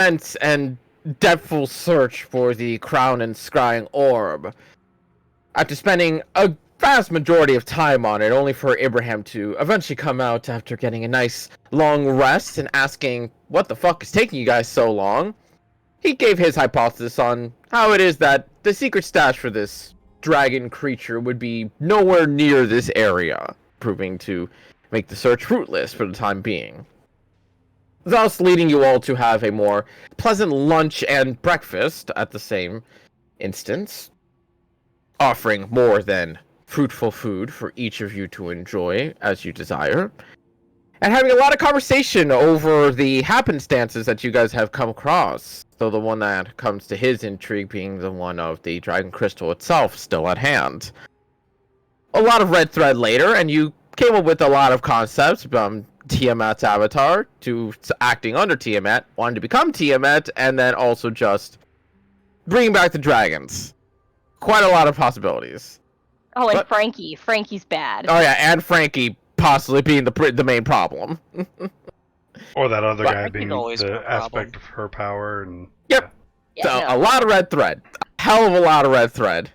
intense and depthful search for the crown and scrying orb. After spending a vast majority of time on it, only for Abraham to eventually come out after getting a nice long rest and asking, what the fuck is taking you guys so long? He gave his hypothesis on how it is that the secret stash for this dragon creature would be nowhere near this area, proving to make the search fruitless for the time being. Thus leading you all to have a more pleasant lunch and breakfast at the same instance, offering more than fruitful food for each of you to enjoy as you desire, and having a lot of conversation over the happenstances that you guys have come across. So the one that comes to his intrigue being the one of the dragon crystal itself still at hand. A lot of red thread later, and you came up with a lot of concepts from Tiamat's avatar to acting under Tiamat, wanting to become Tiamat, and then also just bringing back the dragons. Quite a lot of possibilities. Oh, and Frankie. Frankie's bad. Oh yeah, and Frankie possibly being the main problem. Or that other guy Frankie's being always the a problem. aspect of her power and... Yep. Yeah, So, no. a lot of red thread. A hell of a lot of red thread.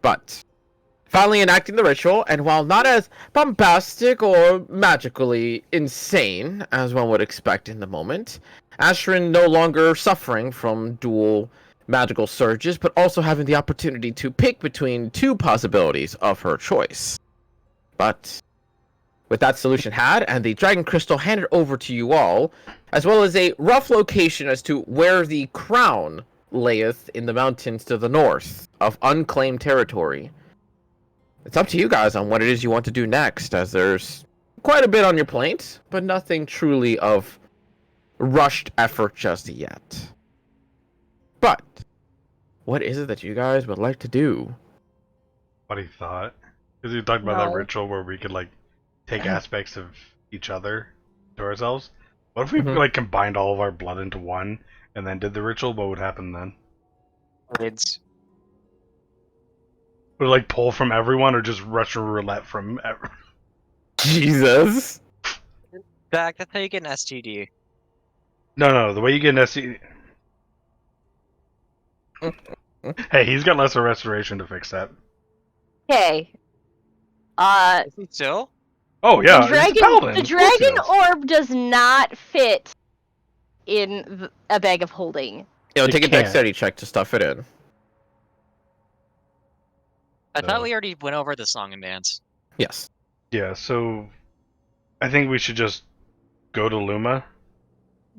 But, finally enacting the ritual, and while not as bombastic or magically insane as one would expect in the moment, Ashrin no longer suffering from dual magical surges, but also having the opportunity to pick between two possibilities of her choice. But, with that solution had, and the dragon crystal handed over to you all, as well as a rough location as to where the crown layeth in the mountains to the north of unclaimed territory. It's up to you guys on what it is you want to do next, as there's quite a bit on your plate, but nothing truly of rushed effort just yet. But, what is it that you guys would like to do? What he thought. Because he talked about that No. ritual where we could, like, take aspects of each other to ourselves. What if we, Mhm. like, combined all of our blood into one and then did the ritual? What would happen then? It's Would it, like, pull from everyone or just Russian roulette from everyone? Jesus! Zach, that's how you get an STD. No, the way you get an SC... Hey, he's got lesser restoration to fix that. Okay. Is he still? Oh, yeah, the he's a paladin. the Of course he dragon does. orb does not fit in a bag of holding. It'll It take a can't. dexterity check to stuff it in. I thought No. we already went over the song and dance. Yes. Yeah, so I think we should just go to Luma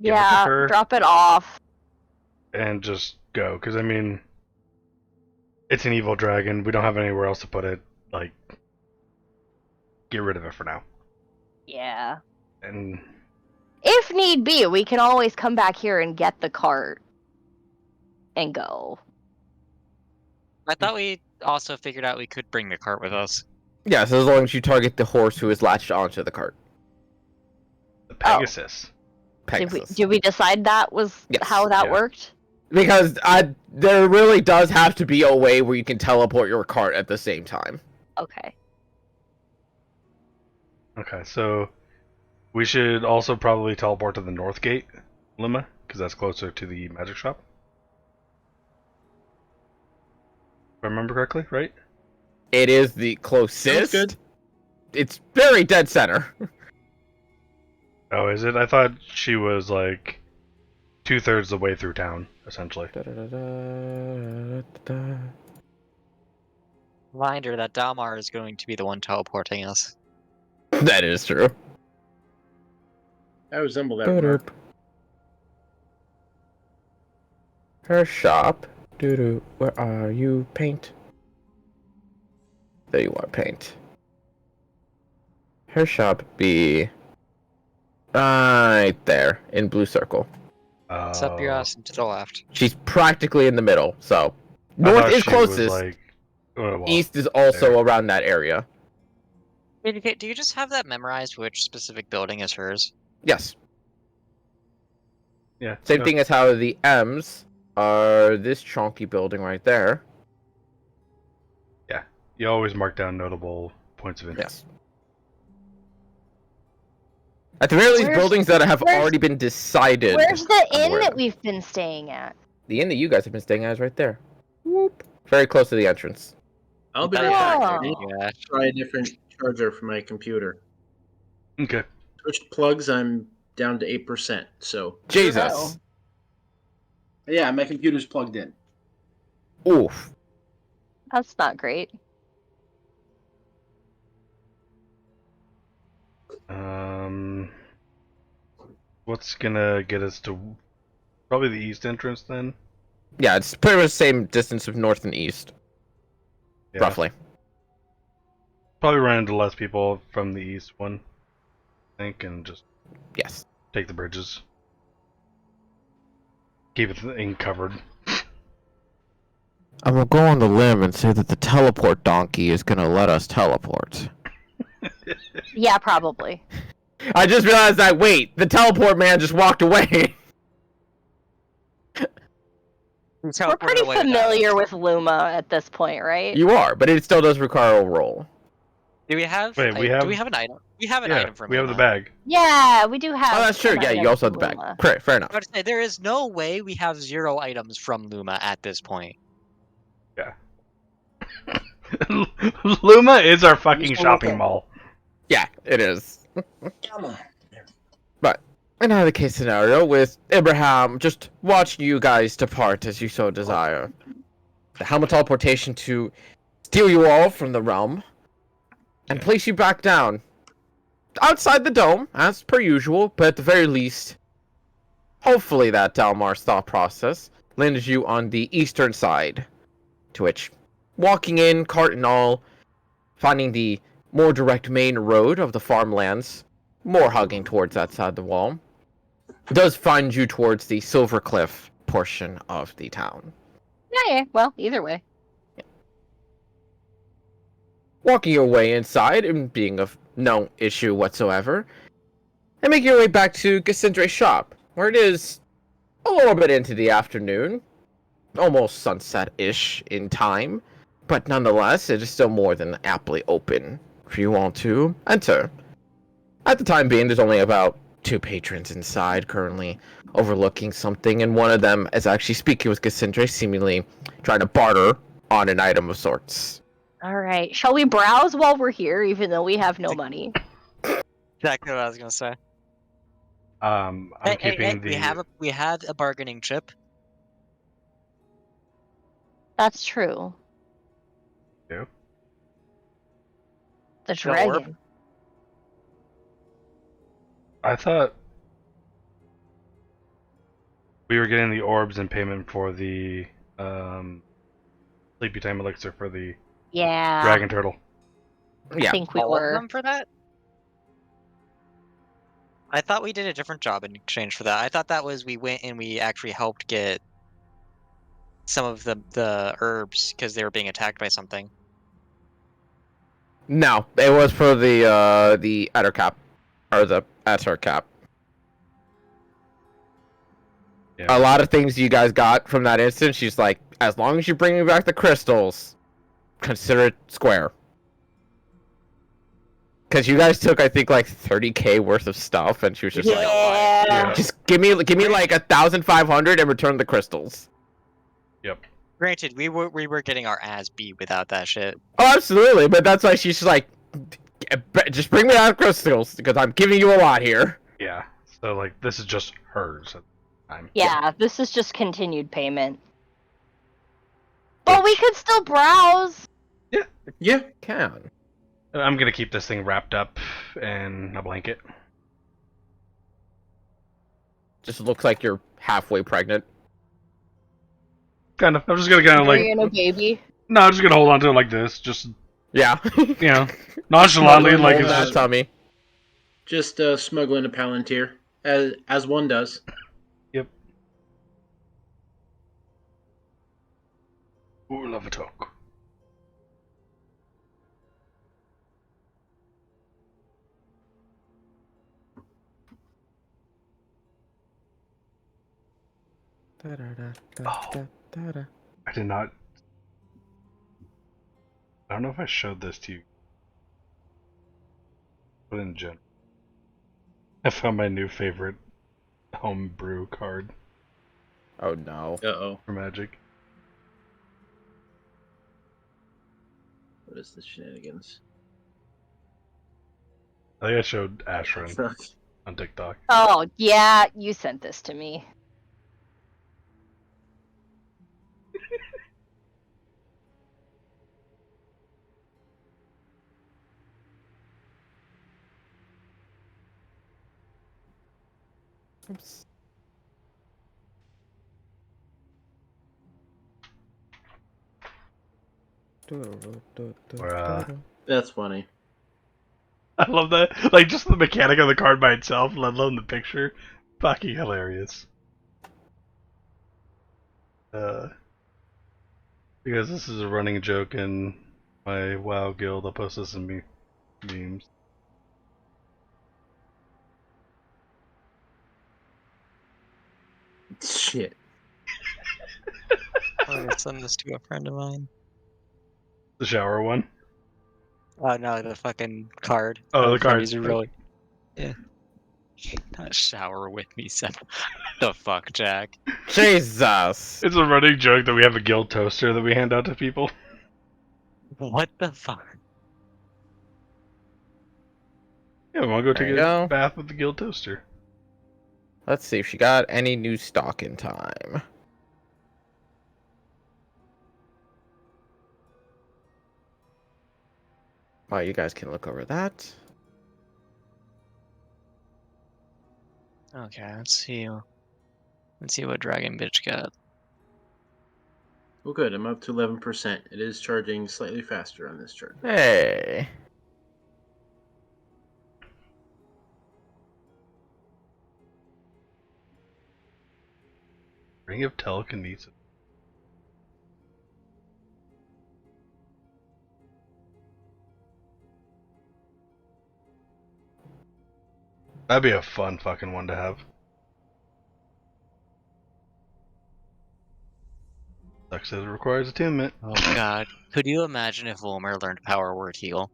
Give it to Yeah, her. drop it off. and just go. Because, I mean, it's an evil dragon. We don't have anywhere else to put it. Like, get rid of it for now. Yeah. And If need be, we can always come back here and get the cart and go. I thought we also figured out we could bring the cart with us. Yes, as long as you target the horse who is latched onto the cart. the Pegasus. Pegasus. Did we decide that was Yes. how that Yeah. worked? Because there really does have to be a way where you can teleport your cart at the same time. Okay. Okay, so we should also probably teleport to the North Gate, Lima, because that's closer to the magic shop. If I remember correctly, right? It is the closest. good. It's very dead center. Oh, is it? I thought she was like 2/3 the way through town, essentially. Reminder that Dalmar is going to be the one teleporting us. That is true. I resemble that remark. Her shop. Doo-doo. Where are you? Paint. There you are, paint. Her shop be right there in blue circle. It's up your ass and to the left. She's practically in the middle, so I north thought is she was, closest. like, well, East is also there. around that area. Do you just have that memorized which specific building is hers? Yes. Yeah. Same no. thing as how the M's are this chunky building right there. You always mark down notable points of interest. Yes. At the very least, Where's- buildings that have where's- already been decided. Where's the on inn where that to- we've been staying at? The inn that you guys have been staying at is right there. Whoop. Very close to the entrance. I'll be That right back. Whoa. I need Yeah. to try a different charger for my computer. Okay. Switched plugs, I'm down to 8%. So Jesus. Oh. yeah, my computer's plugged in. Oof. That's not great. What's gonna get us to probably the east entrance then? Yeah, it's pretty much the same distance of north and east, Yeah. roughly. Probably run into less people from the east one, I think, and just Yes. take the bridges. Keep the thing covered. I will go on the limb and say that the teleport donkey is gonna let us teleport. Yeah, probably. I just realized that, wait, the teleport man just walked away. We're pretty familiar with Luma at this point, right? You are, but it still does require a roll. Do we have? Wait, we have- Do we have an item? We have an Yeah, item from. we have the Luma. bag. Yeah, we do have. Oh, that's true. an Yeah, item you also have from the bag. Luma. Correct, fair enough. I would say there is no way we have 0 items from Luma at this point. Luma is our fucking Just shopping okay. mall. Yeah, it is. Come on. But in either case scenario, with Abraham just watching you guys depart as you so desire, the helm of teleportation to steal you all from the realm and place you back down outside the dome, as per usual, but at the very least, hopefully that Dalmar's thought process lands you on the eastern side, to which, walking in, cart and all, finding the more direct main road of the farmlands, more hugging towards that side of the wall, does find you towards the Silver Cliff portion of the town. Yeah, well, either way. Walking your way inside and being of no issue whatsoever, and making your way back to Gassindre's shop, where it is a little bit into the afternoon, almost sunset-ish in time, but nonetheless, it is still more than aptly open for you all to enter. At the time being, there's only about 2 patrons inside currently overlooking something, and one of them is actually speaking with Cassandra, seemingly trying to barter on an item of sorts. All right. Shall we browse while we're here, even though we have no money? Exactly what I was gonna say. I'm Hey, keeping the. we had a bargaining chip. That's true. Yeah. The The orb? dragon. I thought we were getting the orbs in payment for the sleepy time elixir for the Yeah. dragon turtle. I Yeah, think we All of were. them for that? I thought we did a different job in exchange for that. I thought that was we went and we actually helped get some of the herbs because they were being attacked by something. no, it was for the Adder cap, or the Atter cap. Yeah. A lot of things you guys got from that instance, she's like, as long as you bring me back the crystals, consider it square. Because you guys took, I think, like 30k worth of stuff, and she was just like, Yeah. just give me like 1,500 and return the crystals. Yep. Granted, we were getting our ass beat without that shit. Oh, absolutely, but that's why she's just like, just bring me out crystals, because I'm giving you a lot here. Yeah. So like this is just hers at the time. Yeah, this is just continued payment. But we could still browse. Yeah. Can. I'm gonna keep this thing wrapped up in a blanket. Just looks like you're halfway pregnant. Kind of. I'm just gonna kind of like. Carrying a baby. No, I'm just gonna hold on to it like this. Just Yeah. you know, nonchalantly, like Hold it's that just. tummy. Just smuggling a Palantir, as one does. Yep. Ooh, love a talk. I did not. I don't know if I showed this to you. But in general. I found my new favorite homebrew card Oh no. Uh-oh. for Magic. What is this shenanigans? I think I showed Ashrin Fuck. on TikTok. Oh, yeah, you sent this to me. Oops. That's funny. I love that. Like, just the mechanic of the card by itself, let alone the picture. Fucking hilarious. Because this is a running joke in my WoW guild, I'll post this in memes. Shit. I'm gonna send this to a friend of mine. The shower one? Oh no, the fucking card. Oh, the card. These are really. Yeah. Not shower with me, Seth. The fuck, Jack. Jesus. It's a running joke that we have a guild toaster that we hand out to people. What the fuck? Yeah, we want to go There take you a go. bath with the guild toaster. Let's see if she got any new stock in time. Well, you guys can look over that. Okay, let's see. Let's see what Dragon Bitch got. Well, good. I'm up to 11%. It is charging slightly faster on this chart. Hey. Ring of Telekinesis. That'd be a fun fucking one to have. Sucks that it requires attunement. Oh god. Could you imagine if Wilmer learned Power Word Heal?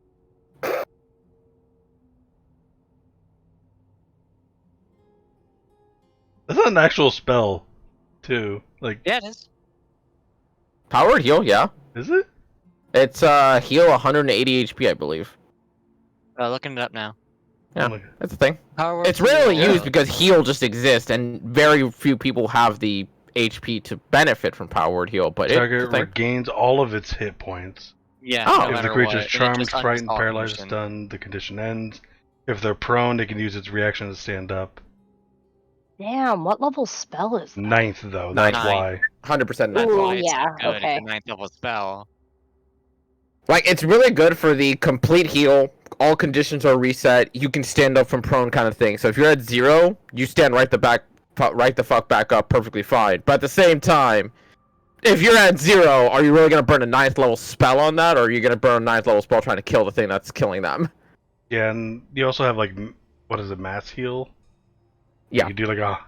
That's not an actual spell, too. Like, Yeah, it is. Powered heal, yeah. is it? It's heal 180 HP, I believe. Looking it up now. Yeah, Oh my- that's the thing. Power Word It's rarely Heal. used because heal just exists, and very few people have the HP to benefit from power word heal. But it's Target a thing. regains all of its hit points. Yeah, Oh. no If the matter creature what. is and it charmed, just undoes frightened, all paralyzed, or condition. stunned, the condition ends. If they're prone, they can use its reaction to stand up. Damn, what level spell is that? Ninth, though, Nine. that's why. 100% That's Ooh, why it's yeah, so good. okay. It's a 9th level spell. Like, it's really good for the complete heal. All conditions are reset. You can stand up from prone kind of thing. So if you're at 0, you stand right the fuck back up perfectly fine. But at the same time, if you're at 0, are you really going to burn a 9th level spell on that? Or are you going to burn a 9th level spell trying to kill the thing that's killing them? Yeah, and you also have, like, what is it, mass heal? Yeah. You can do, like, a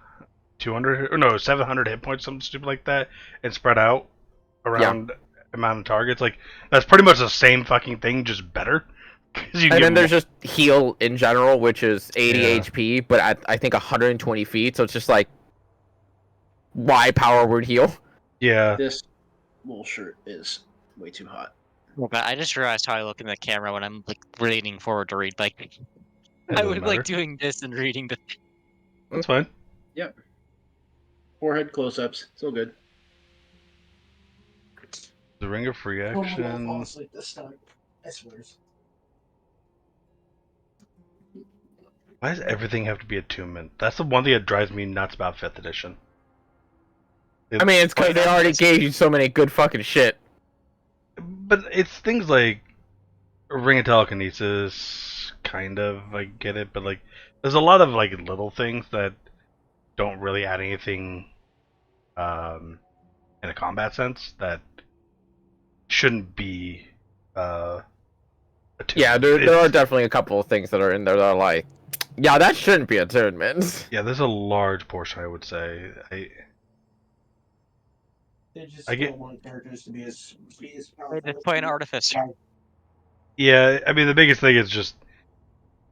200, or no, 700 hit points, something stupid like that, and spread out around amount of targets. Like, that's pretty much the same fucking thing, just better. 'Cause you And get then there's more- just heal in general, which is 80 Yeah. HP, but at, I think, 120 feet. So it's just like, why power word heal? Yeah. This wool shirt is way too hot. Well, but I just realized how I look in the camera when I'm like leaning forward to read. Like, It I doesn't would matter. like doing this and reading the. That's fine. Forehead close-ups. Still good. The Ring of Free Action. asleep this time. I swear. Why does everything have to be attunement? That's the one thing that drives me nuts about 5th edition. I mean, it's because they already gave you so many good fucking shit. But it's things like Ring of Telekinesis, kind of, I get it, but like, there's a lot of like little things that don't really add anything in a combat sense that shouldn't be attuned. Yeah, there are definitely a couple of things that are in there that are like, yeah, that shouldn't be attunement. Yeah, there's a large portion, I would say. They just I get- don't want characters to be as They powerful. just play an artificer. Yeah, I mean, the biggest thing is just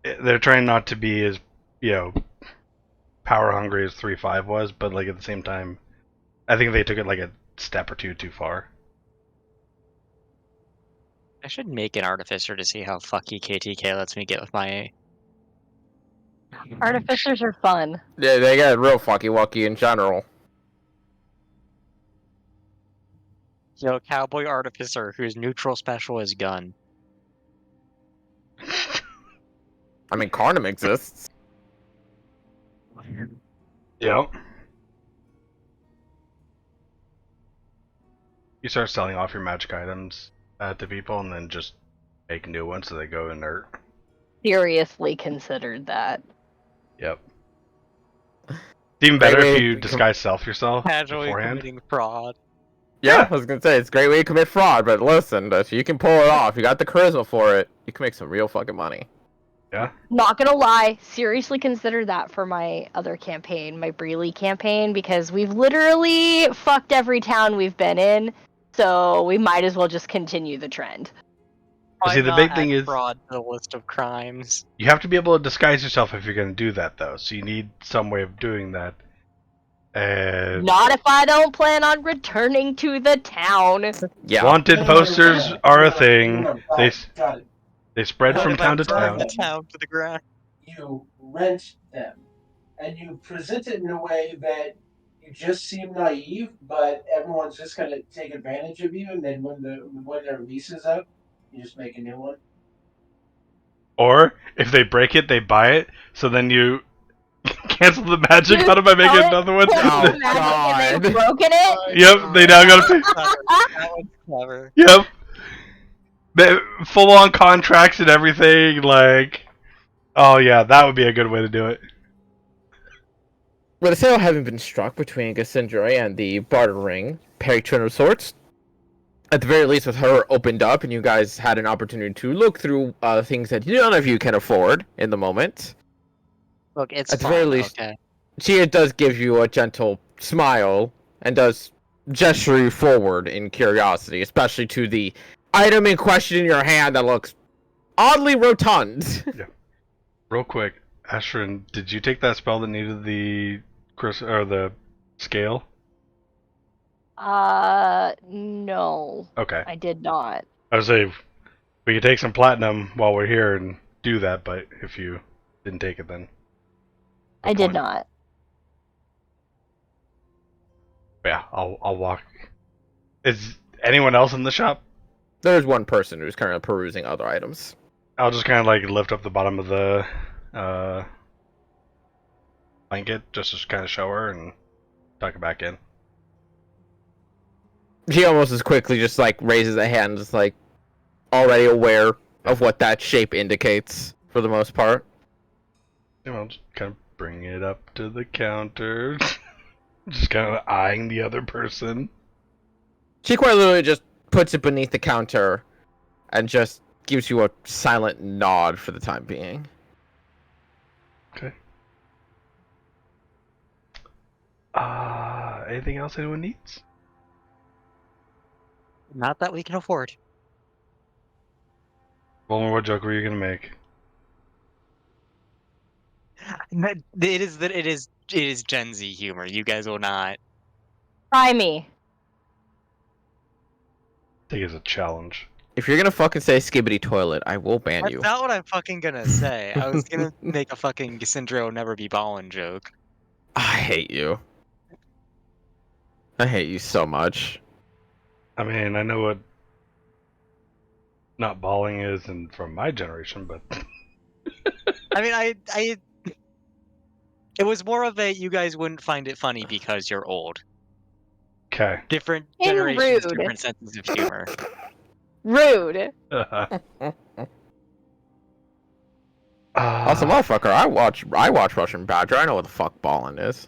they're trying not to be as, power hungry as 3-5 was, but like at the same time, I think they took it like a step or two too far. I should make an artificer to see how fucky KTK lets me get with my. Artificers are fun. Yeah, they get real fucky wucky in general. Cowboy artificer whose neutral special is gun. I mean, Carnum exists. Yep. You start selling off your magic items to people, and then just make new ones so they go inert. Seriously considered that. Yep. It's even better Great if way you to disguise self yourself Casually beforehand. committing fraud. Yeah, I was gonna say it's a great way to commit fraud, but listen, if you can pull it off, you got the charisma for it, you can make some real fucking money. Yeah. Not gonna lie, seriously consider that for my other campaign, my Breely campaign, because we've literally fucked every town we've been in, so we might as well just continue the trend. See, the big thing is fraud to the list of crimes. you have to be able to disguise yourself if you're going to do that, though. So you need some way of doing that. And Not if I don't plan on returning to the town. Yeah. wanted posters are a thing. Got it. They spread What from if I town to burn town. them? The town to the ground. You rent them, and you present it in a way that you just seem naive, but everyone's just gonna take advantage of you, and then when their lease is up, you just make a new one. Or if they break it, they buy it. So then you cancel the magic Just out of by making sell it, another one. cancel Oh, the magic, and God. they've broken it. Yep, they now gotta pay. That one's clever. Yep. Full on contracts and everything, like. Oh yeah, that would be a good way to do it. With a sale having been struck between Gassindra and the bartering patron of sorts, at the very least with her opened up and you guys had an opportunity to look through things that none of you can afford in the moment, Look, it's At the fun, very least- okay? she does give you a gentle smile and does gesture you forward in curiosity, especially to the item in question in your hand that looks oddly rotund. Real quick, Ashrin, did you take that spell that needed the the scale? No, Okay. I did not. I was say we could take some platinum while we're here and do that, but if you didn't take it, then I did not. yeah, I'll walk. Is anyone else in the shop? There's one person who's currently perusing other items. I'll just kind of like lift up the bottom of the blanket just to kind of show her and tuck it back in. She almost as quickly just like raises a hand, just like already aware of what that shape indicates for the most part. You know, just kind of bring it up to the counter, just kind of eyeing the other person. She quite literally just puts it beneath the counter and just gives you a silent nod for the time being. Okay. Anything else anyone needs? Not that we can afford. Well, what joke were you gonna make? It is Gen Z humor. You guys will not. Try me. Take it as a challenge. If you're gonna fucking say skibbity toilet, I will ban That's you. not what I'm fucking gonna say. I was gonna make a fucking Cassandra will never be ballin' joke. I hate you. I hate you so much. I mean, I know what not balling is and from my generation, but I mean, I. It was more of a you guys wouldn't find it funny because you're old. okay. Different And generations, rude. different senses of humor. Rude. Also, motherfucker, I watch Russian Badger. I know what the fuck ballin' is.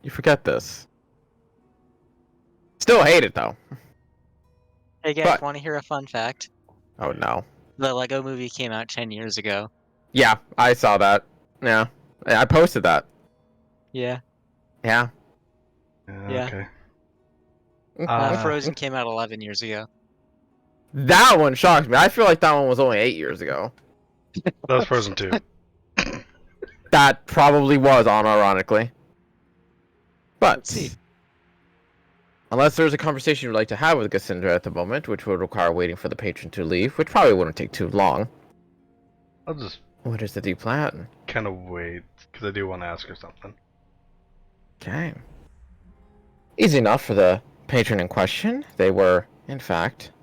You forget this. Still hate it though. Hey guys, But- want to hear a fun fact? Oh no. The Lego Movie came out 10 years ago. Yeah, I saw that. Yeah, I posted that. Yeah. Yeah. Yeah. Okay. Frozen came out 11 years ago. That one shocked me. I feel like that one was only 8 years ago. That was Frozen 2. That probably was unironically. But Let's see. unless there's a conversation you'd like to have with Cassandra at the moment, which would require waiting for the patron to leave, which probably wouldn't take too long. I'll just What is the plan? kind of wait, because I do want to ask her something. Okay. Easy enough for the patron in question. They were, in fact...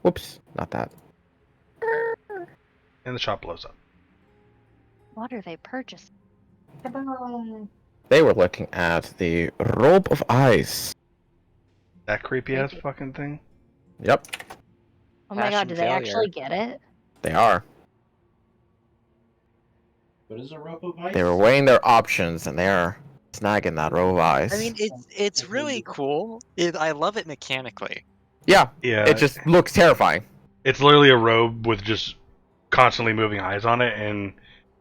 Whoops, not that. And the shop blows up. What are they purchasing? They were looking at the Robe of Ice. That creepy ass Creepy. fucking thing? Yep, Oh my god, Fashion do they failure. actually get it? they are. What is a rope of ice? They were weighing their options, and they're snagging that Robe of Ice. I mean, it's really cool. I love it mechanically. Yeah, Yeah. it just looks terrifying. It's literally a robe with just constantly moving eyes on it, and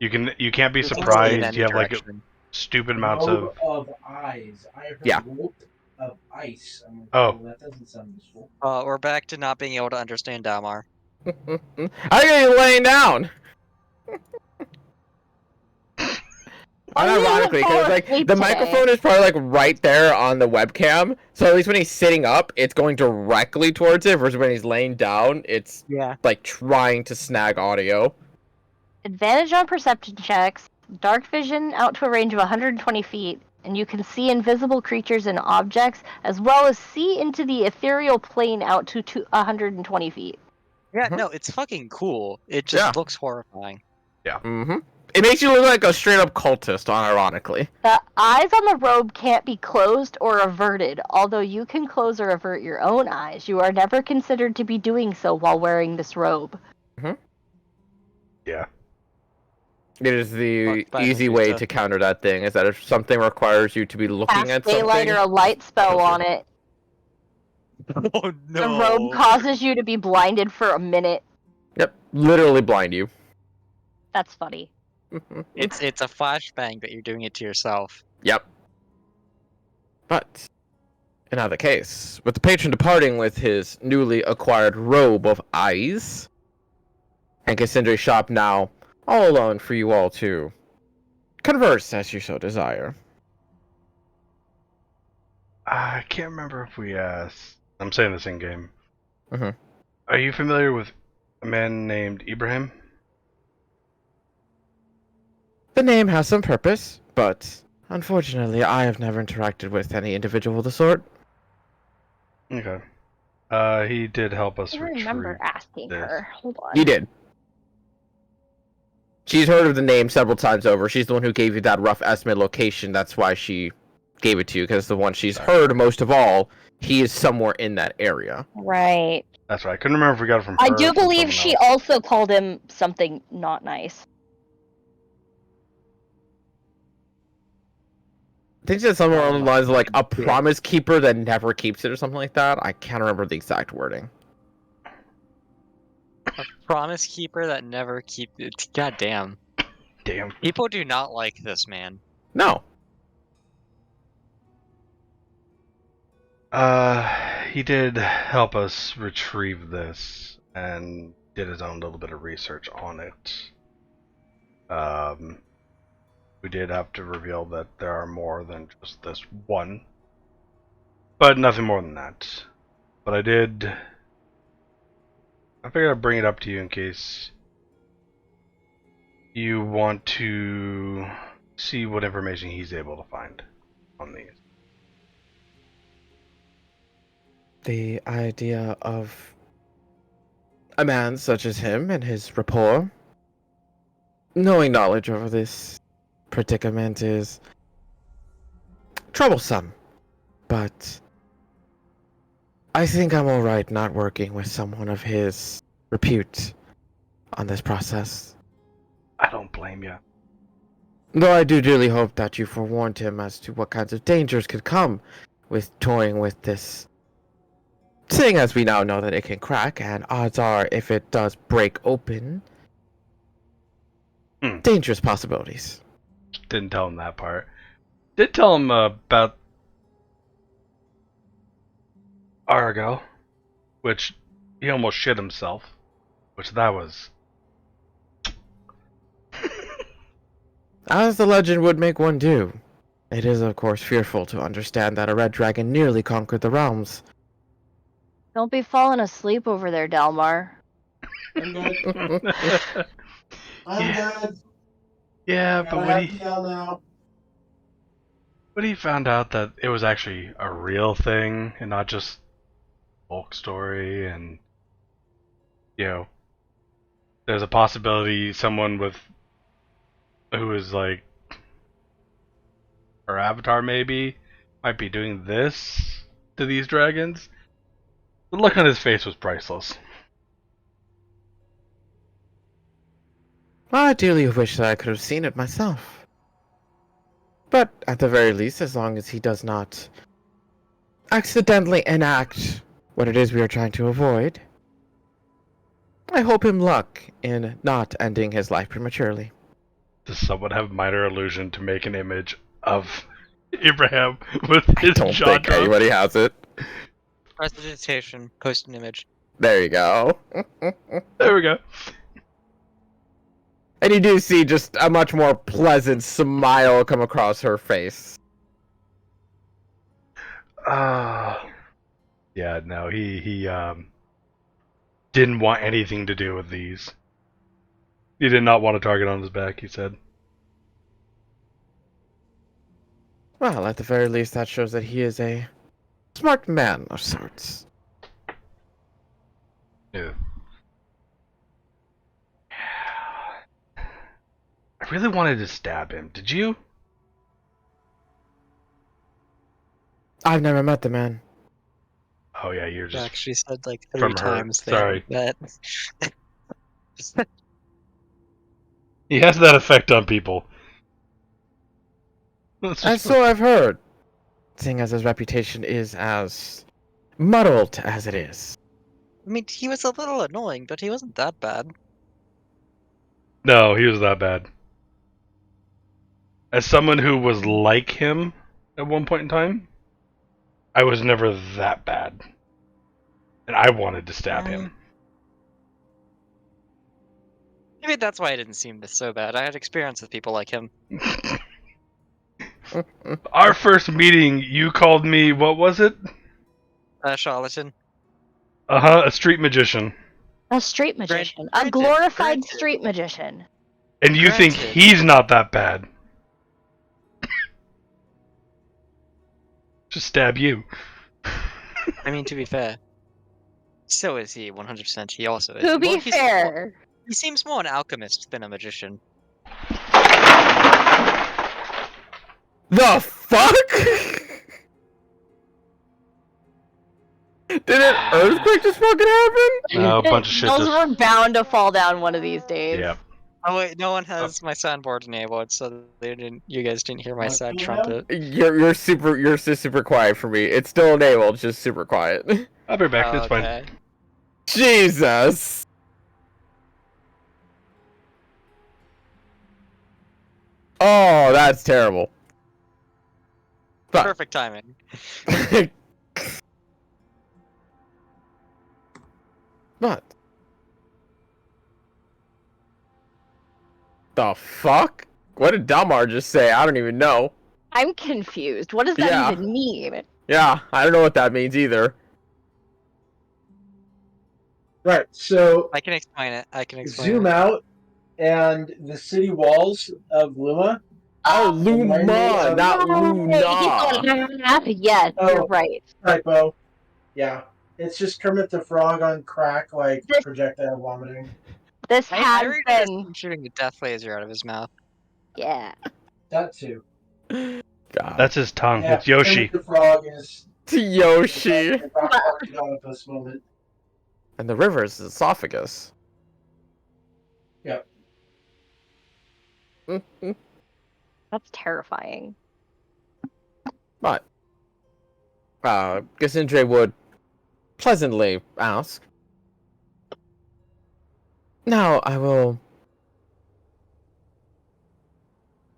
you can't be It's easy in surprised. any You have like direction. stupid amounts of. Of eyes. I heard Yeah. rope of ice. I'm like, Oh. well, that doesn't sound useful. We're back to not being able to understand Dalmar. I got you laying down. Unironically, because like Wait, the today. microphone is probably like right there on the webcam, so at least when he's sitting up, it's going directly towards it. Versus when he's laying down, it's Yeah. like trying to snag audio. Advantage on perception checks, dark vision out to a range of 120 feet, and you can see invisible creatures and objects, as well as see into the ethereal plane out to 120 feet. Yeah, Mhm. no, it's fucking cool. It just Yeah. looks horrifying. Mm-hmm. It makes you look like a straight up cultist, unironically. The eyes on the robe can't be closed or averted, although you can close or avert your own eyes. You are never considered to be doing so while wearing this robe. Yeah. It is the Fuck by easy way Medusa. to counter that thing, is that if something requires you to be looking Cast at daylight something... or a light spell on it. Oh no. The robe causes you to be blinded for a minute. Yep, literally blind you. That's funny. It's a flashbang, but you're doing it to yourself. Yep. But, in either case, with the patron departing with his newly acquired robe of eyes, and Cassandra's shop now all alone for you all to converse as you so desire. I can't remember if we asked. I'm saying this in game. Mhm. Are you familiar with a man named Ibrahim? The name has some purpose, but unfortunately I have never interacted with any individual of the sort. Okay. He did help us I retrieve. remember asking this. her. Hold on. You did. She's heard of the name several times over. She's the one who gave you that rough estimate location. That's why she gave it to you, because the one she's heard most of all, he is somewhere in that area. Right. That's right. I couldn't remember if we got it from her I or do from believe someone she else. also called him something not nice. I think she said somewhere along the lines of like a promise keeper that never keeps it or something like that. I can't remember the exact wording. A promise keeper that never keep. God damn. Damn. People do not like this man. No. He did help us retrieve this and did his own little bit of research on it. We did have to reveal that there are more than just this one, but nothing more than that. But I figured I'd bring it up to you in case you want to see what information he's able to find on these. The idea of a man such as him and his rapport, knowing knowledge over this predicament is troublesome, but I think I'm alright not working with someone of his repute on this process. I don't blame you. Though I do dearly hope that you forewarned him as to what kinds of dangers could come with toying with this, seeing as we now know that it can crack, and odds are, if it does break open, dangerous possibilities. Didn't tell him that part. Did tell him about Argo, which he almost shit himself, which that was As the legend would make one do. It is, of course, fearful to understand that a red dragon nearly conquered the realms. Don't be falling asleep over there, Delmar. I'm good. yeah, I'm good. yeah, Gotta but have PL now. when he found out that it was actually a real thing and not just folk story, and there's a possibility someone who is like her avatar maybe might be doing this to these dragons. The look on his face was priceless. I dearly wish that I could have seen it myself. But at the very least, as long as he does not accidentally enact what it is we are trying to avoid, I hope him luck in not ending his life prematurely. Does someone have minor illusion to make an image of Abraham with his Don't jaw think dropped? anybody has it. Prestidigitation, post an image. There you go. There we go. And you do see just a much more pleasant smile come across her face. Yeah, no, he didn't want anything to do with these. He did not want a target on his back, he said. Well, at the very least, that shows that he is a smart man of sorts. Yeah. I really wanted to stab him. Did you? I've never met the man. Oh yeah, you're I just actually said like 3 from her. times there. Sorry. That He has that effect on people. That's And just- so I've heard, seeing as his reputation is as muddled as it is. I mean, he was a little annoying, but he wasn't that bad. No, he was that bad. As someone who was like him at one point in time, I was never that bad. And I wanted to stab him. Maybe that's why it didn't seem so bad. I had experience with people like him. Our first meeting, you called me, what was it? Charlatan. A street magician. A street magician. A Granted, glorified granted. street magician. And you think Granted. he's not that bad. Just stab you. I mean, to be fair, so is he. 100%. He also is. To be Well, fair, he seems more an alchemist than a magician. The fuck? Did an earthquake just fucking happen? No, a bunch of shit those just... were bound to fall down one of these days. Yeah. Oh wait, no one has my soundboard enabled, so you guys didn't hear my sad trumpet. You're super quiet for me. It's still enabled, just super quiet. I'll be back, Oh, it's fine. okay. Jesus. Oh, that's terrible. But Perfect timing. but the fuck? What did Dalmar just say? I don't even know. I'm confused. What does that Yeah. even mean? Yeah, I don't know what that means either. Right. So I can explain it. I can explain zoom it. out, and the city walls of Luma. Oh, remind me Luma, of- not Luna. Yes, you're Oh. right. Typo. Yeah. It's just Kermit the Frog on crack, like This- projectile vomiting. This I has read it as been. him shooting a death laser out of his mouth. Yeah. That too. God. That's his tongue. Yeah, It's Yoshi. Kermit the Frog is Yoshi. the Rock Hard Octopus moment. And the river is his esophagus. Yep. That's terrifying. But Cassandra would pleasantly ask. Now I will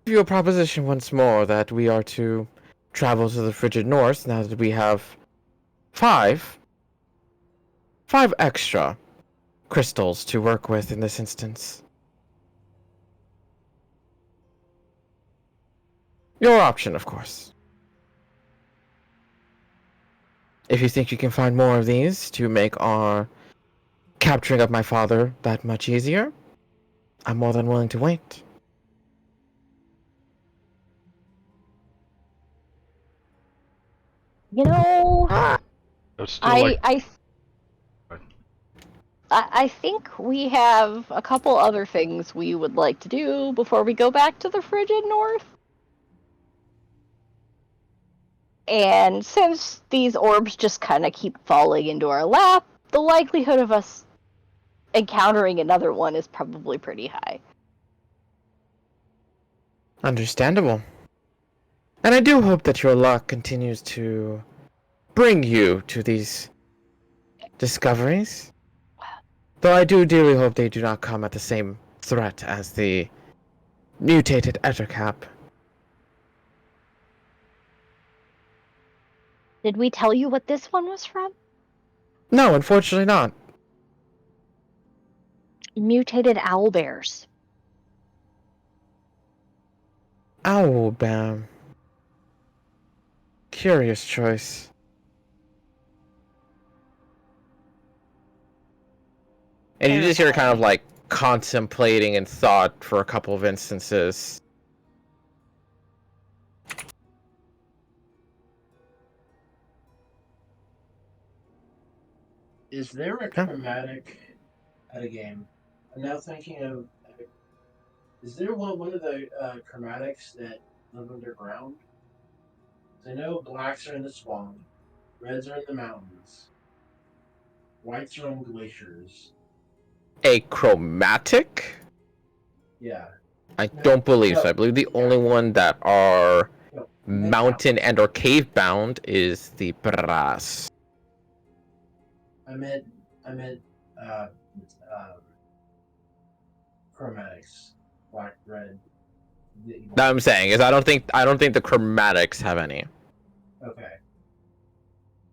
give you a proposition once more that we are to travel to the frigid north now that we have five extra crystals to work with in this instance. Your option, of course. If you think you can find more of these to make our capturing of my father that much easier, I'm more than willing to wait. You know, It's still like I think we have a couple other things we would like to do before we go back to the frigid north. And since these orbs just kind of keep falling into our lap, the likelihood of us encountering another one is probably pretty high. Understandable. And I do hope that your luck continues to bring you to these discoveries. Though I do dearly hope they do not come at the same threat as the mutated Ettercap. Did we tell you what this one was from? No, unfortunately not. Mutated owlbears. Owlbam. Curious choice. And you just hear kind of like contemplating in thought for a couple of instances. Is there a Yeah. chromatic at a game? I'm now thinking of. Is there one of the chromatics that live underground? I know blacks are in the swamp, reds are in the mountains, whites are on glaciers. A chromatic? Yeah. I don't believe so. No, I believe the yeah. only one that are No, mountain and or cave bound is the brass. I meant uh, chromatics, black, red. That I'm saying is I don't think the chromatics have any. Okay.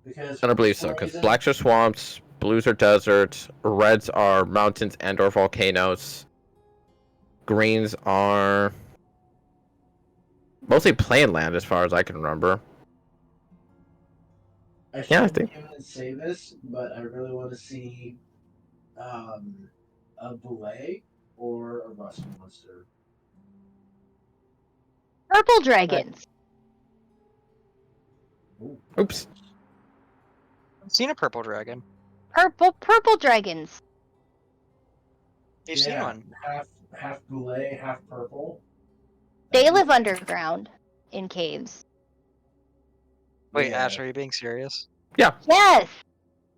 Because I don't believe for so, some because reason- blacks are swamps, blues are deserts, reds are mountains and or volcanoes, greens are mostly plain land as far as I can remember. I Yeah, I shouldn't think. even say this, but I really want to see a Boulay or a Rust Monster. Purple dragons. Ooh. Oops. I've seen a purple dragon. Purple dragons. You've seen Yeah, one. half Boulay, half purple. They live underground in caves. Wait, Yeah. Ash, are you being serious? Yes,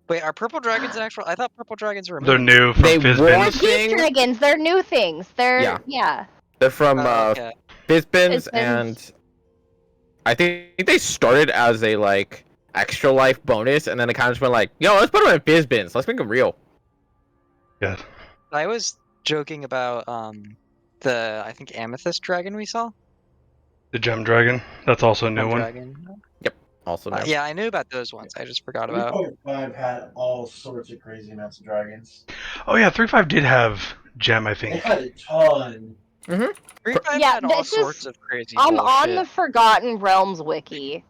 Wait, are purple dragons actual? I thought purple dragons were. they're removed. new from They they're One Fizbins. thing- cave dragons. They're new things. They're Yeah. yeah. They're from Okay. Fizbins, Fizbins. and I think they started as a like extra life bonus, and then they kind of just went like, "Yo, let's put them in Fizbins. Let's make them real." Yeah. I was joking about the I think amethyst dragon we saw. The Gem Dragon. That's also a new Gem one. dragon. Also, new. Yeah, I knew about those ones. I just forgot about. 3.5 had all sorts of crazy amounts of dragons. Oh yeah, 3.5 did have Gem, I They think. had a ton. 3.5 Yeah, had all this is- sorts of crazy I'm bullshit. on the Forgotten Realms wiki.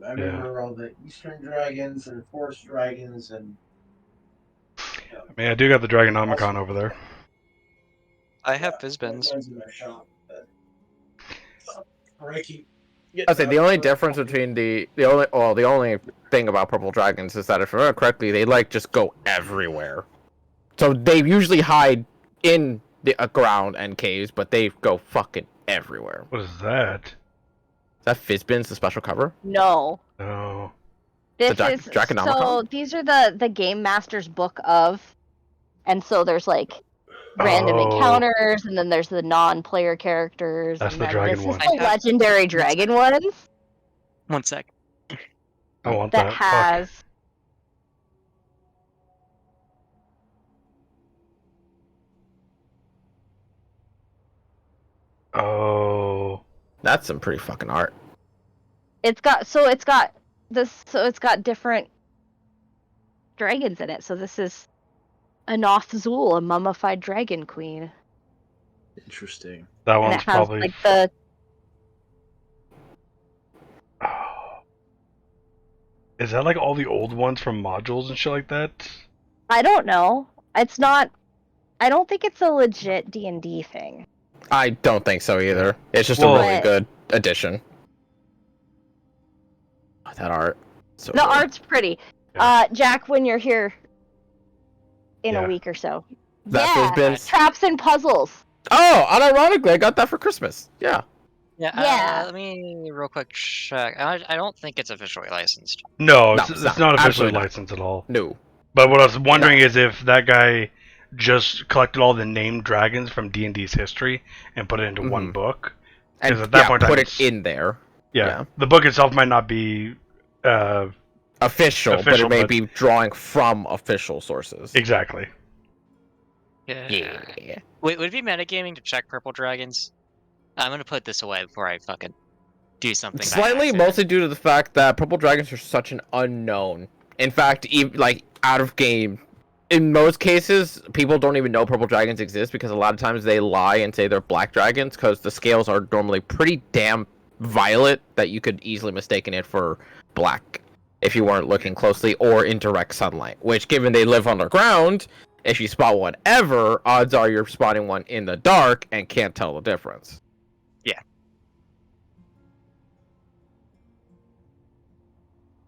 I remember all the Eastern dragons and Forest dragons and. I mean, I do got the Dragonomicon over there. I have Yeah, Fizbins. ones in my shop. But... Reiki. I say the only difference between the only thing about purple dragons is that if I remember correctly, they like just go everywhere. So they usually hide in the ground and caves, but they go fucking everywhere. What is that? Is that Fizbin's the special cover? No. No. This The is Draconomicon? so these are the game master's book of, and so there's like random Oh. encounters, and then there's the non-player characters. That's and the then dragon this one. is I the have- legendary dragon ones 1 sec. I want that that. Fuck. has. Oh. That's some pretty fucking art. It's got different dragons in it. So this is Anoth Zul, a mummified dragon queen. Interesting. That And one's it has probably. like the Is that like all the old ones from modules and shit like that? I don't know. It's not. I don't think it's a legit D&D thing. I don't think so either. It's just Well- a really But- good addition. Oh, that art. So The good. art's pretty. Yeah. Jack, when you're here in Yeah. a week or so. That's yeah, what's been. traps and puzzles. Oh, unironically, I got that for Christmas. Yeah. Yeah. Yeah. Let me real quick check. I don't think it's officially licensed. No, No, it's, it's it's not. not officially Absolutely not. licensed at all. No. But what I was wondering is if that guy just collected all the named dragons from D&D's history and put it into one Mhm. book. And 'Cause at that point in put time, it it's- in there. Yeah, Yeah. the book itself might not be Official, but Official, it may but- be drawing from official sources. exactly. Yeah. Yeah. Wait, would it be metagaming to check purple dragons? I'm gonna put this away before I fucking do something. by Slightly, accident. mostly due to the fact that purple dragons are such an unknown. In fact, even like out of game, in most cases, people don't even know purple dragons exist because a lot of times they lie and say they're black dragons because the scales are normally pretty damn violet that you could easily mistaken it for black if you weren't looking closely or in direct sunlight. Which, given they live underground, if you spot one ever, odds are you're spotting one in the dark and can't tell the difference.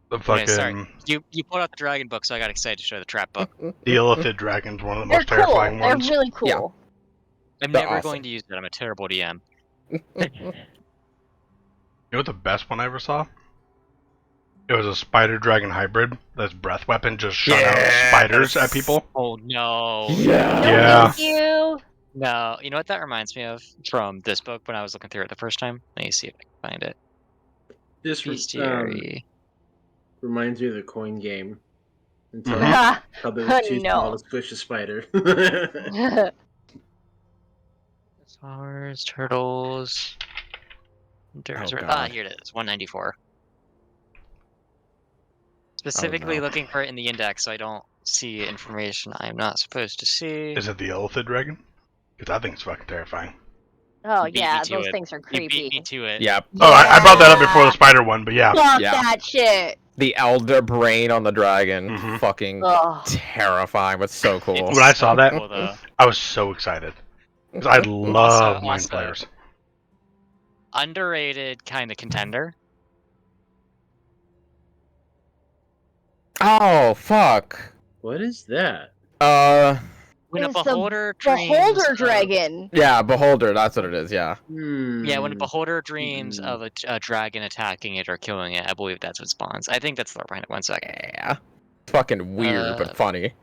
The Yeah, fucking sorry. You pulled out the dragon book, so I got excited to show the trap book. the illithid dragon's one of the They're most cool. terrifying They're ones. really cool. Yeah. I'm They're never awesome. going to use it. I'm a terrible DM. You know what the best one I ever saw? It was a spider dragon hybrid. That's breath weapon just shot out spiders at people. Oh no. Yeah. No, Yeah. thank you. No, you know what that reminds me of from this book when I was looking through it the first time? Let me see if I can find it. This Bestiary. reminds me of the coin game. Until Mhm. Ah, probably was too no. small to squish a spider. Flowers, turtles. There's Oh, God. here it is, 194. Specifically no. looking for it in the index so I don't see information I'm not supposed to see. Is it the illithid dragon? Because that thing's fucking terrifying. Oh You beat me yeah, to those it. things are You beat me creepy. to it. Yeah. Oh, I brought that up before the spider one, but yeah. Fuck Yeah. that shit. The elder brain on the dragon. Mhm. Fucking Ugh. terrifying, but so cool. It's When I saw so that, cool, though. I was so excited. 'Cause I love mind also- players. Underrated kind of contender. Oh, fuck. What is that? When a It's the beholder dreams Beholder of- dragon. Yeah, beholder, that's what it is, yeah. Yeah, when a Hmm. beholder dreams Hmm. of a dragon attacking it or killing it, I believe that's what spawns. I think that's the behind it. 1 second. Yeah. It's fucking weird, but funny.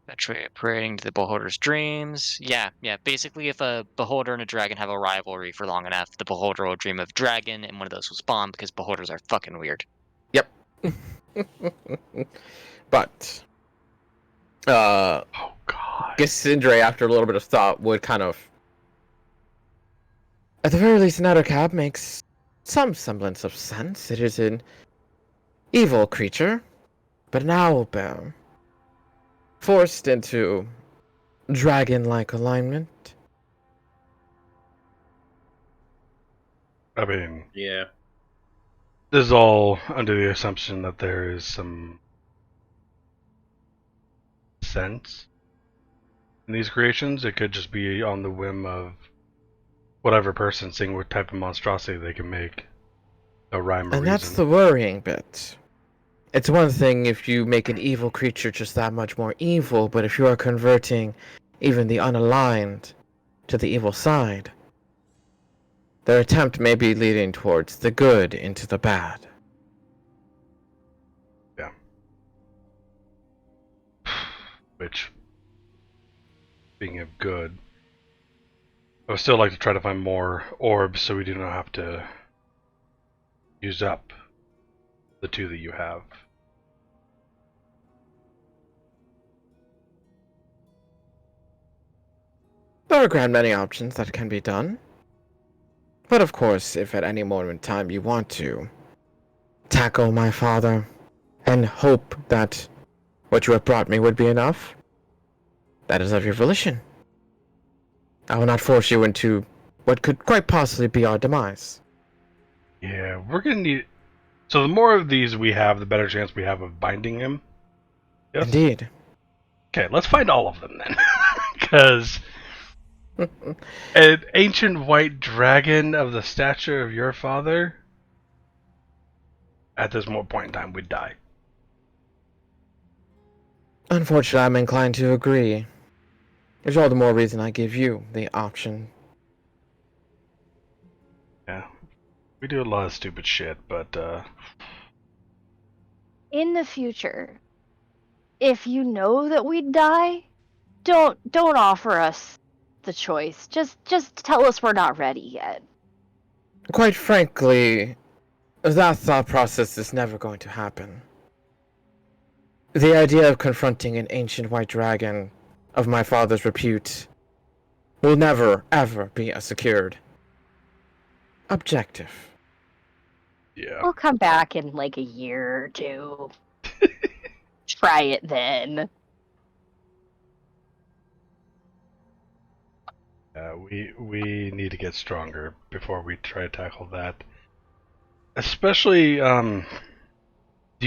Operating to the beholder's dreams. Yeah. Basically, if a beholder and a dragon have a rivalry for long enough, the beholder will dream of dragon, and one of those will spawn because beholders are fucking weird. But Oh god. Cassandra, after a little bit of thought, would kind of, at the very least, Nethercap makes some semblance of sense. It is an evil creature, but an owlbear, forced into dragon-like alignment. I mean, Yeah. this is all under the assumption that there is some sense in these creations. It could just be on the whim of whatever person seeing what type of monstrosity they can make. A rhyme or And that's reason. the worrying bit. It's one thing if you make an evil creature just that much more evil, but if you are converting even the unaligned to the evil side, their attempt may be leading towards the good into the bad. Which, being of good, I would still like to try to find more orbs so we do not have to use up the 2 that you have. There are a grand many options that can be done. But of course, if at any moment in time you want to tackle my father and hope that what you have brought me would be enough, that is of your volition. I will not force you into what could quite possibly be our demise. Yeah, we're gonna need. So the more of these we have, the better chance we have of binding him. Yes? Indeed. Okay, let's find all of them then. Because an ancient white dragon of the stature of your father, at this point in time, would die. Unfortunately, I'm inclined to agree. There's all the more reason I give you the option. Yeah. We do a lot of stupid shit, but, In the future, if you know that we'd die, don't offer us the choice. Just tell us we're not ready yet. Quite frankly, that thought process is never going to happen. The idea of confronting an ancient white dragon of my father's repute will never, ever be a secured objective. yeah. We'll come back in like a year or two. Try it then. We need to get stronger before we try to tackle that. Especially, do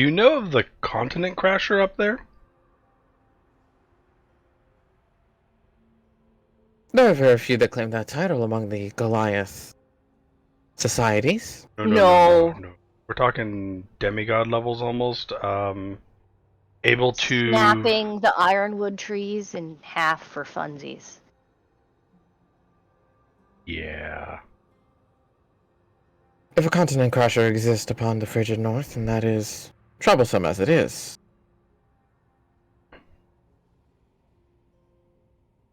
you know of the Continent Crasher up there? There are very few that claim that title among the Goliath societies. No. We're talking demigod levels almost. Able to Snapping the ironwood trees in half for funsies. Yeah. If a continent crasher exists upon the frigid north, and that is troublesome as it is.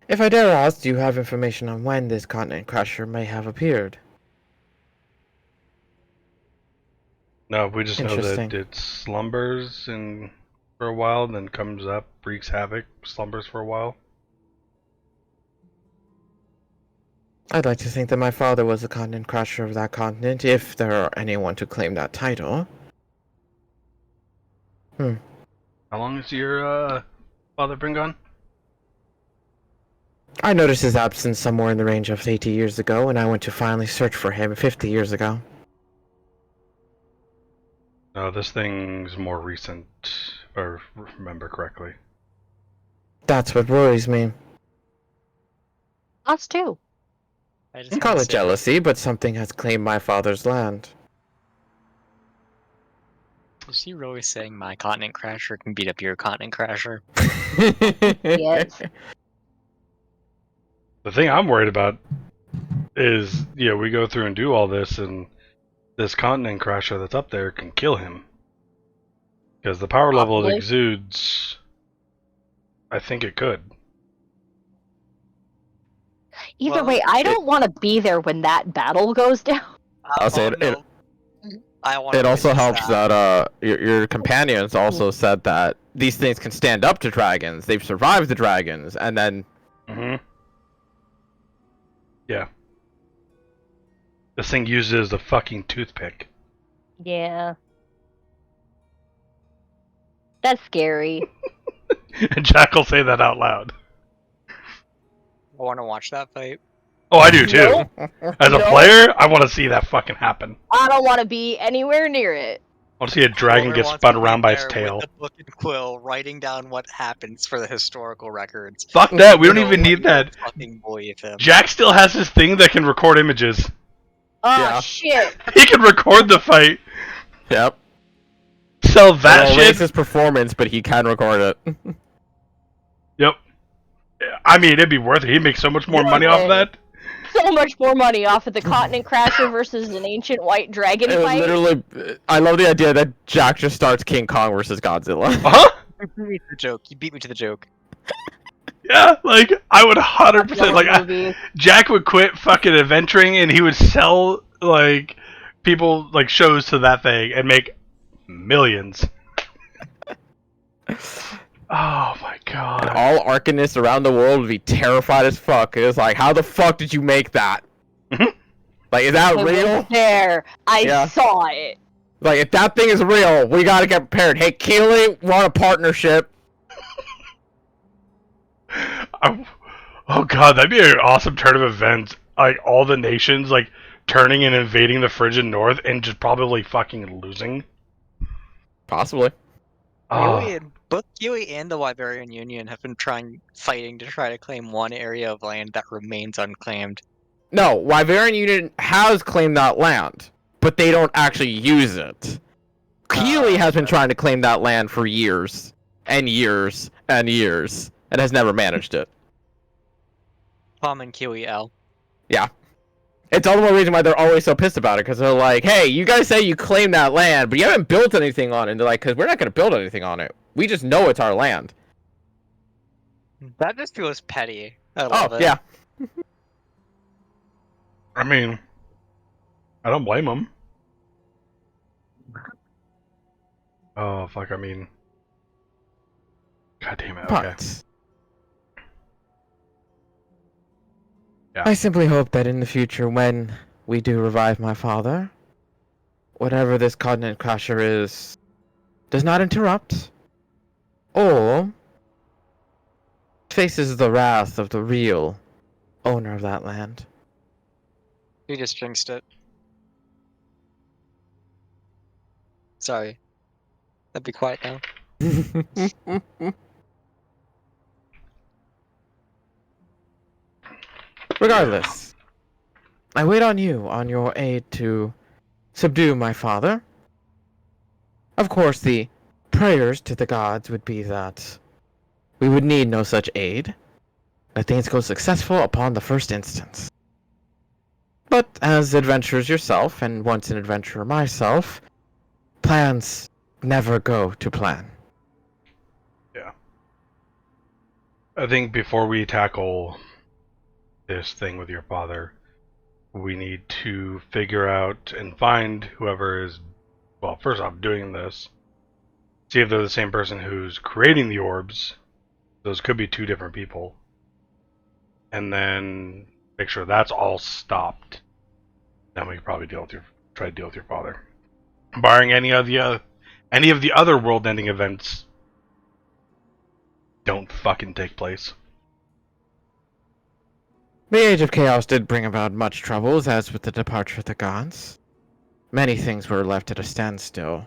If I dare ask, do you have information on when this continent crasher may have appeared? No, we just know that Interesting. it slumbers and for a while, then comes up, wreaks havoc, slumbers for a while. I'd like to think that my father was the continent crasher of that continent, if there are anyone to claim that title. How long has your father been gone? I noticed his absence somewhere in the range of 80 years ago, and I went to finally search for him 50 years ago. No, this thing's more recent, if I remember correctly. That's what worries me. Us too. I just Call wanna it say- jealousy, but something has claimed my father's land. Is he really saying my continent crasher can beat up your continent crasher? Yes. The thing I'm worried about is, we go through and do all this, and this continent crasher that's up there can kill him. Because the power level it Possibly. exudes, I think it could. Either Well, way, I don't want to be there when that battle goes down. I'll say it- no. I want. It also helps that your companions also said that these things can stand up to dragons. They've survived the dragons, and then Mm-hmm. Yeah. This thing uses a fucking toothpick. Yeah. That's scary. And Jack will say that out loud. I want to watch that fight. Oh, I do too. Nope. As a Nope. player, I want to see that fucking happen. I don't want to be anywhere near it. I want to see a dragon Wilmer get wants spun to be around by its there tail. With the book and quill, writing down what happens for the historical records. Fuck that, we don't No even one need that. will fucking believe him. Jack still has his thing that can record images. Oh Yeah. shit. He can record the fight. yep, Sell that it'll shit. raise his performance, but he can record it. Yep. I mean, it'd be worth it. He'd make so much more No money off of way. that. So much more money off of the continent crasher versus an ancient white dragon It was fight. literally, I love the idea that Jack just starts King Kong versus Godzilla. Uh-huh. You beat me to the joke. You beat me to the joke. Yeah, like, I would 100%, like, Movies. Jack would quit fucking adventuring and he would sell, like, people, like, shows to that thing and make millions. Oh my god. All Arcanists around the world would be terrified as fuck. It was like, how the fuck did you make that? Mhm. Like, is that I real? was there. I Yeah. saw it. Like, if that thing is real, we gotta get prepared. Hey, Keely, we're on a partnership. I Oh god, that'd be an awesome turn of events. Like all the nations like turning and invading the frigid north and just probably fucking losing. Possibly. Oh, Both Kiwi and the Wyverian Union have been fighting to try to claim one area of land that remains unclaimed. No, Wyverian Union has claimed that land, but they don't actually use it. Keeley has been trying to claim that land for years and years and years, and has never managed it. Palm and Kiwi L. Yeah. It's all the more reason why they're always so pissed about it, because they're like, hey, you guys say you claim that land, but you haven't built anything on it. And they're like, because we're not going to build anything on it. We just know it's our land. That just feels petty. I love it. Yeah. I mean, I don't blame them. Oh fuck! I mean, god damn it. Okay. But Yeah. I simply hope that in the future, when we do revive my father, whatever this continent crasher is, does not interrupt, or faces the wrath of the real owner of that land. You just jinxed it. Sorry. That'd be quiet now. Regardless, I wait on you, on your aid to subdue my father. Of course, the prayers to the gods would be that we would need no such aid, that things go successful upon the first instance. But as adventurers yourself, and once an adventurer myself, plans never go to plan. Yeah. I think before we tackle this thing with your father, we need to figure out and find whoever is, well, first off, doing this. See if they're the same person who's creating the orbs. Those could be two different people. And then make sure that's all stopped. Then we can probably try to deal with your father. Barring any of the other world-ending events don't fucking take place. The Age of Chaos did bring about much troubles, as with the departure of the gods. Many things were left at a standstill.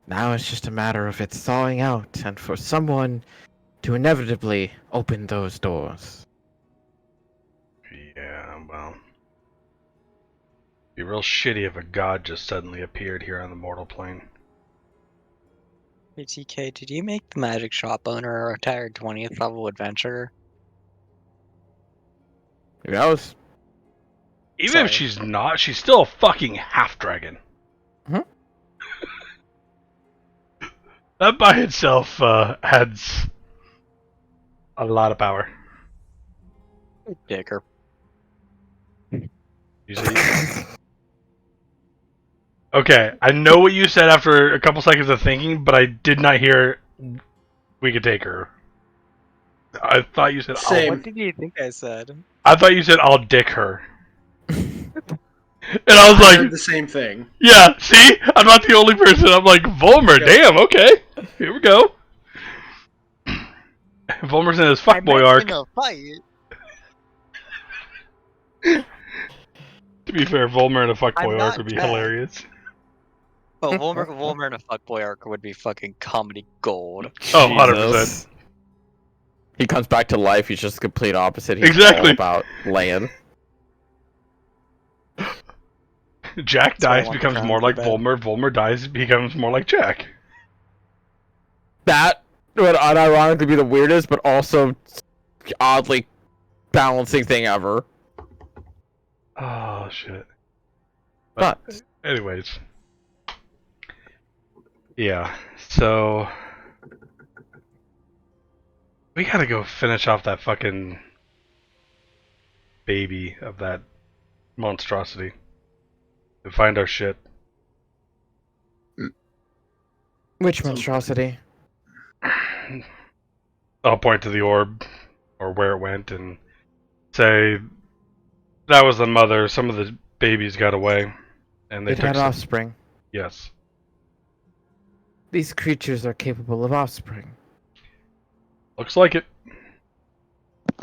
Now it's just a matter of it thawing out, and for someone to inevitably open those doors. Yeah, well. It'd be real shitty if a god just suddenly appeared here on the mortal plane. Hey TK, did you make the magic shop owner a retired 20th level adventurer? Who knows? Even Sorry. if she's not, she's still a fucking half-dragon. Mhm. That by itself adds a lot of power. Digger. You see? Okay, I know what you said after a couple seconds of thinking, but I did not hear we could take her. I thought you said Same. What did you think I said? I thought you said I'll dick her. And I was I like, heard the same thing. yeah, see? I'm not the only person. I'm like, Volmer, Yeah. damn, okay. Here we go. Volmer's in his fuckboy arc. In a fight. To be fair, Volmer in a I'm fuckboy not arc would be Jack. hilarious. Oh, Volmer in a fuckboy arc would be fucking comedy gold. Oh, 100%. Jesus. He comes back to life, he's just the complete opposite. He's Exactly. all about land. Jack That's why I dies, want the becomes crown more so like bad. Volmer. Volmer dies, becomes more like Jack. That would unironically be the weirdest, but also oddly balancing thing ever. Oh, shit. But Anyways. Yeah, so... we gotta go finish off that fucking baby of that monstrosity. And find our shit. which monstrosity? I'll point to the orb, or where it went, and say, that was the mother, some of the babies got away. And they It took had some... offspring. Yes. These creatures are capable of offspring. Looks like it.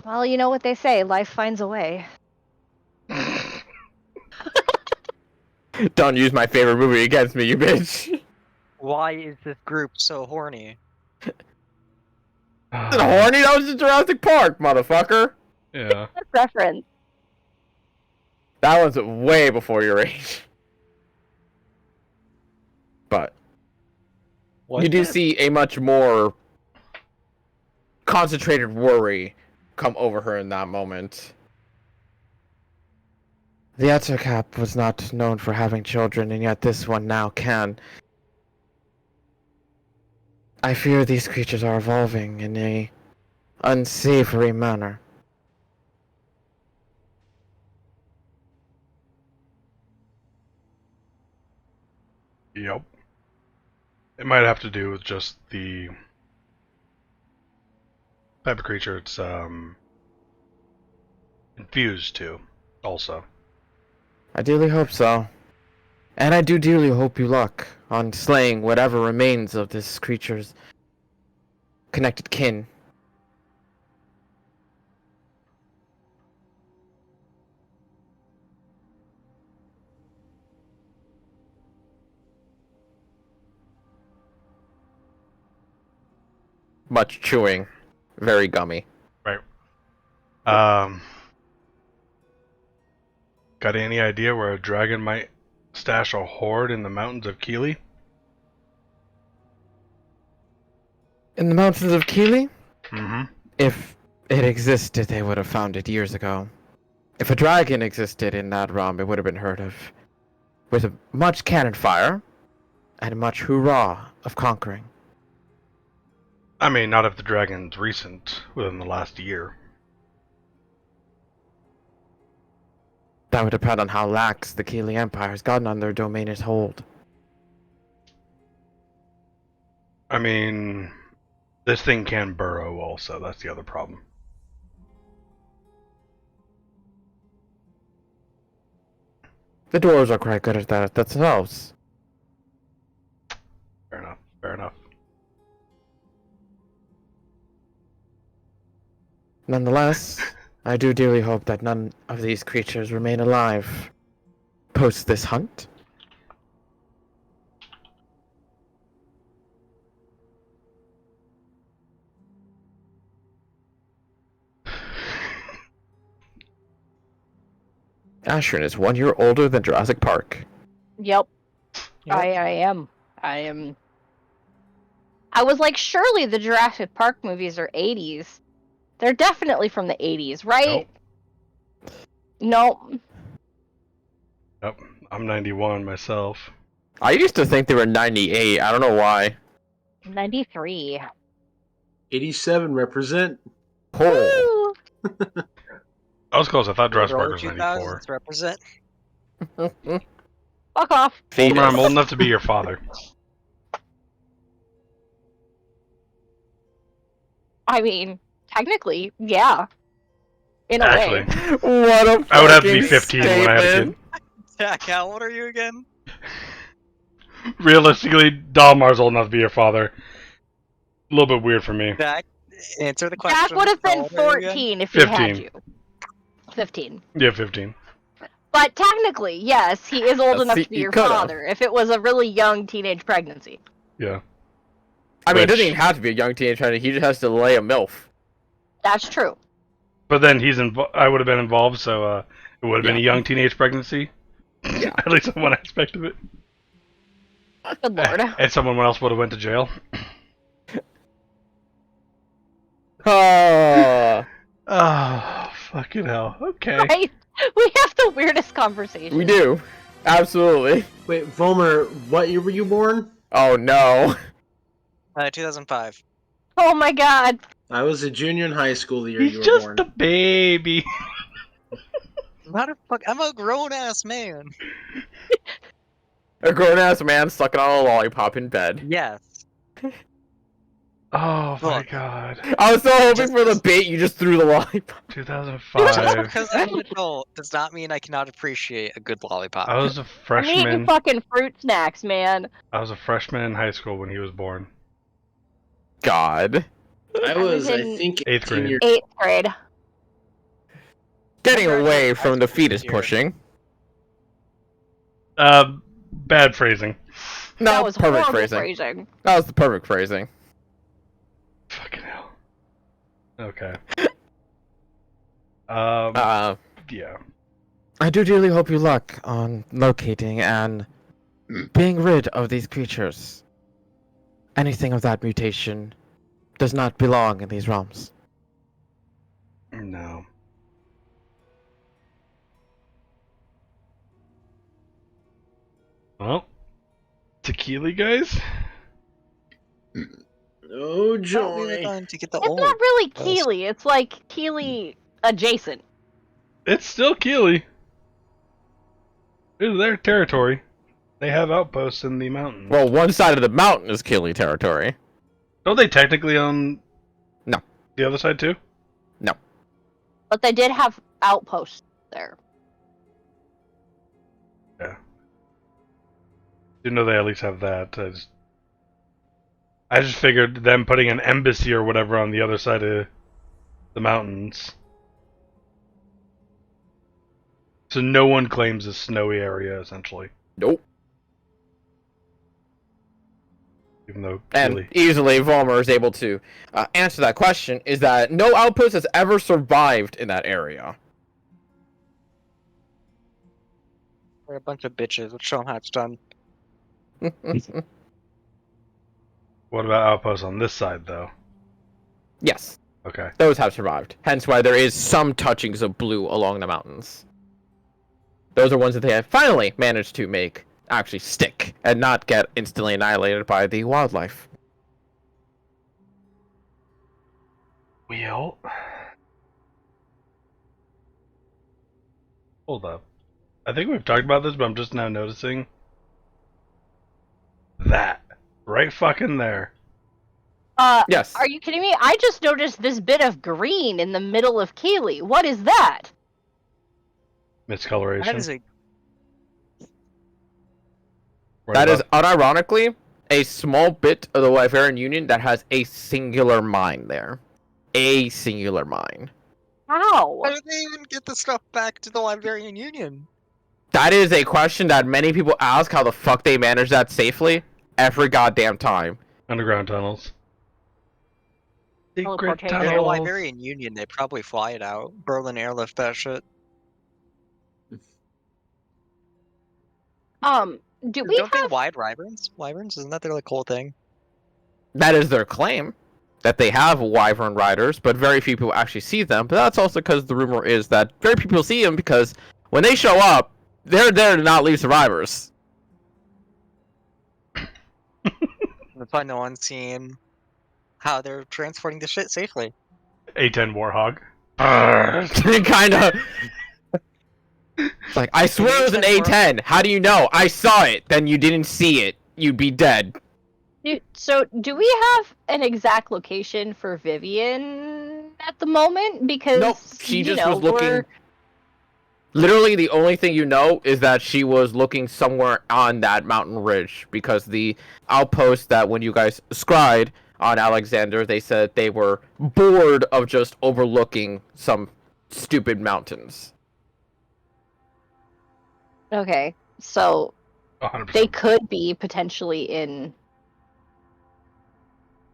Well, you know what they say, life finds a way. Don't use my favorite movie against me, you bitch. Why is this group so horny? Is it horny? That was just Jurassic Park, motherfucker. Yeah. Reference. That was way before your age. But you do see a much more concentrated worry come over her in that moment. The Ettercap was not known for having children, and yet this one now can. I fear these creatures are evolving in a unsavory manner. Yep. It might have to do with just the type of creature it's infused to, also. I dearly hope so. And I do dearly hope you luck on slaying whatever remains of this creature's connected kin. Much chewing. Very gummy. Right. Got any idea where a dragon might stash a hoard in the mountains of Keeley? In the mountains of Keeley? Mm-hmm. If it existed, they would have found it years ago. If a dragon existed in that realm, it would have been heard of. With much cannon fire, and much hurrah of conquering. I mean, not if the dragon's recent, within the last year. That would depend on how lax the Keeley Empire has gotten on their domain's hold. I mean, this thing can burrow also, that's the other problem. The dwarves are quite good at that themselves. Fair enough, fair enough. Nonetheless, I do dearly hope that none of these creatures remain alive post this hunt. Ashrin is 1 year older than Jurassic Park. Yep. Yep. I am. I am. I was like, surely the Jurassic Park movies are 80s. They're definitely from the 80s, right? Nope. Yep, I'm 91 myself. I used to think they were 98. I don't know why. 93. 87 represent. Oh. Woo! I was close, I thought Jurassic Park Early was 94. 2000s represent. Fuck off. Homer, I'm old enough to be your father. I mean, technically, yeah. In a Actually, way. What a I would have to be fucking 15 when I had a kid. statement. Jack, how old are you again? Realistically, Dalmar's old enough to be your father. A little bit weird for me. Jack, answer the question. Jack would have How been old are you again? 14 if he had 15. you. 15. Yeah, 15. But technically, yes, he is old enough See, to be you your could've. father if it was a really young teenage pregnancy. Yeah. I mean, it doesn't Which- even have to be a young teenage pregnant. He just has to lay a MILF. That's true. But then I would have been involved, so it would have been a Yeah. young teenage pregnancy. Yeah. At least in one aspect of it. Good lord. And someone else would have went to jail. Oh, Oh, fucking hell. Okay. Right? We have the weirdest conversation. we do. Absolutely. Wait, Vomer, what year were you born? Oh no. 2005. Oh my god. I was a junior in high school the year He's you were just born. a baby. I'm a grown ass man. A grown-ass man sucking on a lollipop in bed. Yes. Oh my Look. god. I was so hoping Just- for the bait, you just threw the lollipop. Just 2005. because I'm an adult does not mean I cannot appreciate a good lollipop. I was a I'm eating freshman. fucking fruit snacks, man. I was a freshman in high school when he was born. God. I I was was, I in think, 8th grade. senior. 8th grade. Getting Wonder away if from the Isaac fetus here. pushing. Bad phrasing. No, That was perfect horrible phrasing. phrasing. That was the perfect phrasing. Fucking hell. Okay. Uh, Yeah. I do dearly hope you luck on locating and being rid of these creatures. Anything of that mutation does not belong in these realms. No. Well, tequila, guys? Oh, I thought we were joy. going to get the It's old. not really Yes. Keely. It's like Keely adjacent. It's still Keeley. It's their territory. They have outposts in the mountains. Well, one side of the mountain is Keely territory. Don't they technically own No. the other side too? No. But they did have outposts there. You know they at least have that. I just figured them putting an embassy or whatever on the other side of the mountains. So no one claims this snowy area, essentially. Nope. Even though And Keeley... easily, Volmer is able to answer that question, is that no outpost has ever survived in that area. We're a bunch of bitches. Let's show them how it's done. What about outposts on this side, though? Yes, Okay. those have survived. Hence why there is some touchings of blue along the mountains. Those are ones that they have finally managed to make actually stick and not get instantly annihilated by the wildlife. Well... Hold up. I think we've talked about this, but I'm just now noticing... that. Right fucking there. Yes. Are you kidding me? I just noticed this bit of green in the middle of Keely. What is that? Miscoloration. That is a Right That is above- unironically a small bit of the Wyverian Union that has a singular mine there. A singular mine. How? How did they even get the stuff back to the Liberian Union? That is a question that many people ask how the fuck they manage that safely every goddamn time. underground tunnels. Secret Teleportation. They're the tunnels. Liberian Union. They probably fly it out. Berlin airlift that shit. Do we Don't they have... wide wyverns? Wyverns? Isn't that their like whole thing? That is their claim, that they have wyvern riders, but very few people actually see them. But that's also because the rumor is that very few people see them because when they show up, they're there to not leave survivors. That's why no one's seen how they're transporting the shit safely. A10 Warhog. Kind of. It's like, I swear it was an A10. How do you know? I saw it. Then you didn't see it. You'd be dead. So, do we have an exact location for Vivian at the moment? Because, Nope, she just know, was looking. we're- Literally, the only thing you know is that she was looking somewhere on that mountain ridge because the outpost that when you guys scried on Alexander, they said they were bored of just overlooking some stupid mountains. Okay, so 100%. they could be potentially in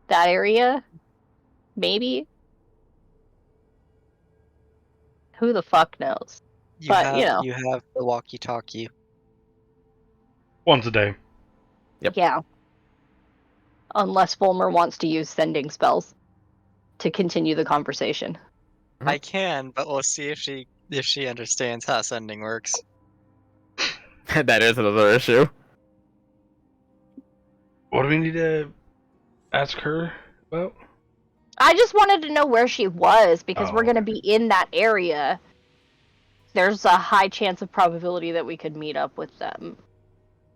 that area? Maybe? Who the fuck knows? But, you know. You have the walkie-talkie. Once a day. Yep. Yeah. Unless Fulmer wants to use sending spells to continue the conversation. I can, but we'll see if she understands how sending works. That is another issue. What do we need to ask her about? I just wanted to know where she was because we're Oh. going to be in that area. There's a high chance of probability that we could meet up with them.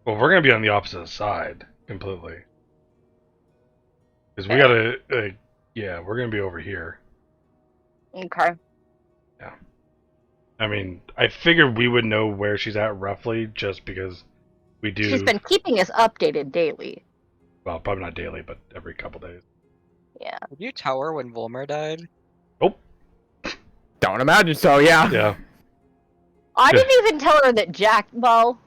Well, we're gonna be on the opposite side completely. Because we Yeah. gotta, yeah, we're gonna be over here. Okay. I mean, I figured we would know where she's at roughly, just because we do. She's been keeping us updated daily. Well, probably not daily, but every couple days. Yeah. Did you tell her when Volmer died? Nope. Don't imagine so, yeah. Yeah. I didn't even tell her that Jack. Well,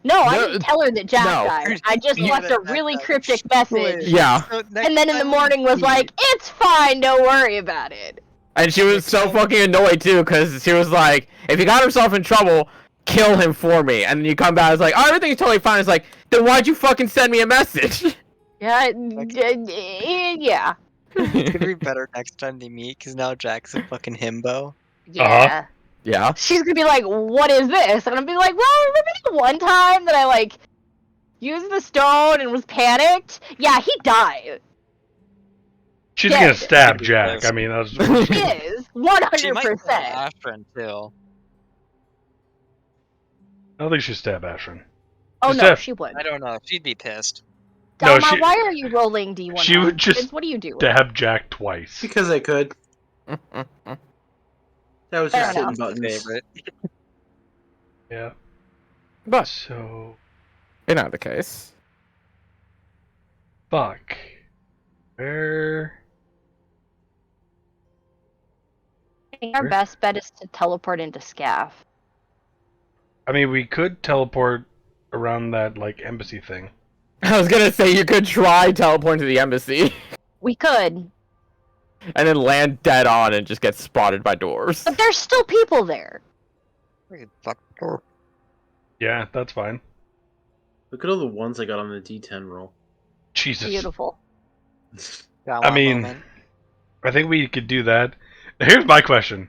no, I No, didn't tell her that Jack no. died. I just Yeah, left a that really died. cryptic message. Yeah. So next And then in the time we morning was meet- like, "It's fine. Don't worry about it." And she was so fucking annoyed too, because she was like, if he got himself in trouble, kill him for me. And then you come back, it's like, oh, everything's totally fine. It's like, then why'd you fucking send me a message? Yeah, yeah, It's gonna be better next time they meet, because now Jack's a fucking himbo. yeah. Yeah. She's gonna be like, "What is this?" And I'm gonna be like, "Well, remember the one time that I like used the stone and was panicked? Yeah, he died. She's Dead. gonna stab She Jack. is. I mean, that's. He is She 100%. might stab Ashton too. I don't think she stabbed Ashton. Oh Just no, that- she would. I don't know. She'd be pissed. No, Dalma, she- why are you rolling D100? she would just What are you doing? Stab Jack twice. Because I could. That was Fair just hitting enough. buttons. Favorite. Yeah. But So. in either case, Fuck. Where. I think our best bet is to teleport into Scaff. I mean, we could teleport around that, like, embassy thing. I was gonna say you could try teleporting to the embassy We could, and then land dead on and just get spotted by doors. but there's still people there. Fuck her. Yeah, that's fine. Look at all the ones I got on the D10 roll. Jesus. Beautiful. I mean, I think we could do that. Here's my question.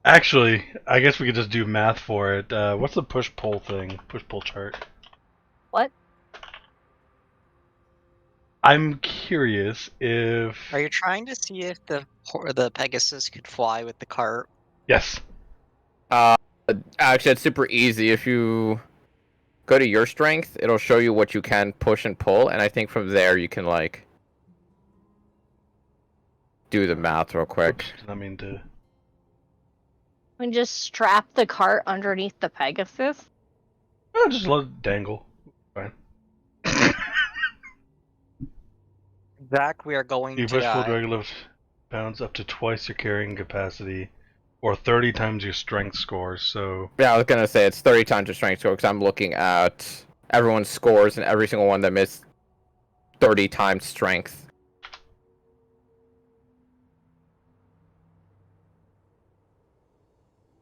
Actually, I guess we could just do math for it. What's the push-pull thing? Push-pull chart. What? I'm curious if... Are you trying to see if the Pegasus could fly with the cart? Yes. Actually, it's super easy. If you go to your strength, it'll show you what you can push and pull, and I think from there you can, like, do the math real quick. Oops, did not mean to... And just strap the cart underneath the Pegasus. Oh, just let it dangle. Fine. Zach, we are going You to push-pull die. drag lift pounds up to twice your carrying capacity, or 30 times your strength score, so... Yeah, I was gonna say it's 30 times your strength score, because I'm looking at everyone's scores, and every single one of them is 30 times strength.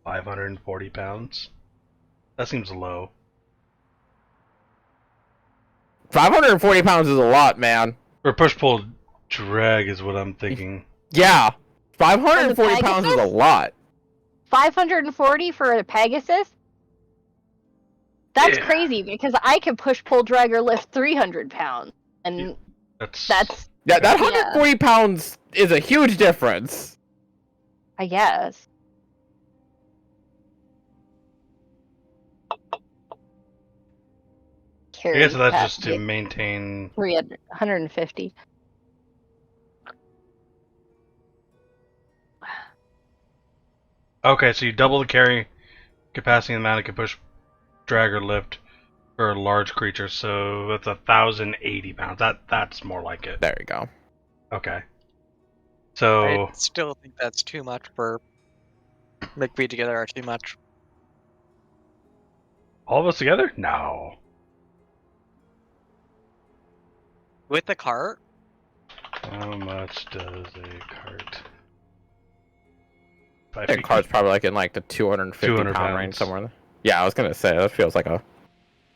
£540. That seems low. 540 pounds is a lot, man. Or push-pull drag is what I'm thinking. Yeah, 540 For the pounds is a Pegasus? lot. 540 for a Pegasus? That's Yeah. crazy because I can push, pull, drag, or lift 300 pounds. And That's... that's, Yeah, that Yeah. 140 pounds is a huge difference. I guess. I guess that's just to capacity, maintain... 150. Okay, so you double the carry capacity amount it can push, drag, or lift for a large creature, so that's 1,080 pounds. That's more like it. There you go. Okay. So... I still think that's too much for... Like, we together are too much. All of us together? No. With the cart? How much does a cart? I think car's probably like in like the 250 200 pound range pounds. somewhere. Yeah, I was gonna say that feels like a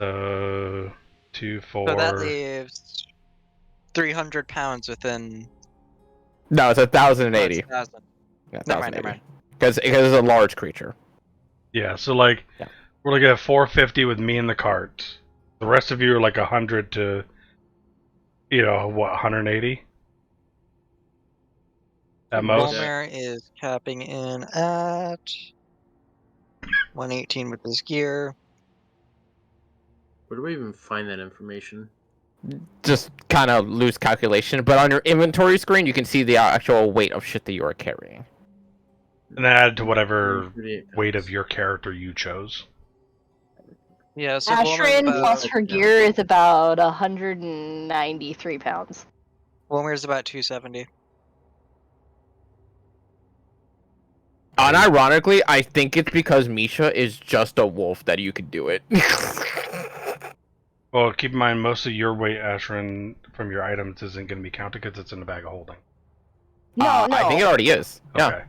2, 4... So that leaves 300 pounds within... no, it's 1,080. 1,000. Yeah, Never mind, never mind. Because it's a large creature. Yeah, so like, Yeah. we're looking at 450 with me in the cart. The rest of you are like 100 to, you know, what, 180? At most? Volmer is capping in at 118 with his gear. Where do I even find that information? Just kind of loose calculation, but on your inventory screen, you can see the actual weight of shit that you are carrying. And then add to whatever 38 weight pounds. of your character you chose. Yeah, so Volmer's Ashrin about, plus her gear is about 193 pounds. Volmer's about 270. Unironically, I think it's because Misha is just a wolf that you could do it. Well, keep in mind, most of your weight, Ashrin, from your items isn't going to be counted because it's in the bag of holding. No, no. I think it already is. Yeah. Okay.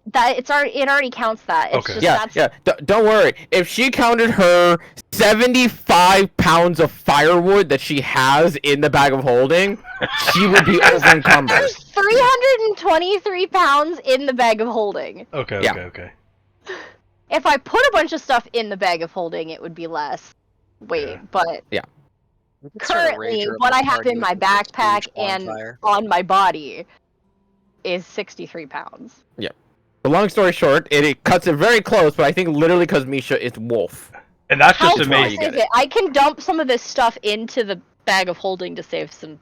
That it already counts that. It's Okay. just Yeah, that's yeah. Don't worry. If she counted her 75 pounds of firewood that she has in the bag of holding, she would be over encumbered. there's 323 pounds in the bag of holding. Okay, Yeah. okay. If I put a bunch of stuff in the bag of holding, it would be less weight. Yeah. But Start a currently, rager what I of the have party in with my this huge backpack and bonfire. on my body is 63 pounds. But long story short, it cuts it very close, but I think literally because Misha is wolf. And that's How just That's to why close you make. get is it? I can dump some of this stuff into the bag of holding to save some.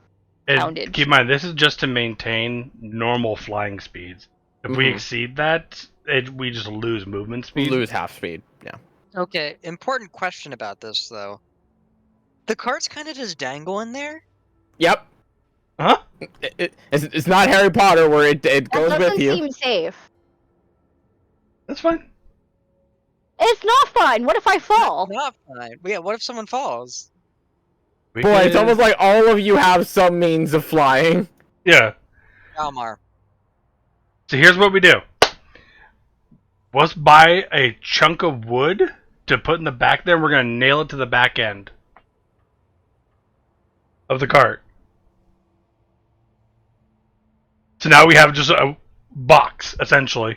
Poundage. Keep in mind, this is just to maintain normal flying speeds. If we Mhm. exceed that, we just lose movement We speed. lose half speed. Yeah. Okay, important question about this though. The carts kind of just dangle in there. Yep. Huh? It's not Harry Potter where it That goes doesn't with you. seem safe. That's fine. It's not fine. What if I fall? Not fine. Yeah, what if someone falls? We Boy, it's could- almost like all of you have some means of flying. Yeah. Almar. So here's what we do. Let's buy a chunk of wood to put in the back there. We're going to nail it to the back end of the cart. So now we have just a box, essentially.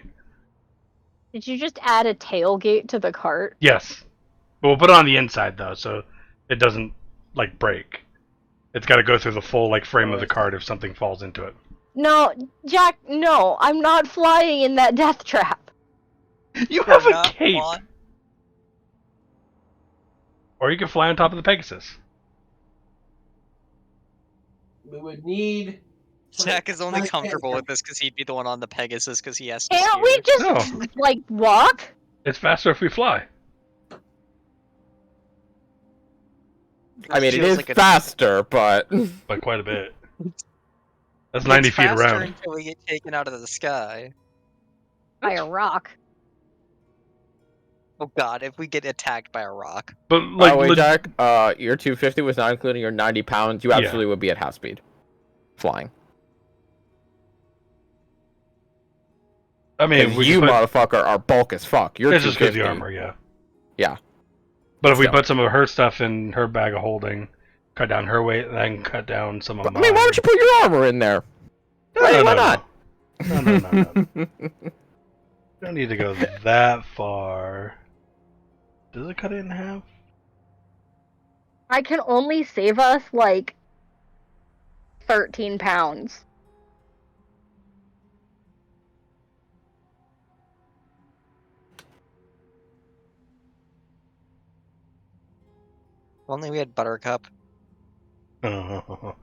Did you just add a tailgate to the cart? Yes. But we'll put it on the inside, though, so it doesn't, like, break. It's got to go through the full, like, frame of the cart if something falls into it. No, Jack, no. I'm not flying in that death trap. You have We're a not cape! on- Or you can fly on top of the Pegasus. We would need. Jack is only I comfortable can't- with this because he'd be the one on the Pegasus because he has to Can't steer. we just, No. like, walk? It's faster if we fly. I mean, it Feels is like a- faster, but By quite a bit. That's It's 90 feet faster around. until we get taken out of the sky. By a rock. Oh god, if we get attacked by a rock. But, by like, the way, Jack, your 250 was not including your 90 pounds. You Yeah. absolutely would be at half speed, flying. I mean, Because we you could put, motherfucker are bulk as fuck. You're it's just because 250. the armor, yeah. Yeah. But if we Still. put some of her stuff in her bag of holding, cut down her weight, then cut down some of I mine. mean, why would you put your armor in there? No, Why no, not? No. Don't need to go that far. Does it cut it in half? I can only save us, like, 13 pounds. If only we had Buttercup. So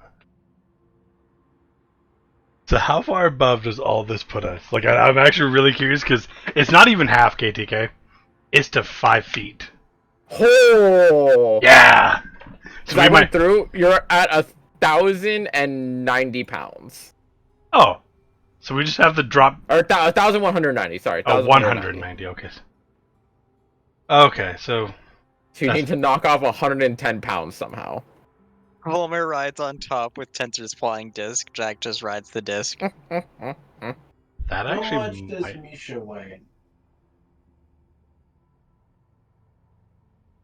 how far above does all this put us? Like, I'm actually really curious because it's not even half KTK. It's to 5 feet. Oh! Yeah! So So I we went might... through. You're at 1,090 pounds, Oh. So we just have to drop... or 1,190. Sorry, Oh, 1,190. 190, okay. Okay, so... So you need to knock off 110 pounds somehow. Volmer rides on top with Tensor's flying disc. Jack just rides the disc. That How much actually does might... Misha weigh?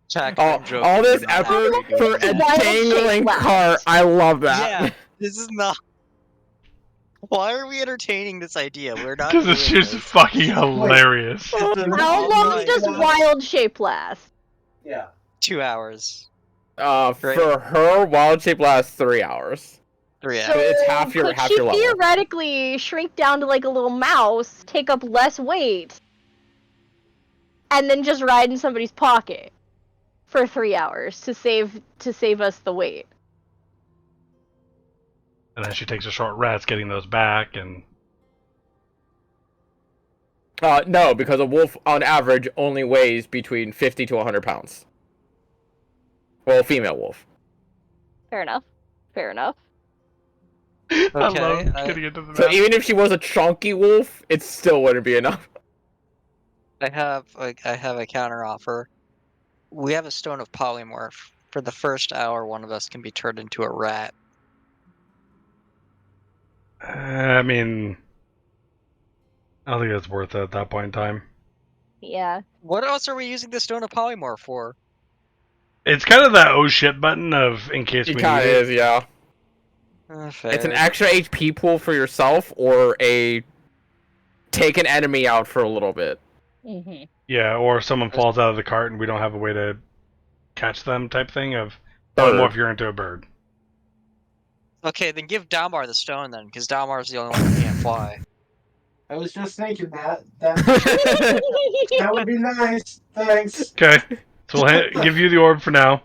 Jack, Oh, I'm joking. all this You're not effort actually for going a to- Wild dangling shape cart. left. I love that. Yeah, this is not. Why are we entertaining this idea? We're not. Because it's doing just this. fucking hilarious. How Oh long my does God. wild shape last? Yeah. 2 hours. For her, wild shape lasts 3 hours. 3 So hours. It's half your- could half she your level. theoretically shrink down to like a little mouse, take up less weight, and then just ride in somebody's pocket for 3 hours to save us the weight? And then she takes a short rest getting those back, and... No, because a wolf on average only weighs between 50 to 100 pounds. Well, female wolf. Fair enough. Fair enough. I love Okay, getting into the So math. even if she was a chunky wolf, it still wouldn't be enough. I have a counter offer. We have a stone of polymorph. For the first hour, one of us can be turned into a rat. I mean, I don't think that's worth it at that point in time. Yeah. What else are we using the stone of polymorph for? It's kind of that oh shit button of in case It we kind need of it. is, yeah. Fair. It's an extra HP pool for yourself, or a take an enemy out for a little bit. Mm-hmm. Yeah, or if someone falls out of the cart and we don't have a way to catch them type thing of Bird. polymorph you're into a bird. Okay, then give Dalmar the stone then, because Dalmar's the only one who can't fly. I was just thinking that would be nice. Thanks. Okay, so we'll give you the orb for now.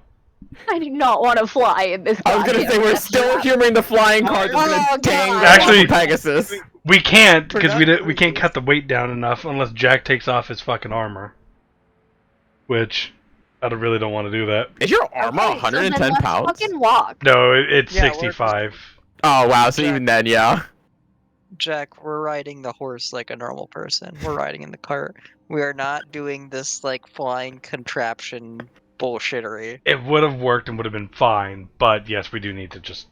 I do not want to fly in this. I was gonna say we're still humoring the flying cart that's Oh, gonna dang God. Actually- Pegasus. We can't because we Forgot- we can't cut the weight down enough unless Jack takes off his fucking armor. Which I really don't want to do that. Is your armor 110 pounds? Fucking walk. No, it's Yeah, we're 65. Oh wow, so Jack- even then, yeah. Jack, we're riding the horse like a normal person. We're riding in the cart. We are not doing this like flying contraption bullshittery. It would have worked and would have been fine, but yes, we do need to just.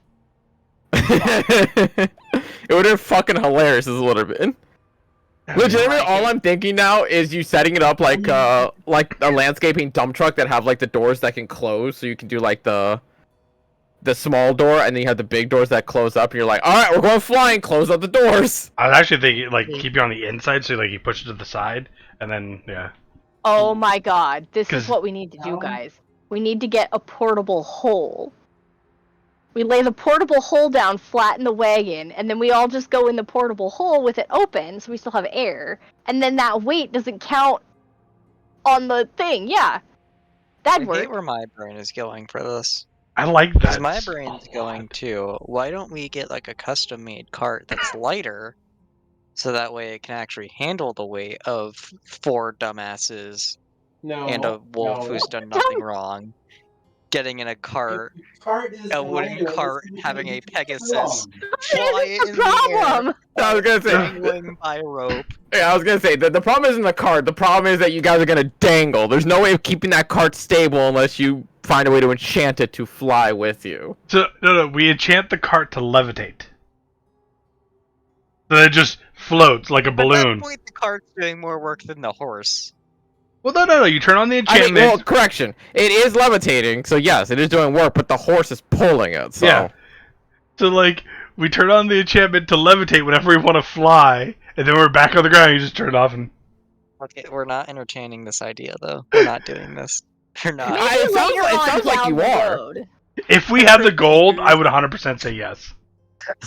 It would have been fucking hilarious as a little bit. Legitimately, all I'm thinking now is you setting it up like a landscaping dump truck that have like the doors that can close, so you can do like the small door, and then you have the big doors that close up, and you're like, all right, we're going flying, close up the doors. I was actually thinking like keep you on the inside, so like you push it to the side, and then yeah. Oh my god, this is 'Cause- what we need to do, guys. We need to get a portable hole. We lay the portable hole down flat in the wagon, and then we all just go in the portable hole with it open, so we still have air. And then that weight doesn't count on the thing. Yeah, I that'd hate work. where my brain is going for this. I like Because that. my brain's going too. Why don't we get like a custom made cart that's lighter, so that way it can actually handle the weight of 4 dumbasses No. and a wolf no. who's done nothing wrong, getting in a cart, If the cart is a wooden lighter, it's cart, gonna be having a too Pegasus, strong. fly This it is in the the air, problem. I was gonna say, dangling by a rope. yeah, I was gonna say the problem isn't the cart. The problem is that you guys are gonna dangle. There's no way of keeping that cart stable unless you find a way to enchant it to fly with you. So no, we enchant the cart to levitate. So it just floats like a At balloon. that point, the cart's doing more work than the horse. Well, no. You turn on the I enchantment. mean, well, correction. It is levitating, so yes, it is doing work, but the horse is pulling it. So. Yeah. So like we turn on the enchantment to levitate whenever we want to fly, and then we're back on the ground. You just turn it off and. Okay, we're not entertaining this idea though. We're not doing this. We're not. I- it sounds later like- it on sounds like down you the are. road. If we had the gold, I would 100% say yes.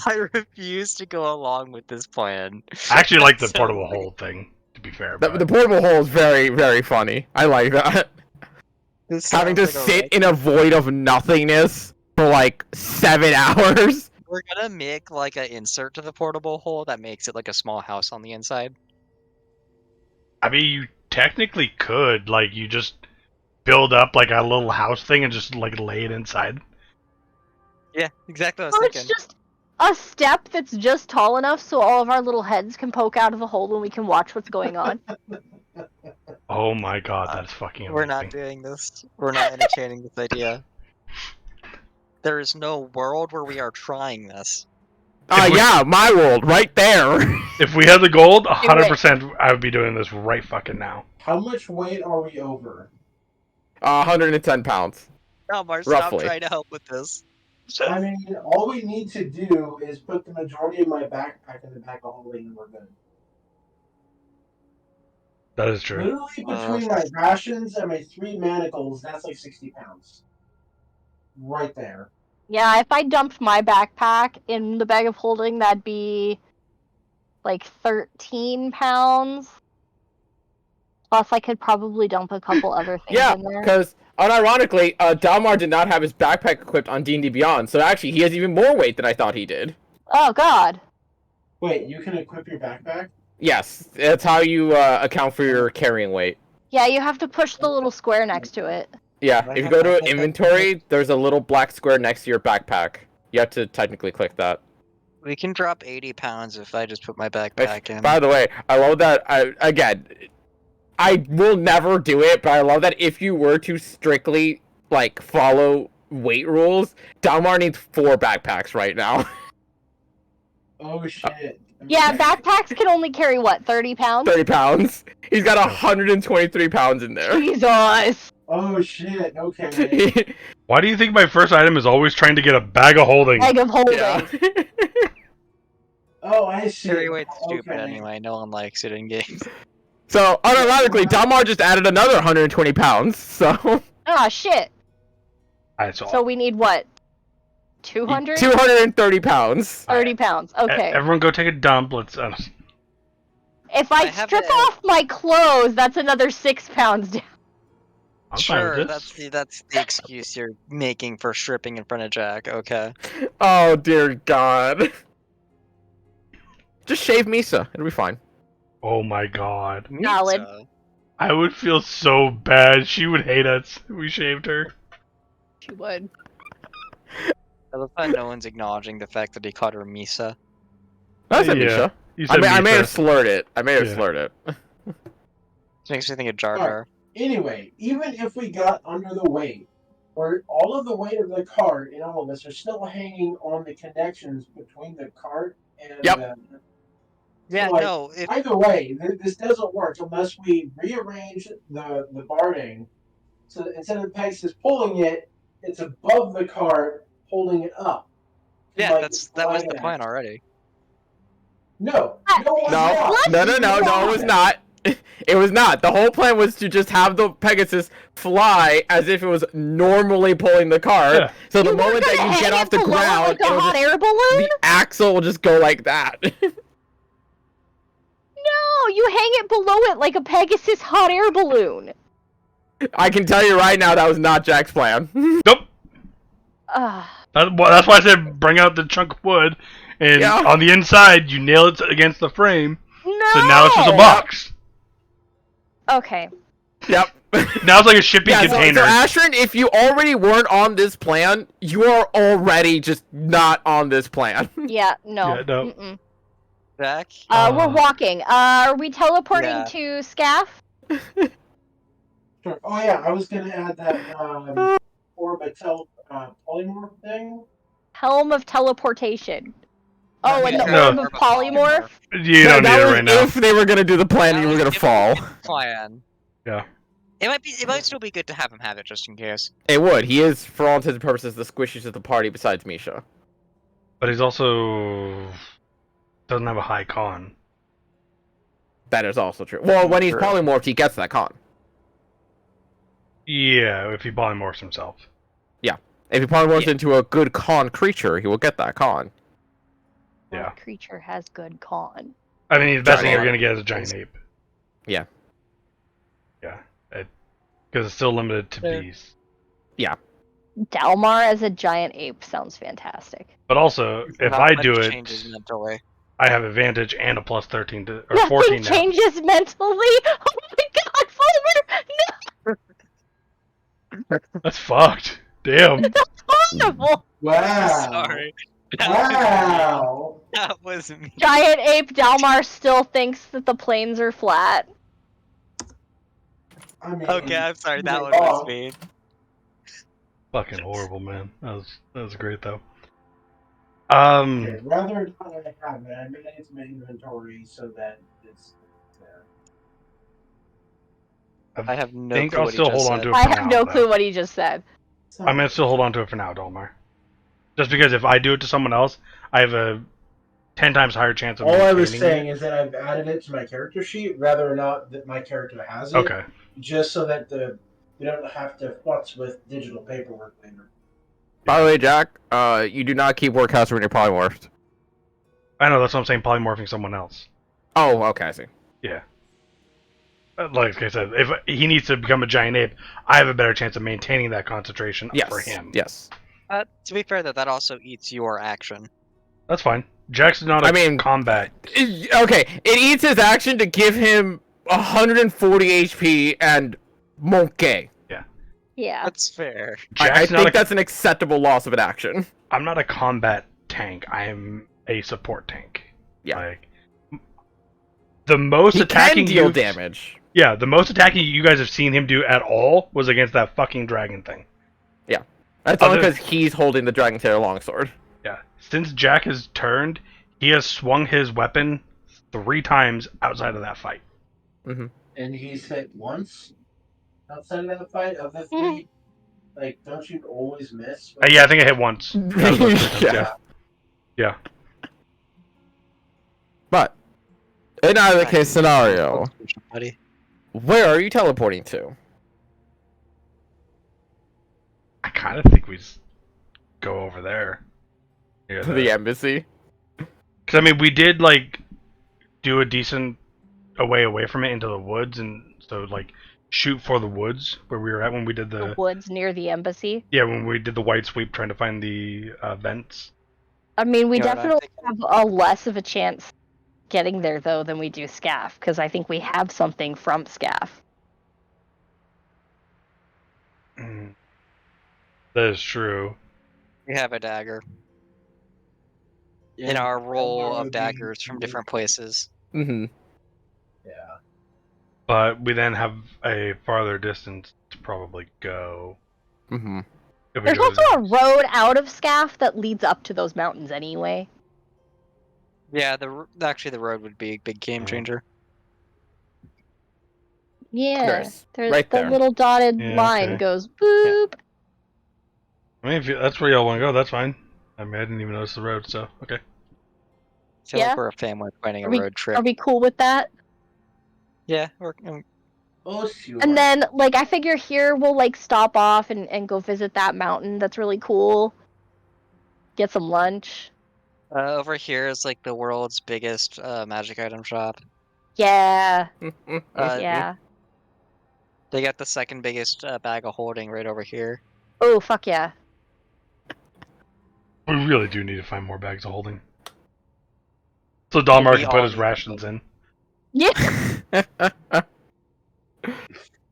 I refuse to go along with this plan. I actually like the So portable weird. hole thing, to be fair. The, but- the portable hole is very, very funny. I like that. This Having to sounds like a sit wreck. in a void of nothingness for like 7 hours. We're gonna make like an insert to the portable hole that makes it like a small house on the inside. I mean, you technically could, like, you just build up like a little house thing and just like lay it inside. Yeah, exactly what I Or was it's thinking. just a step that's just tall enough so all of our little heads can poke out of the hole and we can watch what's going on. Oh my god, that's fucking amazing. We're not doing this. We're not entertaining this idea. There is no world where we are trying this. If we- Yeah, my world, right there. If we had the gold, 100% I would be doing this right fucking now. How much weight are we over? 110 pounds. No, Mars, stop Roughly. trying to help with this. I mean, all we need to do is put the majority of my backpack in the back of holding and we're good. That is true. Literally between my rations and my 3 manacles, that's like 60 pounds. Right there. Yeah, if I dumped my backpack in the bag of holding, that'd be like 13 pounds. Plus, I could probably dump a couple other things Yeah, in there. because unironically, Dalmar did not have his backpack equipped on D&D Beyond, so actually he has even more weight than I thought he did. Oh, God. Wait, you can equip your backpack? Yes, that's how you account for your carrying weight. Yeah, you have to push the little square next to it. Yeah, if you go to inventory, there's a little black square next to your backpack. You have to technically click that. We can drop 80 pounds if I just put my backpack in. By the way, I love that. Again, I will never do it, but I love that if you were to strictly like follow weight rules, Dalmar needs 4 backpacks right now. Oh shit. Yeah, Okay. backpacks can only carry what, 30 pounds? 30 pounds. He's got 123 pounds in there. Jesus! Oh shit. Okay. Why do you think my first item is always trying to get a bag of holding? Bag of holding. Yeah. Oh, I see. Carry weight's stupid Okay. anyway. No one likes it in games. So, unironically, Dalmar just added another 120 pounds, so... Ah, shit. Alright, So we need what? 200? 230 pounds. 30 pounds. Okay. Everyone go take a dump. Let's. If I I have strip it- off my clothes, that's another 6 pounds down. I'm fine Sure, with that's this. the excuse you're making for stripping in front of Jack. Okay. Oh, dear God. Just shave Misa. It'll be fine. Oh my god. Valid. Misa. I would feel so bad. She would hate us if we shaved her. She would. I love how no one's acknowledging the fact that he called her Misa. That's a Yeah. Misha. You I said may have Misa. slurred it. Yeah. slurred it. This makes me think of Jar Alright. Jar. Anyway, even if we got under the weight, or all of the weight of the cart and all of us are still hanging on the connections between the cart and Yep. Yeah, like, no, if either way, this doesn't work unless we rearrange the barding. So instead of Pegasus pulling it, it's above the cart, holding it up. yeah, Like, that was the flag plan it. already. No, no, it's No, not. no, it was not. It was not. The whole plan was to just have the Pegasus fly as if it was normally pulling the cart. Yeah. So the You moment were that gonna you hang get it off the below ground, like a it'll hot just, air balloon? the axle will just go like that. No, you hang it below it like a Pegasus hot air balloon. I can tell you right now that was not Jack's plan. Nope. Ugh. That's why I said bring out the chunk of wood, and Yeah. on the inside you nail it against the frame. No! So now it's just a box. Okay. Yep. Now it's like a shipping Yeah, container. so Ashrin, if you already weren't on this plan, you are already just not on this plan. Yeah, no. Yeah, no. Mm-mm. Jack? We're walking. Are we teleporting Yeah. to Scaff? Sure. Oh yeah, I was gonna add that orbital polymorph thing. Helm of teleportation. Oh, and the No. orb of polymorph? You don't need that it was right now. if they were gonna do the plan and you were gonna fall. Plan. Yeah. It might still be good to have him have it just in case. It would. He is, for all intents and purposes, the squishiest of the party besides Misha. But he's also doesn't have a high con. That is also true. Well, when he's True. polymorphed, he gets that con. Yeah, if he polymorphs himself. If he polymorphs Yeah. into a good con creature, he will get that con. Yeah. What creature has good con? I mean, the best thing Giant you're gonna get is a giant ape. Yeah. Yeah. Because it's still limited to Yeah. bees. Dalmar as a giant ape sounds fantastic. But also, if Not I much do it, changes mentally. I have advantage and a plus 13 to, or Nothing 14 now. changes mentally! Oh my god, Fulmer! No! That's fucked. Damn. Horrible! Wow. Sorry. Wow. That was me. Giant ape Dalmar still thinks that the planes are flat. I mean, Okay, I'm sorry. That you're one was wrong. me. Fucking horrible, man. That was great though. Okay, rather than have it, I made it into my inventory so that it's there. I have no think clue I'll what he still just hold on said. to it I for have now, no though. clue what he just said. So, I'm gonna still hold on to it for now, Dolmar. Just because if I do it to someone else, I have a 10 times higher chance of all I was maintaining saying is that I've added it to my character sheet, rather or not that my character has it. it. Okay. Just so that we don't have to futz with digital paperwork later. By the way, Jack, you do not keep workhouse when you're polymorphed. I know, that's what I'm saying, polymorphing someone else. Oh, okay, I see. Yeah. Like I said, if he needs to become a giant ape, I have a better chance of maintaining that concentration Yes. for him. Yes. To be fair, that also eats your action. That's fine. Jack's not a I mean- combat. Okay, it eats his action to give him 140 HP and Monkey. Yeah. That's fair. I Jack's not think that's an acceptable loss of an action. I'm not a combat tank. I am a support tank. Yeah. Like, the most He attacking can deal moves- damage. Yeah, the most attacking you guys have seen him do at all was against that fucking dragon thing. That's only Other- because he's holding the Dragon Tail longsword. Yeah. Since Jack has turned, he has swung his weapon 3 times outside of that fight. Mm-hmm. And he's hit once outside of the fight of the 3. Like, don't you always miss? Yeah, I think I hit once. That was about 3 times, Yeah. yeah. Yeah. But in either case scenario, Buddy. where are you teleporting to? I kind of think we just go over there. Yeah, To the embassy? Because, I mean, we did, like, do a decent away from it into the woods, and so, like, shoot for the woods where we were at when we did The woods near the embassy. Yeah, when we did the white sweep trying to find the vents. I mean, we You know what I'm definitely have a less of a chance getting there though than we do Scaff, because I think we have something from Scaff. Mm. That is true. We have a dagger in And our roll Elmar of would be- daggers from different places. Mm-hmm. Yeah. But we then have a farther distance to probably go. Mm-hmm. If we There's go also a road out of Scaff that leads up to those mountains anyway. Yeah, actually the road would be a big game Yeah. changer. Yeah, there's right the there. little dotted Yeah, line okay. goes boop. I mean, if that's where y'all want to go, that's fine. I mean, I didn't even notice the road, so okay. I feel Yeah. like we're a family planning a Are we- road trip. Are we cool with that? Yeah, Oh, sure. And then, like, I figure here we'll, like, stop off and go visit that mountain. That's really cool. Get some lunch. over here is like the world's biggest magic item shop. Yeah, Uh, yeah. They got the second biggest bag of holding right over here. Oh, fuck yeah. We really do need to find more bags of holding. So Dalmar We can put all his need rations in. Yeah.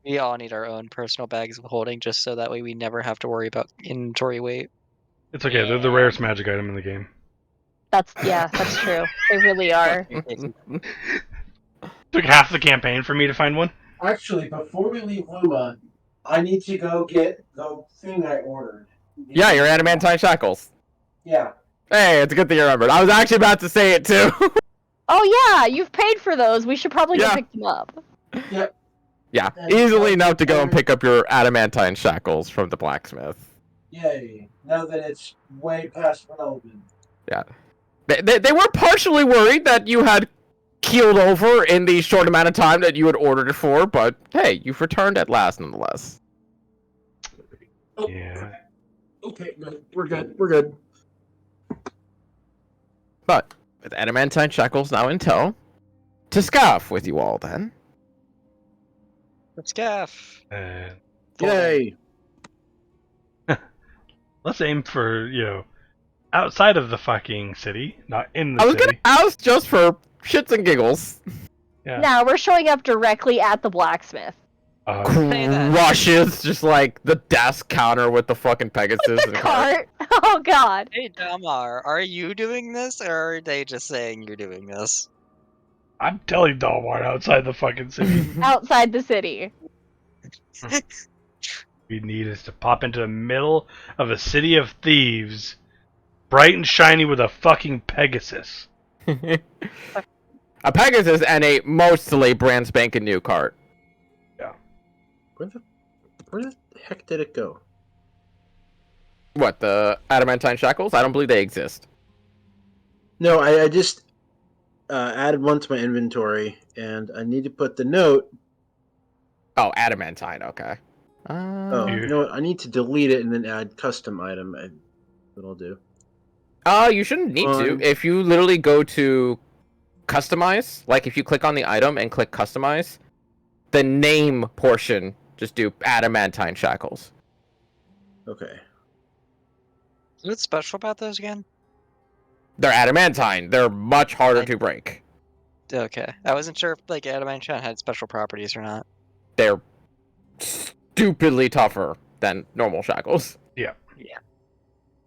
We all need our own personal bags of holding just so that way we never have to worry about inventory weight. It's okay, they're the Yeah. rarest magic item in the game. That's true. They really are. Took half the campaign for me to find one. Actually, before we leave Luma, I need to go get the thing I ordered. Yeah, your adamantine shackles. Yeah. Hey, it's a good thing you remembered. I was actually about to say it too. Oh yeah, you've paid for those. We should probably Yeah. go pick them up. Yeah, And easily so- enough to go and pick up your adamantine shackles from the blacksmith. Yay. Now that it's way past relevant. They were partially worried that you had keeled over in the short amount of time that you had ordered it for, but hey, you've returned at last nonetheless. Oh, Yeah. Okay, good. We're good. We're good. But with adamantine shackles now in tow, to scoff with you all then. Let's gaff. And Yay! let's aim for, outside of the fucking city, not in the I was city. gonna ask just for shits and giggles. Yeah. Now we're showing up directly at the blacksmith. Say that. Crushes just like the desk counter with the fucking Pegasus The and cart. cart. Oh god. Hey Damar, are you doing this or are they just saying you're doing this? I'm telling Dalmar outside the fucking city. Outside the city. We need is to pop into the middle of a city of thieves, bright and shiny with a fucking Pegasus. A Pegasus and a mostly brand spanking new cart. Where the heck did it go? What, the adamantine shackles? I don't believe they exist. No, I just added one to my inventory, and I need to put the note. Oh, adamantine, okay. Oh, You- you know what? I need to delete it and then add custom item. That'll do. You shouldn't need to. On- If you literally go to customize, like if you click on the item and click customize, the name portion, just do adamantine shackles. Okay. What's special about those again? They're adamantine. They're much harder to break. Okay, I wasn't sure if like adamantine had special properties or not. They're stupidly tougher than normal shackles.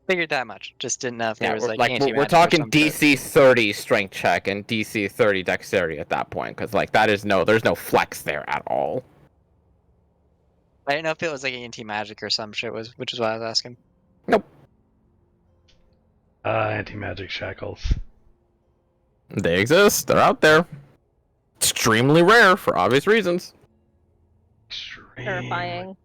Figured that much. Just didn't know if there Yeah, was we're, like like anti-magic we're or talking some shit. DC 30 strength check and DC 30 dexterity at that point, because like there's no flex there at all. I didn't know if it was like anti-magic or some shit, which is why I was asking. Nope. Anti-magic shackles. They exist. They're out there. Extremely rare for obvious reasons. Terrifying.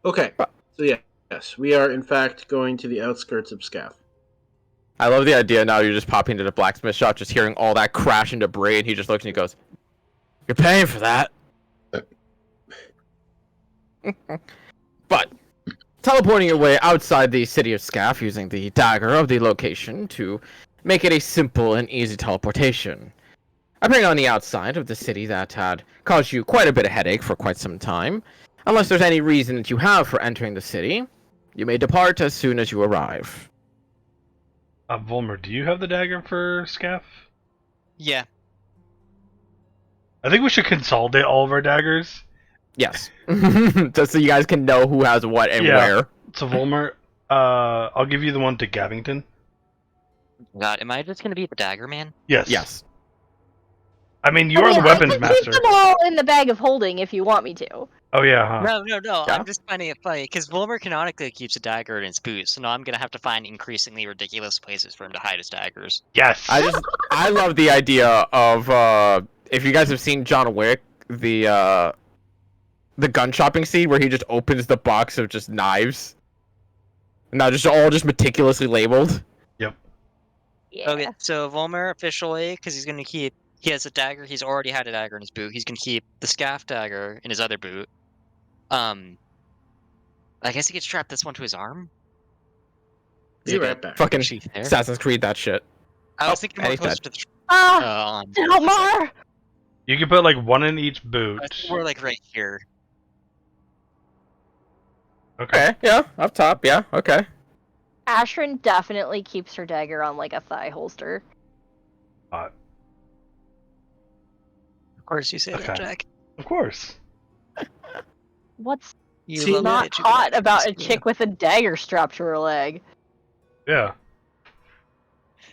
Okay, so yes, we are in fact going to the outskirts of Scaff. I love the idea now you're just popping into the blacksmith shop, just hearing all that crash and debris, and he just looks and he goes, "You're paying for that." But teleporting your way outside the city of Scaff using the dagger of the location to make it a simple and easy teleportation. Appearing on the outside of the city that had caused you quite a bit of headache for quite some time, unless there's any reason that you have for entering the city, you may depart as soon as you arrive. Volmer, do you have the dagger for Scaff? Yeah. I think we should consolidate all of our daggers. Yes. Just so you guys can know who has what and Yeah. where. So Volmer, I'll give you the one to Gavington. God, am I just gonna be the dagger man? Yes. Yes. I mean, you are the weapons I can master. keep them all in the bag of holding if you want me to. Oh yeah, huh? No. Yeah. I'm just finding it funny because Wilmer canonically keeps a dagger in his boot, so now I'm gonna have to find increasingly ridiculous places for him to hide his daggers. Yes. I love the idea of if you guys have seen John Wick, the gun shopping scene where he just opens the box of just knives. Now just all just meticulously labeled. Yeah. Okay, so Volmer officially, because he has a dagger. He's already had a dagger in his boot. He's gonna keep the scaff dagger in his other boot. I guess he could strap this one to his arm. Be right back. Fucking Sheath there. Assassin's Creed that shit. I was Oh, thinking and more he's closer to the. Ah, Delmar! You can put like one in each boot. We're like right here. Okay. Okay, yeah, up top, yeah, okay. Ashrin definitely keeps her dagger on like a thigh holster. Hot. Of course, you say that, Okay. Jack. Of course. What's You See, love not it, you hot love about a it. chick with a dagger strapped to her leg? Yeah.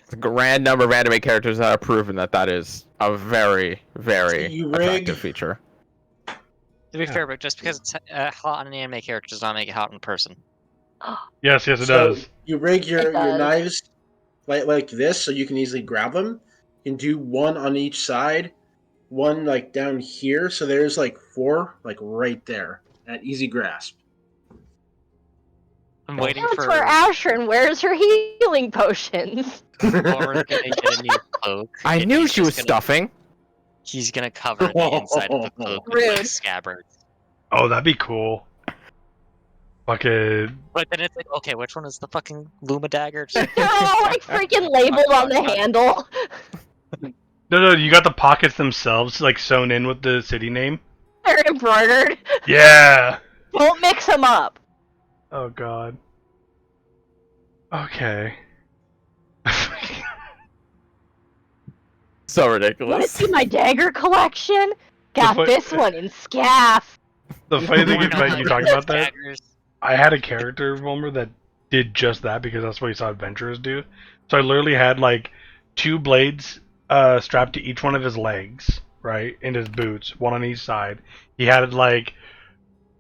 The grand number of anime characters that have proven that is a very, very See, you rig. attractive feature. To be fair, but just because it's hot on an anime character does not make it hot in person. Yes, it So does. you rig It your does. knives like this, so you can easily grab them. You can do one on each side, one like down here. So there's like 4, like right there at easy grasp. I'm waiting That's for where Ashrin wears her healing potions. Laura to get a new cloak. I and knew he's she just was gonna- stuffing. He's gonna cover the inside of the cloak with Rude. like, scabbards. Oh, that'd be cool. Fucking. But then it's like, okay, which one is the fucking Luma dagger? Just- They're all like freaking labeled on the handle. No, you got the pockets themselves like sewn in with the city name. They're embroidered. Yeah. Don't mix them up. Oh god. Okay. So Want to ridiculous. see my dagger collection? Got fu- this one in scaff. The funny thing Wanna is know that how you to talking use about that. daggers? I had a character, Wilmer, that did just that because that's what you saw adventurers do. So I literally had like 2 blades strapped to each one of his legs, right, in his boots, one on each side. He had like,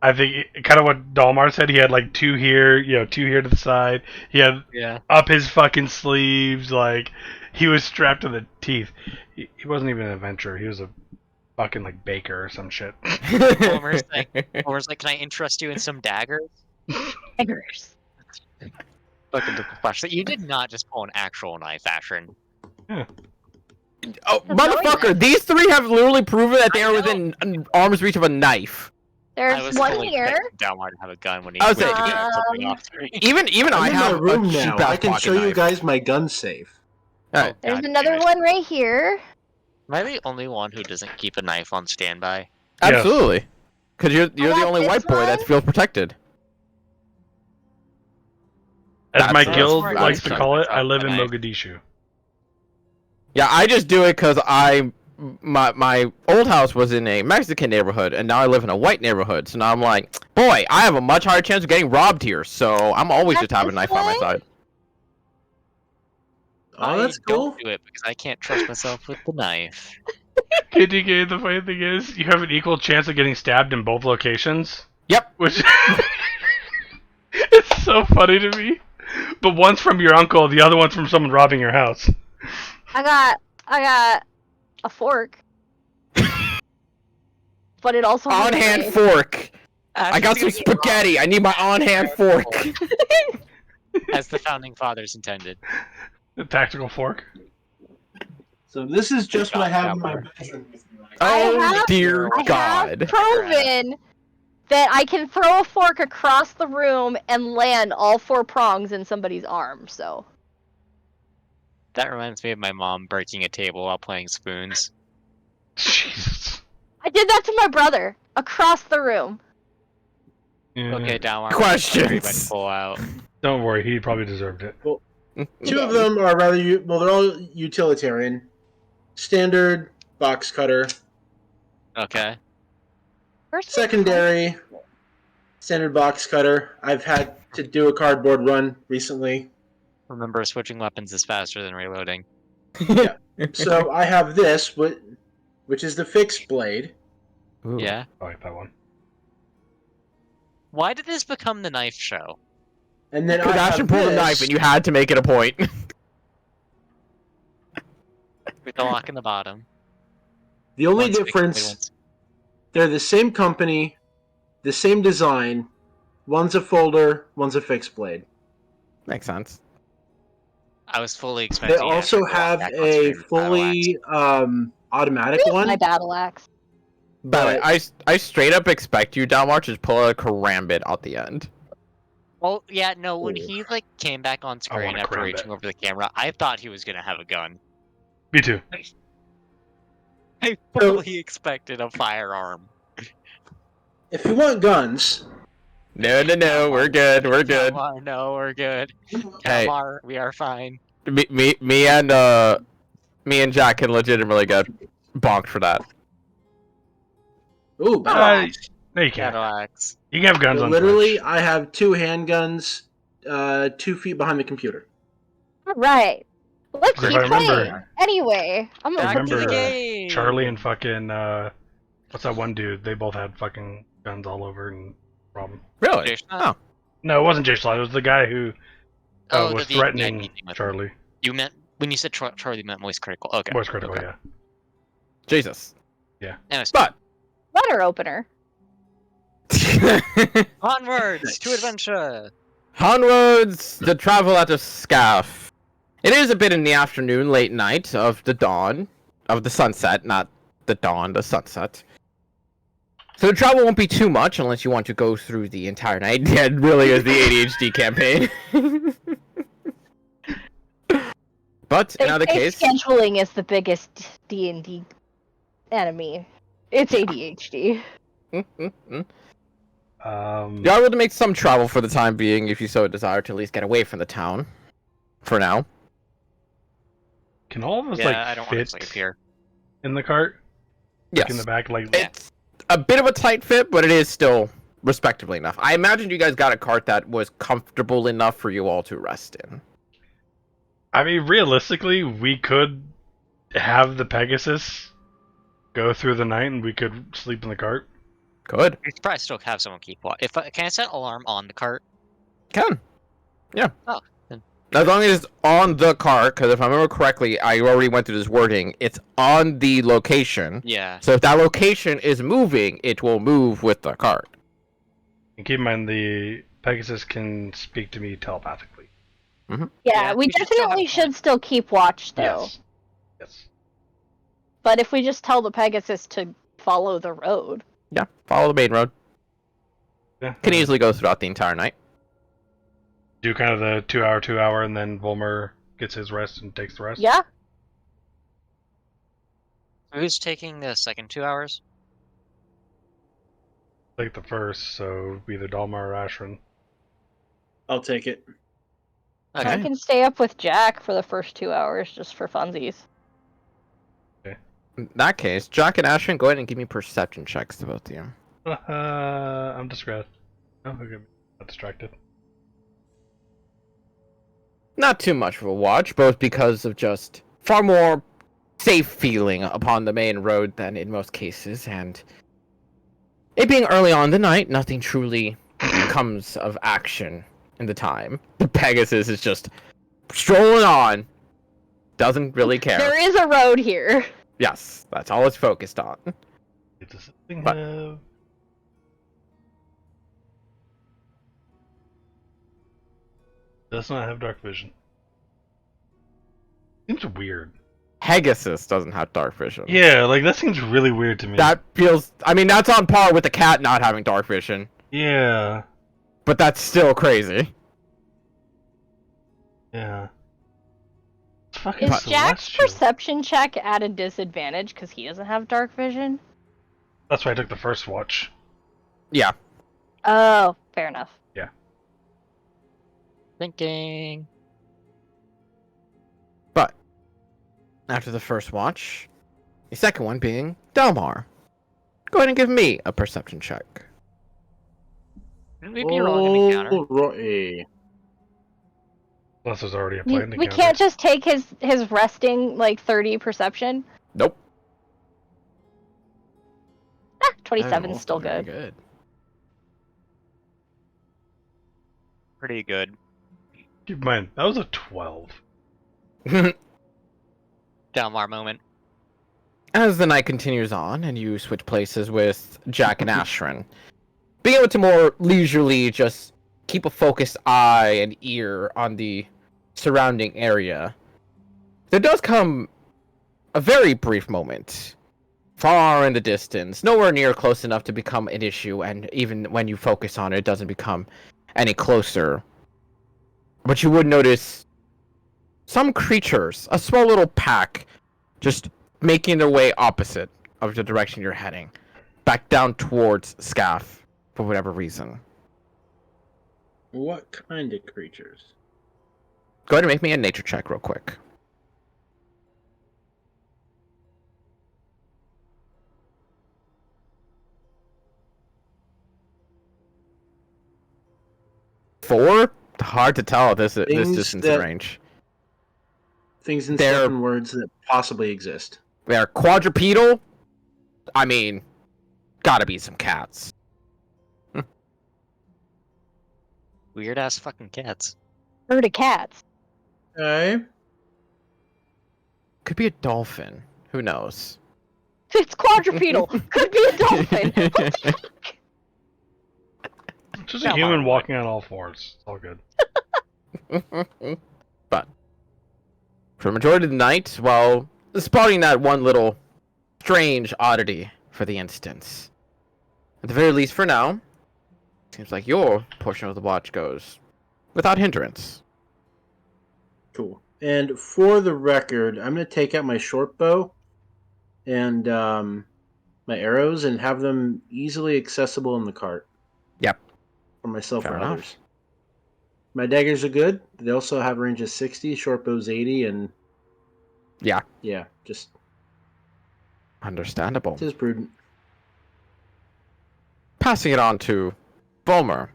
I think, kind of what Dalmar said. He had like 2 here, 2 here to the side. He had Yeah. up his fucking sleeves, like he was strapped to the teeth. He wasn't even an adventurer. He was a fucking like baker or some shit. Homer's like, can I interest you in some daggers? Daggers. Fucking the question. You did not just pull an actual knife, Ashrin. Oh, motherfucker! These 3 have literally proven that they I are know. within an arm's reach of a knife. I There's was one fully here. expecting Dalmar to have a gun when he I was when he saying- grabbed something off screen. Even I I'm in have my room a cheap now. ass I can pocket show you knife. guys my gun safe. Alright. There's God another damn it. one right here. Am I the only one who doesn't keep a knife on standby? Yes. Absolutely. Because you're the got only this white boy that one. feels protected. As my That's- guild that's- likes to call it, I live in Knife. Mogadishu. Yeah, I just do it because I my old house was in a Mexican neighborhood, and now I live in a white neighborhood. So now I'm like, boy, I have a much higher chance of getting robbed here. So I'm always just having a knife on my side. Oh, that's I cool. don't do it because I can't trust myself with the knife. KDK, the funny thing is, you have an equal chance of getting stabbed in both locations. Yep. Which it's so funny to me. But one's from your uncle, the other one's from someone robbing your house. I got a fork. But it also has a On-hand knife. fork. As I got some it's gonna get spaghetti. I need my on-hand fork. robbed, as the founding fathers intended. The tactical fork. So this is just what I have in my Shower. bedroom. Oh dear I have God. proven that I can throw a fork across the room and land all 4 prongs in somebody's arm, so. That reminds me of my mom breaking a table while playing spoons. Jesus. I did that to my brother across the room. Yeah. Okay, Dalmar. Questions. Pull out. Don't worry, he probably deserved it. Two of them are rather well, they're all utilitarian. Standard box cutter. Okay. First Secondary standard box cutter. I've had to do a cardboard run recently. Remember, switching weapons is faster than reloading. So I have this, which is the fixed blade. Ooh. Yeah. I like that one. Why did this become the knife show? And then Because I Ashton have pulled a this. knife and you had to make it a point. With the lock in the bottom. The only One's fixed, difference, one's- they're the same company, the same design. One's a folder, one's a fixed blade. Makes sense. I was fully They expecting. also Ashton to walk have back on a screen with battle axe. fully automatic Where's one. my battle axe? But I straight up expect you, Dalmarch, to just pull a karambit at the end. Well, yeah, no. When Ooh. he came back on screen wanna after cram reaching that. over the camera, I thought he was gonna have a gun. Me too. I fully expected a firearm. If you want guns, No, we're good, we're good. Dalmar, no, we're good. Hey. Dalmar, we are fine. Me and Jack can legitimately get bonked for that. ooh, battle axe. No, you can't. Battle axe. You can have guns But on literally, Twitch. I have 2 handguns, 2 feet behind the computer. Alright. Let's If keep I remember- playing. Anyway, I'm gonna Back put to the this remember, game. Charlie and fucking what's that one dude? They both had fucking guns all over and problem. Really? Jason? Oh. No, it wasn't Jay Slot. It was the guy who Oh, was the vegan guy threatening meeting with him. Charlie. You meant when you said Charlie, you meant Moist Critical. Okay. Voice critical, okay. yeah. Jesus. Anyways, But letter opener. onwards to adventure. onwards to travel at a scaff. It is a bit in the afternoon, late night of the dawn, of the sunset, not the dawn, the sunset. So the travel won't be too much unless you want to go through the entire night. Yeah, it really is the ADHD campaign. But in either case, Scheduling is the biggest D&D enemy. It's ADHD. you are able to make some travel for the time being if you so desire to at least get away from the town. For now. Can all of us Yeah, I don't want fit to sleep here. in the cart? Yes. Like in the back, like It's a bit of a tight fit, but it is still respectably enough. I imagine you guys got a cart that was comfortable enough for you all to rest in. I mean, realistically, we could have the Pegasus go through the night, and we could sleep in the cart. Good. We could probably still have someone keep watch. Can I set alarm on the cart? Can. Yeah. Oh, then. As long as it's on the cart, because if I remember correctly, I already went through this wording. It's on the location. Yeah. So if that location is moving, it will move with the cart. And keep in mind, the Pegasus can speak to me telepathically. Yeah, Yeah, we we should still definitely have should still keep watch, though. Yes. Yes. But if we just tell the Pegasus to follow the road. Yeah. Follow the main road. Yeah. Can easily go throughout the entire night. Do kind of the 2 hour, and then Volmer gets his rest and takes the rest. Yeah? Who's taking the second 2 hours? Take the first, so either Dalmar or Ashran. I'll take it. I Okay. can stay up with Jack for the first 2 hours just for funsies. In that case, Jack and Ashton, go ahead and give me perception checks to both of you. I'm distracted. Oh, okay. Not distracted. Not too much of a watch, both because of just far more safe feeling upon the main road than in most cases, and it being early on in the night, nothing truly comes of action in the time. The Pegasus is just strolling on, doesn't really care. There is a road here. Yes, that's all it's focused on. Does this thing But- have... Does not have dark vision. Seems weird. Pegasus doesn't have dark vision. Yeah, like that seems really weird to me. That feels, I mean, that's on par with the cat not having dark vision, Yeah. but that's still crazy. Yeah. It's fucking Is Jack's celestial. perception check at a disadvantage because he doesn't have dark vision? That's why I took the first watch. Yeah. Oh, fair enough. Thinking. But after the first watch, the second one being Delmar. Go ahead and give me a perception check. Didn't we be rolling an encounter? Roy. Unless there's already a We, planned we encounter. can't just take his resting, like, 30 perception. Nope. 27 is still Very good. Pretty good. Keep in mind, that was a 12. Good. Dalmar moment. As the night continues on and you switch places with Jack and Ashrin, being able to more leisurely just keep a focused eye and ear on the surrounding area, there does come a very brief moment, far in the distance, nowhere near close enough to become an issue, and even when you focus on it, it doesn't become any closer. But you would notice some creatures, a small little pack, just making their way opposite of the direction you're heading, back down towards Scaff for whatever reason. What kind of creatures? Go ahead and make me a nature check real quick. Four? Hard to tell at this Things distance that- and range. Things in They're- 7 words that possibly exist. They're quadrupedal. I mean, gotta be some cats. Weird ass fucking cats. Herd of cats. Okay. Could be a dolphin. Who knows? It's quadrupedal. Could be a dolphin. What the fuck? It's just a Come human on. walking on all fours. It's all good. But for the majority of the night, while spotting that one little strange oddity for the instance, at the very least for now, seems like your portion of the watch goes without hindrance. Cool. And for the record, I'm going to take out my short bow and my arrows and have them easily accessible in the cart. Yep. For myself Fair or enough. others. My daggers are good. They also have a range of 60, short bow's 80, and Yeah, yeah, just understandable. it is prudent. Passing it on to Bulmer.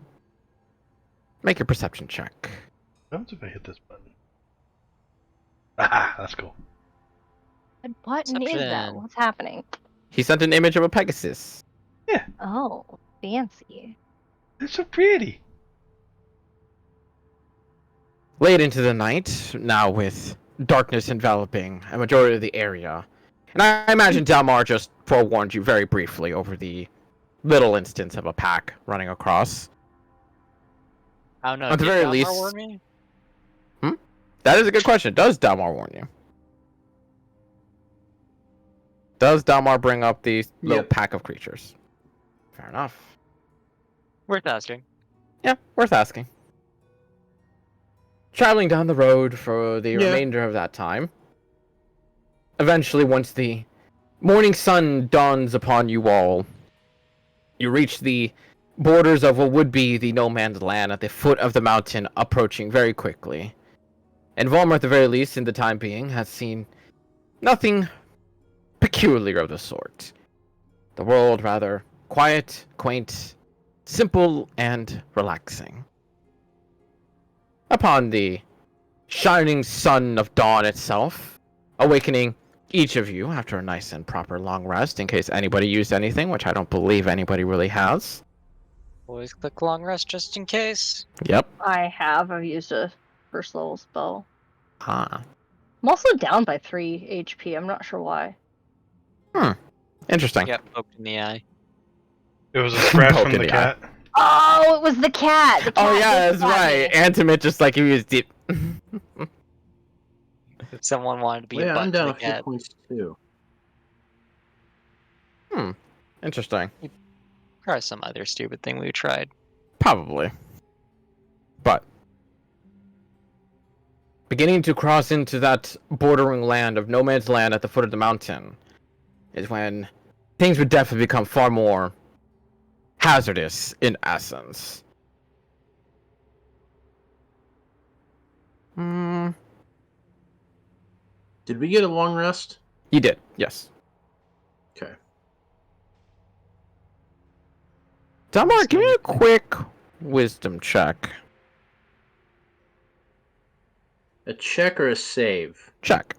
Make your perception check. What happens if I hit this button? Ah, that's cool. What button is that? Perception. What's happening? He sent an image of a Pegasus. Oh, fancy. It's so pretty. Late into the night, now with darkness enveloping a majority of the area. And I imagine Dalmar just forewarned you very briefly over the little instance of a pack running across. I don't know. At the did very Dalmar least- warn me? That is a good question. Does Dalmar warn you? Does Dalmar bring up the little Yep. pack of creatures? Fair enough. Worth asking. Yeah, worth asking. Traveling down the road for the Yeah. remainder of that time. Eventually, once the morning sun dawns upon you all, you reach the borders of what would be the no man's land at the foot of the mountain, approaching very quickly. And Volmer, at the very least, in the time being, has seen nothing peculiar of the sort. The world rather quiet, quaint, simple, and relaxing. Upon the shining sun of dawn itself, awakening each of you after a nice and proper long rest, in case anybody used anything, which I don't believe anybody really has. Always click long rest just in case. Yep. I've used a first level spell. Ah. I'm also down by 3 HP. I'm not sure why. Interesting. Get poked in the eye. It was a scratch Poke from in the the cat. Oh, it was the cat. The cat Oh yeah, did that's right. stab me. Antimate just like he was deep. If someone wanted to be a Yeah, butt I'm to down the a few cat. points too. Interesting. Or some other stupid thing we tried. Probably. But beginning to cross into that bordering land of no man's land at the foot of the mountain is when things would definitely become far more hazardous in essence. Hmm. Did we get a long rest? You did, yes. Okay. Damar, give me a quick wisdom check. A check or a save? Check.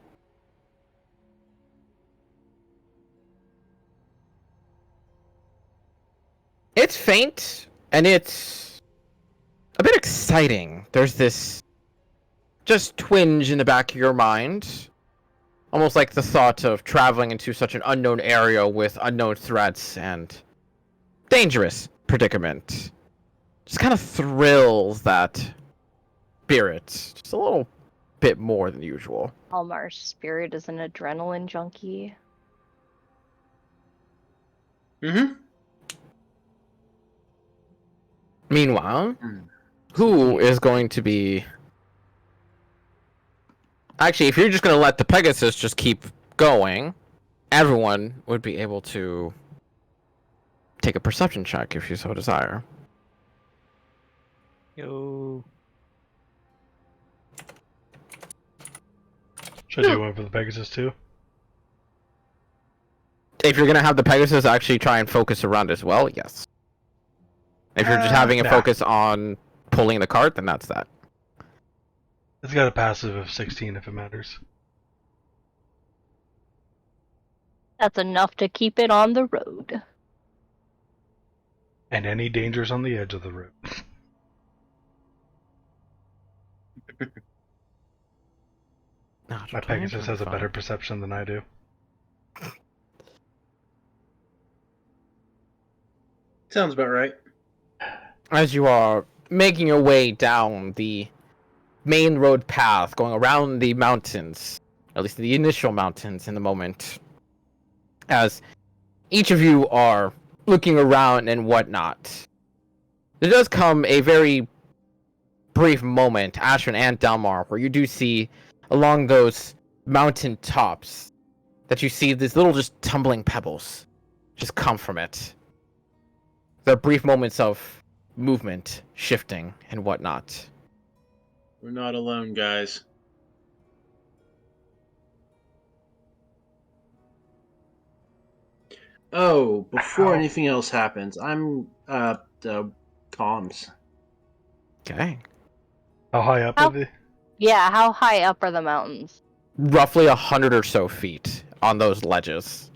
It's faint, and it's a bit exciting. There's this just twinge in the back of your mind. Almost like the thought of traveling into such an unknown area with unknown threats and dangerous predicament. Just kind of thrills that spirit. Just a little bit more than usual. Almar's spirit is an adrenaline junkie. Mm-hmm. Meanwhile, who is going to be... Actually, if you're just going to let the Pegasus just keep going, everyone would be able to take a perception check if you so desire. Yo. Should I do one for the Pegasus too? If you're going to have the Pegasus actually try and focus around as well, yes. If you're just having it Nah. focus on pulling the cart, then that's that. It's got a passive of 16 if it matters. That's enough to keep it on the road. And any dangers on the edge of the road. My Pegasus has a better perception than I do. Sounds about right. As you are making your way down the main road path, going around the mountains, at least the initial mountains in the moment, as each of you are looking around and whatnot, there does come a very brief moment, Ashrin and Dalmar, where you do see along those mountain tops that you see these little just tumbling pebbles just come from it. There are brief moments of movement, shifting, and whatnot. We're not alone, guys. Oh, before Ow. anything else happens, I'm the comms. Okay. How high up How- are they? Yeah, how high up are the mountains? Roughly 100 or so feet on those ledges.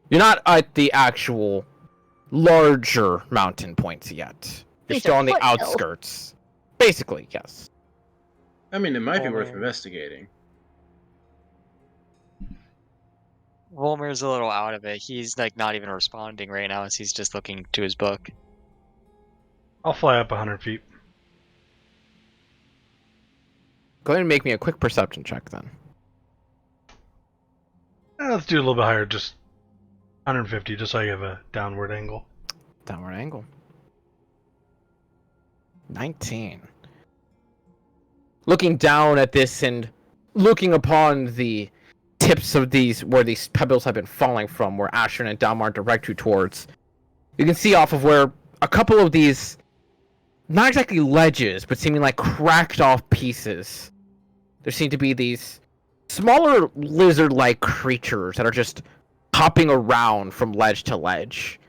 You're not at the actual larger mountain points yet. You're These still are on the foothills. outskirts. Basically, yes. I mean, it might be worth Oh. investigating. Volmir's a little out of it. He's like not even responding right now as he's just looking to his book. I'll fly up 100 feet. Go ahead and make me a quick perception check then. Let's do a little bit higher, just 150, just so I have a downward angle. Downward angle. 19. Looking down at this and looking upon the tips of these, where these pebbles have been falling from, where Ashrin and Dalmar direct you towards, you can see off of where a couple of these, not exactly ledges, but seeming like cracked off pieces. There seem to be these smaller lizard-like creatures that are just hopping around from ledge to ledge.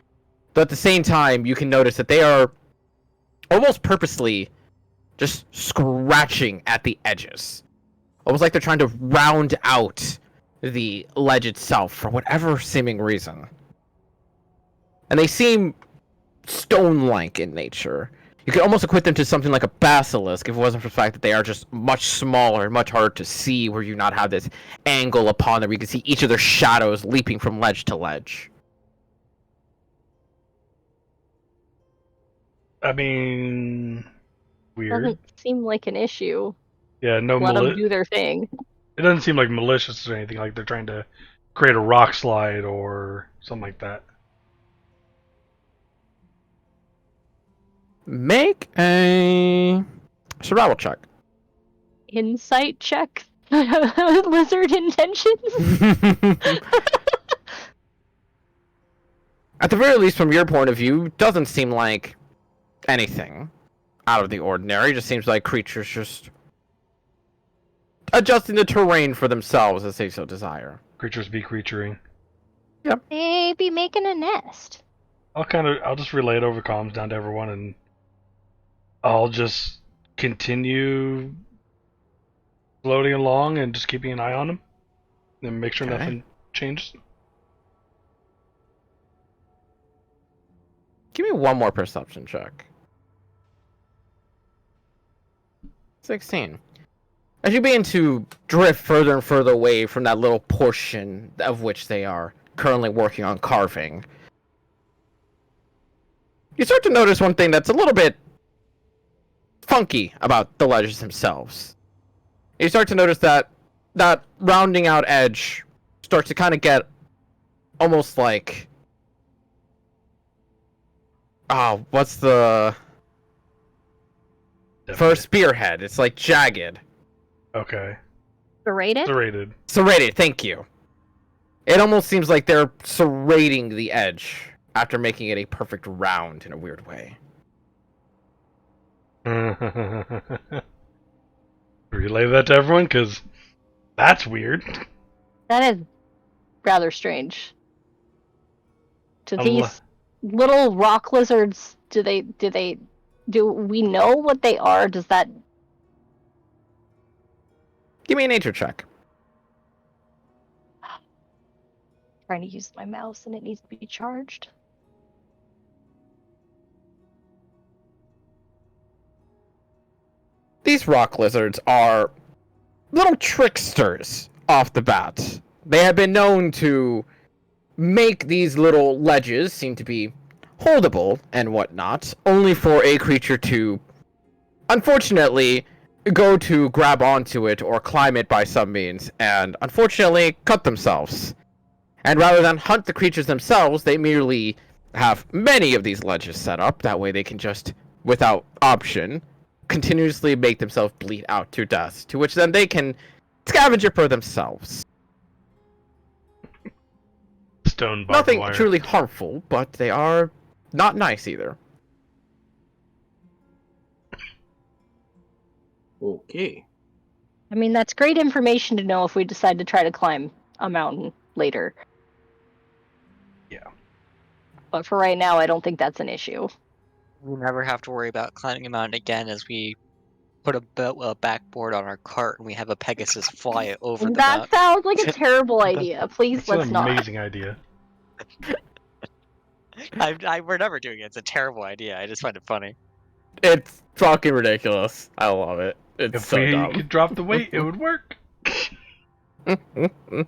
But at the same time, you can notice that they are almost purposely just scratching at the edges. Almost like they're trying to round out the ledge itself for whatever seeming reason. And they seem stone-like in nature. You could almost equate them to something like a basilisk if it wasn't for the fact that they are just much smaller and much harder to see, where you not have this angle upon them where you can see each of their shadows leaping from ledge to ledge. I mean, weird. Doesn't seem like an issue. Yeah, no Let them do their thing. It doesn't seem like malicious or anything, like they're trying to create a rock slide or something like that. Make a survival check. Insight check. Lizard intentions. At the very least, from your point of view, doesn't seem like anything out of the ordinary. It just seems like creatures just adjusting the terrain for themselves as they so desire. Creatures be creaturing. They be making a nest. I'll just relay it over comms down to everyone, and I'll just continue floating along and just keeping an eye on them, and make sure Okay. nothing changes. Give me one more perception check. 16. As you begin to drift further and further away from that little portion of which they are currently working on carving, you start to notice one thing that's a little bit funky about the ledges themselves. You start to notice that that rounding out edge starts to kind of get almost like... Oh, what's the... For a spearhead, it's like jagged. Okay. Serrated? Serrated. Serrated, thank you. It almost seems like they're serrating the edge after making it a perfect round in a weird way. Relay that to everyone, because that's weird. That is rather strange. Do Unle- these little rock lizards, do we know what they are? Does that... Give me a nature check. Trying to use my mouse and it needs to be charged. These rock lizards are little tricksters off the bat. They have been known to make these little ledges seem to be holdable and whatnot, only for a creature to, unfortunately, go to grab onto it or climb it by some means, and unfortunately cut themselves. And rather than hunt the creatures themselves, they merely have many of these ledges set up. That way they can just, without option, continuously make themselves bleed out to death, to which then they can scavenge it for themselves. Stone barbed Nothing wire. truly harmful, but they are not nice either. Okay. I mean, that's great information to know if we decide to try to climb a mountain later. Yeah. But for right now, I don't think that's an issue. We'll never have to worry about climbing a mountain again as we put a backboard on our cart and we have a Pegasus fly it over the That mountain. sounds like a terrible idea. Please, It's let's an not. amazing idea. We're never doing it. It's a terrible idea. I just find it funny. It's fucking ridiculous. I love it. It's If so we dumb. could drop the weight, it would work. We're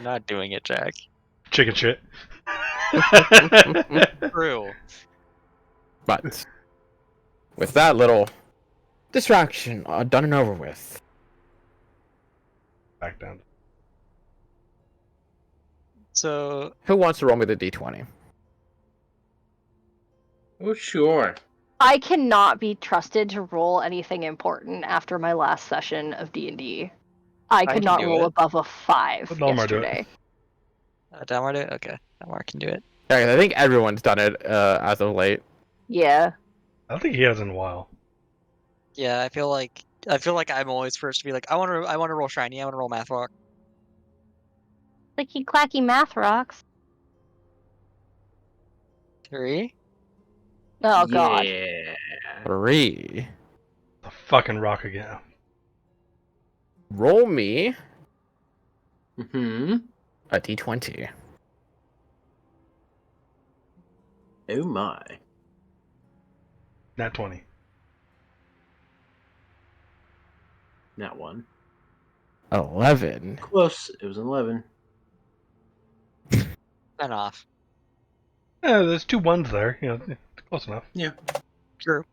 not doing it, Jack. Chicken shit. True. But with that little distraction done and over with, Back down. So who wants to roll me the d20? Oh, sure. I cannot be trusted to roll anything important after my last session of D&D. I could can not do roll it. above a 5 Let Dalmar do it. yesterday. Dalmar do it? Okay. Dalmar can do it. Yeah, I think everyone's done it as of late. Yeah. I don't think he has in a while. Yeah, I feel like I'm always first to be like, I want to roll shiny. I want to roll math rock. Clicky clacky math rocks. 3. Oh god. Yeah. 3. The fucking rock again. Roll me Hmm. a d20. Oh my. Nat 20. That one. 11. Close. It was an 11. And off. Yeah, there's 2 ones there. You know, close enough. True.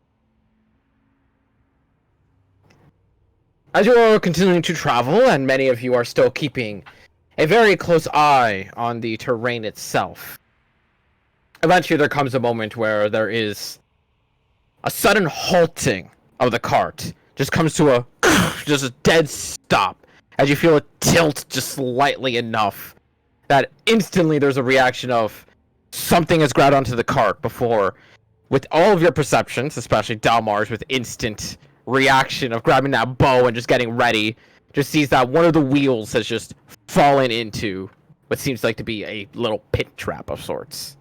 As you are continuing to travel, and many of you are still keeping a very close eye on the terrain itself, eventually there comes a moment where there is a sudden halting of the cart. Just comes to a just a dead stop as you feel it tilt just slightly enough that instantly there's a reaction of something has grabbed onto the cart before, with all of your perceptions, especially Dalmar's with instant reaction of grabbing that bow and just getting ready, just sees that one of the wheels has just fallen into what seems like to be a little pit trap of sorts.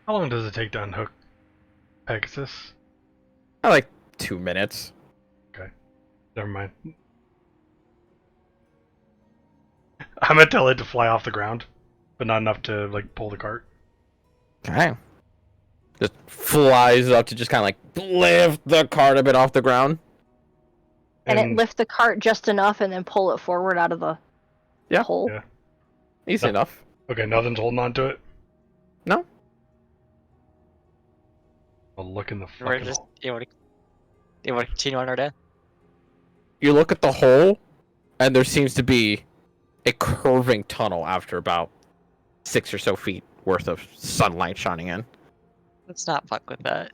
How long does it take to unhook Pegasus? Like 2 minutes. Never mind. I'm gonna tell it to fly off the ground, but not enough to like pull the cart. Okay. Just flies up to just kind of like lift the cart a bit off the ground. And it lift the cart just enough and then pull it forward out of the hole. Yeah. Easy No. enough. Okay, nothing's holding on to it. No. I'll look in the We're fucking just hole. you want to continue on our day? You look at the hole, and there seems to be a curving tunnel after about 6 or so feet worth of sunlight shining in. Let's not fuck with that.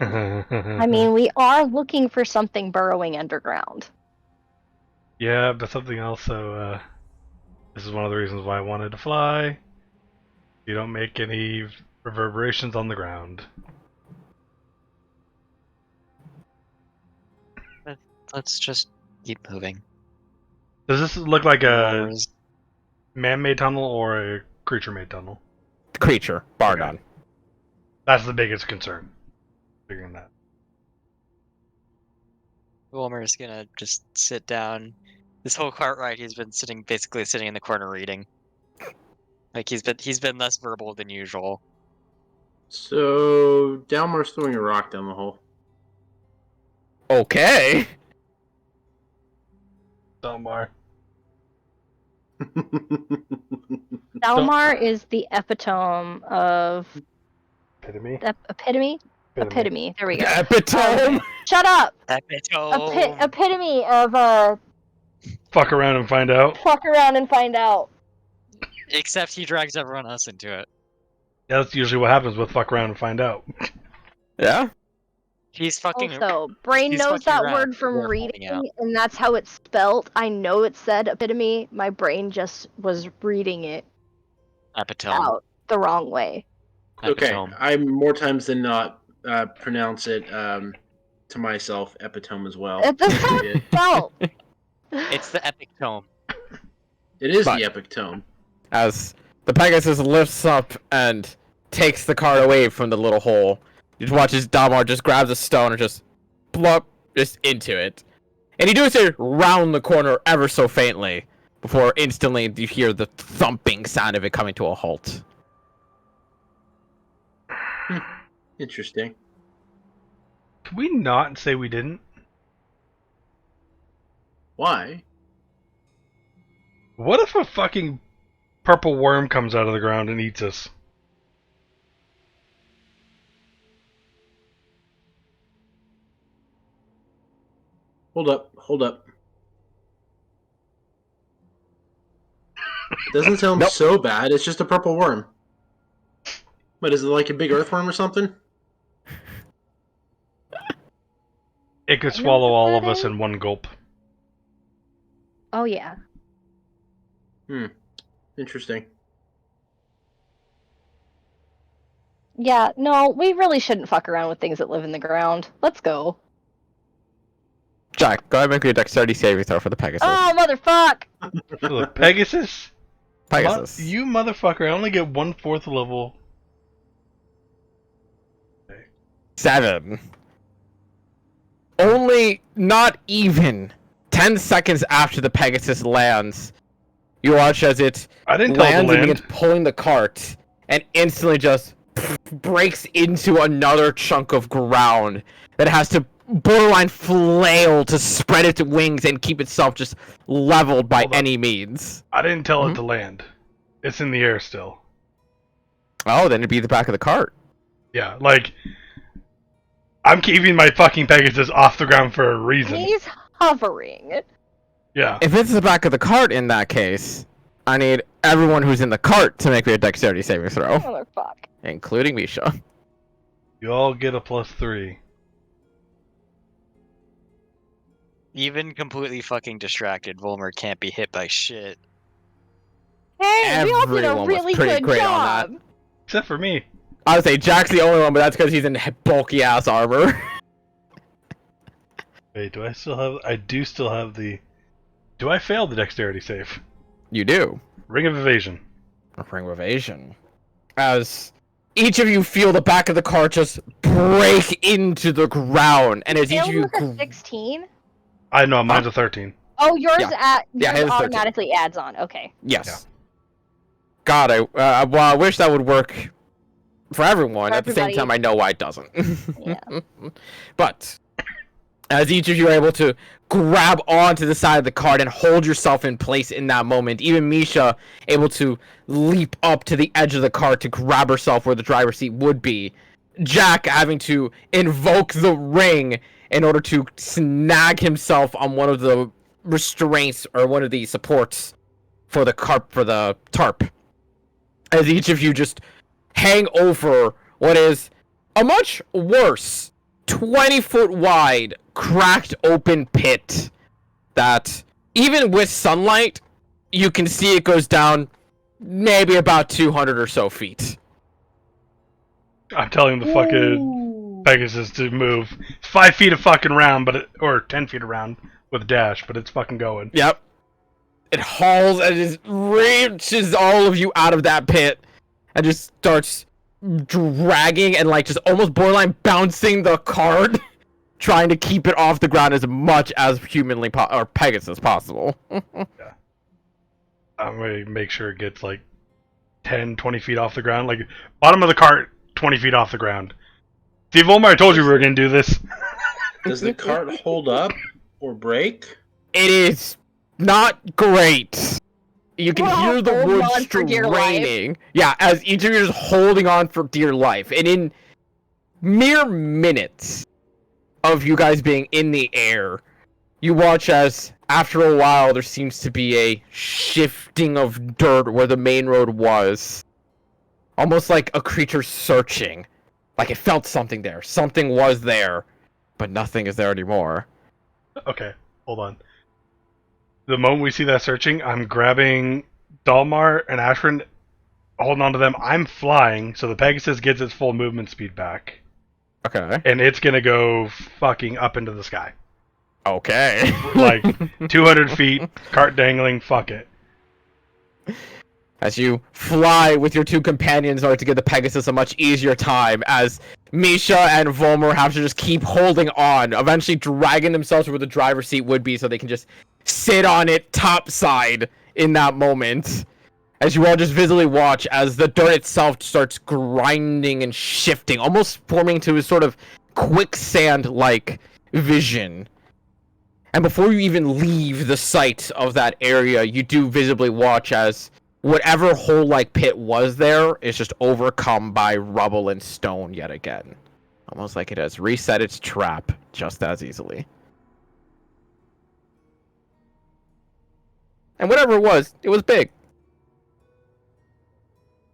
I mean, we are looking for something burrowing underground. Yeah, but something else. So this is one of the reasons why I wanted to fly. You don't make any reverberations on the ground. Let's just keep moving. Does this look like a Rollers. man-made tunnel or a creature-made tunnel? Creature, bar Okay. none. That's the biggest concern. Figuring that. Wilmer is gonna just sit down. This whole cart ride, he's been basically sitting in the corner reading. Like he's been less verbal than usual. So Dalmar's throwing a rock down the hole. Okay. Delmar. Dalmar is the epitome of Epitome? epitome. There we go. Epitome. Shut up. Epitome. Epitome of Fuck around and find out. fuck around and find out. Except he drags everyone else into it. Yeah, that's usually what happens with fuck around and find out. Yeah. He's fucking. Also, brain he's knows fucking that around. word from We're reading, finding out. and that's how it's spelt. I know it said epitome. My brain just was reading it Epitome. out the wrong way. Okay, Epitome. I more times than not pronounce it to myself epitome as well. That's how it, it's spelled. It's the epic tome. it is But- the epic tome. As the Pegasus lifts up and takes the cart away from the little hole, you just watch as Dalmar just grabs a stone and just plop just into it. And he does it round the corner ever so faintly before instantly you hear the thumping sound of it coming to a halt. Interesting. Can we not say we didn't? Why? What if a fucking purple worm comes out of the ground and eats us? Hold up. Doesn't sound Nope. so bad. It's just a purple worm. But is it like a big earthworm or something? It could I know swallow what all of that us is. in one gulp. Oh yeah. Interesting. Yeah, no, we really shouldn't fuck around with things that live in the ground. Let's go. Jack, go ahead and make me a dexterity saving throw for the Pegasus. Oh, motherfuck! For the Pegasus? Pegasus. You motherfucker, I only get 1/4 level. 7. Only not even 10 seconds after the Pegasus lands, you watch as it I didn't tell it to lands and land. begins pulling the cart and instantly just breaks into another chunk of ground that has to borderline flail to spread its wings and keep itself just leveled by Hold on. any means. I didn't tell Mhm. it to land. It's in the air still. Oh, then it'd be the back of the cart. Yeah, like, I'm keeping my fucking Pegasus off the ground for a reason. He's hovering. Yeah. If it's the back of the cart in that case, I need everyone who's in the cart to make me a dexterity saving throw, Motherfuck. including Misha. You all get a +3. Even completely fucking distracted, Volmer can't be hit by shit. Hey, we all did a Everyone was really pretty good great on job. Except for me. I would say Jack's the only one, but that's because he's in bulky ass armor. Wait, do I still have... I do still have the... Do I fail the dexterity save? You do. Ring of Evasion. A ring of evasion. As each of you feel the back of the cart just break into the ground, and as each of Failed you... with a 16? I know, mine's a 13. Oh, yours Yeah, his is 13. automatically adds on. Okay. Yes. God, I wish that would work for everyone. For At the same everybody. time, I know why it doesn't. Yeah. But as each of you are able to grab onto the side of the cart and hold yourself in place in that moment, even Misha able to leap up to the edge of the cart to grab herself where the driver's seat would be. Jack having to invoke the ring in order to snag himself on one of the restraints or one of the supports for the tarp. As each of you just hang over what is a much worse 20-foot wide cracked open pit that even with sunlight you can see it goes down maybe about 200 or so feet. I'm telling the fucking Ooh. Pegasus to move. 5 feet of fucking round, or 10 feet around with a dash, but it's fucking going. Yep. It hauls and just reaches all of you out of that pit and just starts dragging and like just almost borderline bouncing the cart, trying to keep it off the ground as much as humanly or Pegasus possible. I'm gonna make sure it gets like 10, 20 feet off the ground. Like, bottom of the cart, 20 feet off the ground. See, Volmar, I told you we were gonna do this. Does the cart hold up or break? It is not great. You can We're all hear the holding wood on for dear life. straining. Yeah, as each of you is holding on for dear life. And in mere minutes of you guys being in the air, you watch as, after a while, there seems to be a shifting of dirt where the main road was. Almost like a creature searching. Like it felt something there. Something was there, but nothing is there anymore. Okay, hold on. The moment we see that searching, I'm grabbing Dalmar and Ashrin, holding on to them. I'm flying, so the Pegasus gets its full movement speed back. Okay. And it's gonna go fucking up into the sky. Okay. Like, 200 feet, cart dangling, fuck it. As you fly with your two companions in order to give the Pegasus a much easier time, as Misha and Volmer have to just keep holding on, eventually dragging themselves where the driver's seat would be so they can just sit on it topside in that moment. As you all just visibly watch as the dirt itself starts grinding and shifting, almost forming to a sort of quicksand-like vision. And before you even leave the site of that area, you do visibly watch as whatever hole-like pit was there is just overcome by rubble and stone yet again. Almost like it has reset its trap just as easily. And whatever it was big.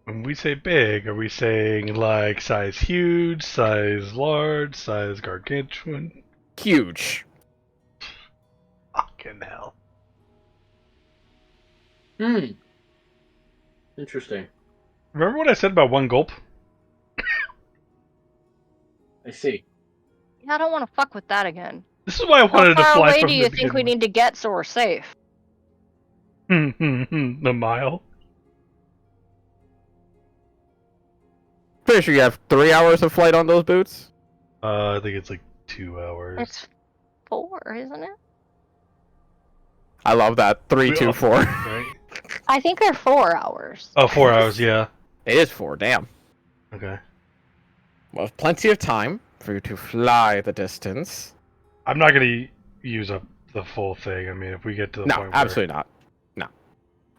When we say big, are we saying like size huge, size large, size gargantuan? Huge. Fucking hell. Interesting. Remember what I said about one gulp? I see. I don't want to fuck with that again. This is why I How wanted to far fly away from do the you think we need to get so we're safe? beginning. The mile. Pretty sure you have 3 hours of flight on those boots. I think it's like 2 hours. It's 4, isn't it? I love that. 3, 2, 4. Right? I think they're 4 hours. Oh, 4 hours. Yeah. It is 4. Damn. Okay. Well, plenty of time for you to fly the distance. I'm not gonna use up the full thing. I mean, if we get to the No, point where... absolutely not. No.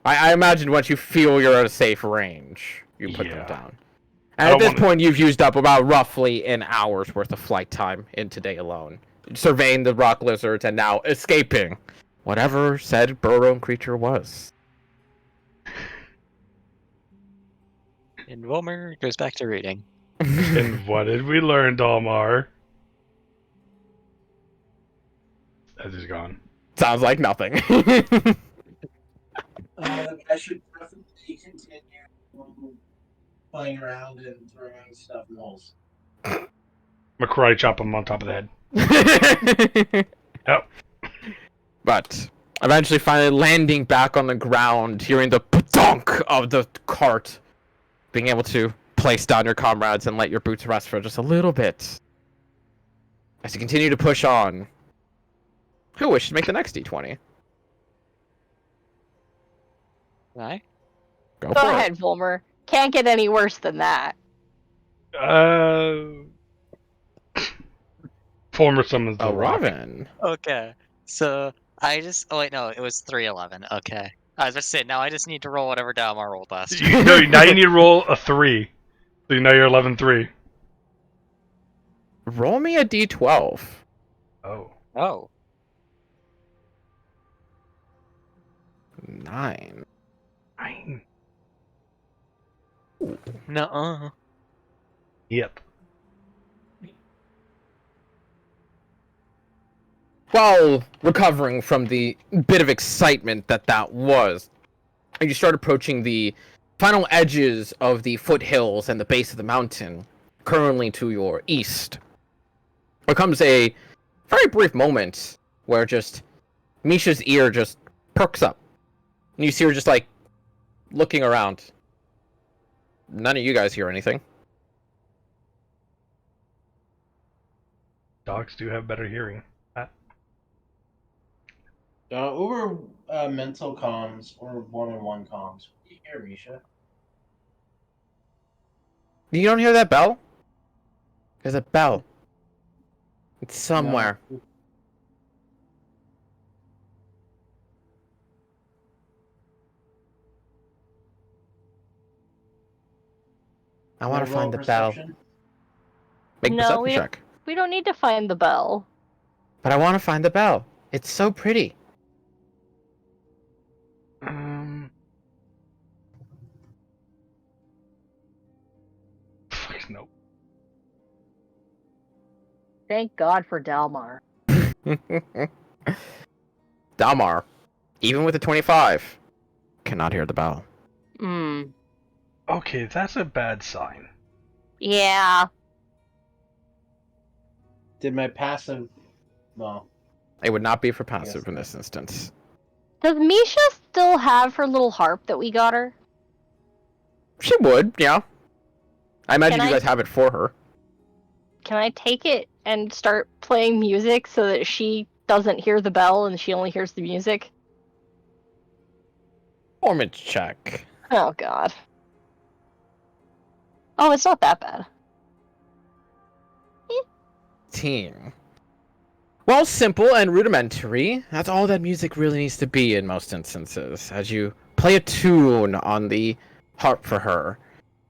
I imagine once you feel you're at a safe range, you put them Yeah. down. I And at don't this wanna- point, you've used up about roughly an hour's worth of flight time in today alone. Surveying the rock lizards and now escaping whatever said burrowing creature was. And Wilmer goes back to reading. And what did we learn, Dalmar? That is gone. Sounds like nothing. I should definitely continue playing around and throwing stuff in holes. McCrory chop him on top of the head. Yep. But eventually, finally landing back on the ground, hearing the dunk of the cart, being able to place down your comrades and let your boots rest for just a little bit. As you continue to push on, who wishes to make the next D20? Aye. Go Go for ahead, Volmer. Can't get any worse than that. Former summons it. the rock. 11. Okay. So I just. Oh wait, no, it was 311. Okay. I was just saying. Now I just need to roll whatever Dalmar rolled last. No, now you need to roll a 3. So now you're 11-3. Roll me a D12. Oh. Oh. 9. 9. No. Yep. While recovering from the bit of excitement that was, you start approaching the final edges of the foothills and the base of the mountain, currently to your east. There comes a very brief moment where just Misha's ear just perks up. And you see her just like looking around. None of you guys hear anything. Dogs do have better hearing. Over mental comms or one-on-one comms. You hear Risha? You don't hear that bell? There's a bell. It's somewhere. No. I want to find the bell. Perception? Make No, perception we don't- check. We don't need to find the bell. But I want to find the bell. It's so pretty. Fuck no. Thank God for Dalmar. Dalmar, even with the 25, cannot hear the bell. Hmm. Okay, that's a bad sign. Yeah. Did my passive... No. It would not be for passive Yes. in this instance. Does Misha still have her little harp that we got her? She would, yeah. I imagine Can you I- guys have it for her. Can I take it and start playing music so that she doesn't hear the bell and she only hears the music? Performance check. Oh God. Oh, it's not that bad. Team. Well, simple and rudimentary. That's all that music really needs to be in most instances, as you play a tune on the harp for her.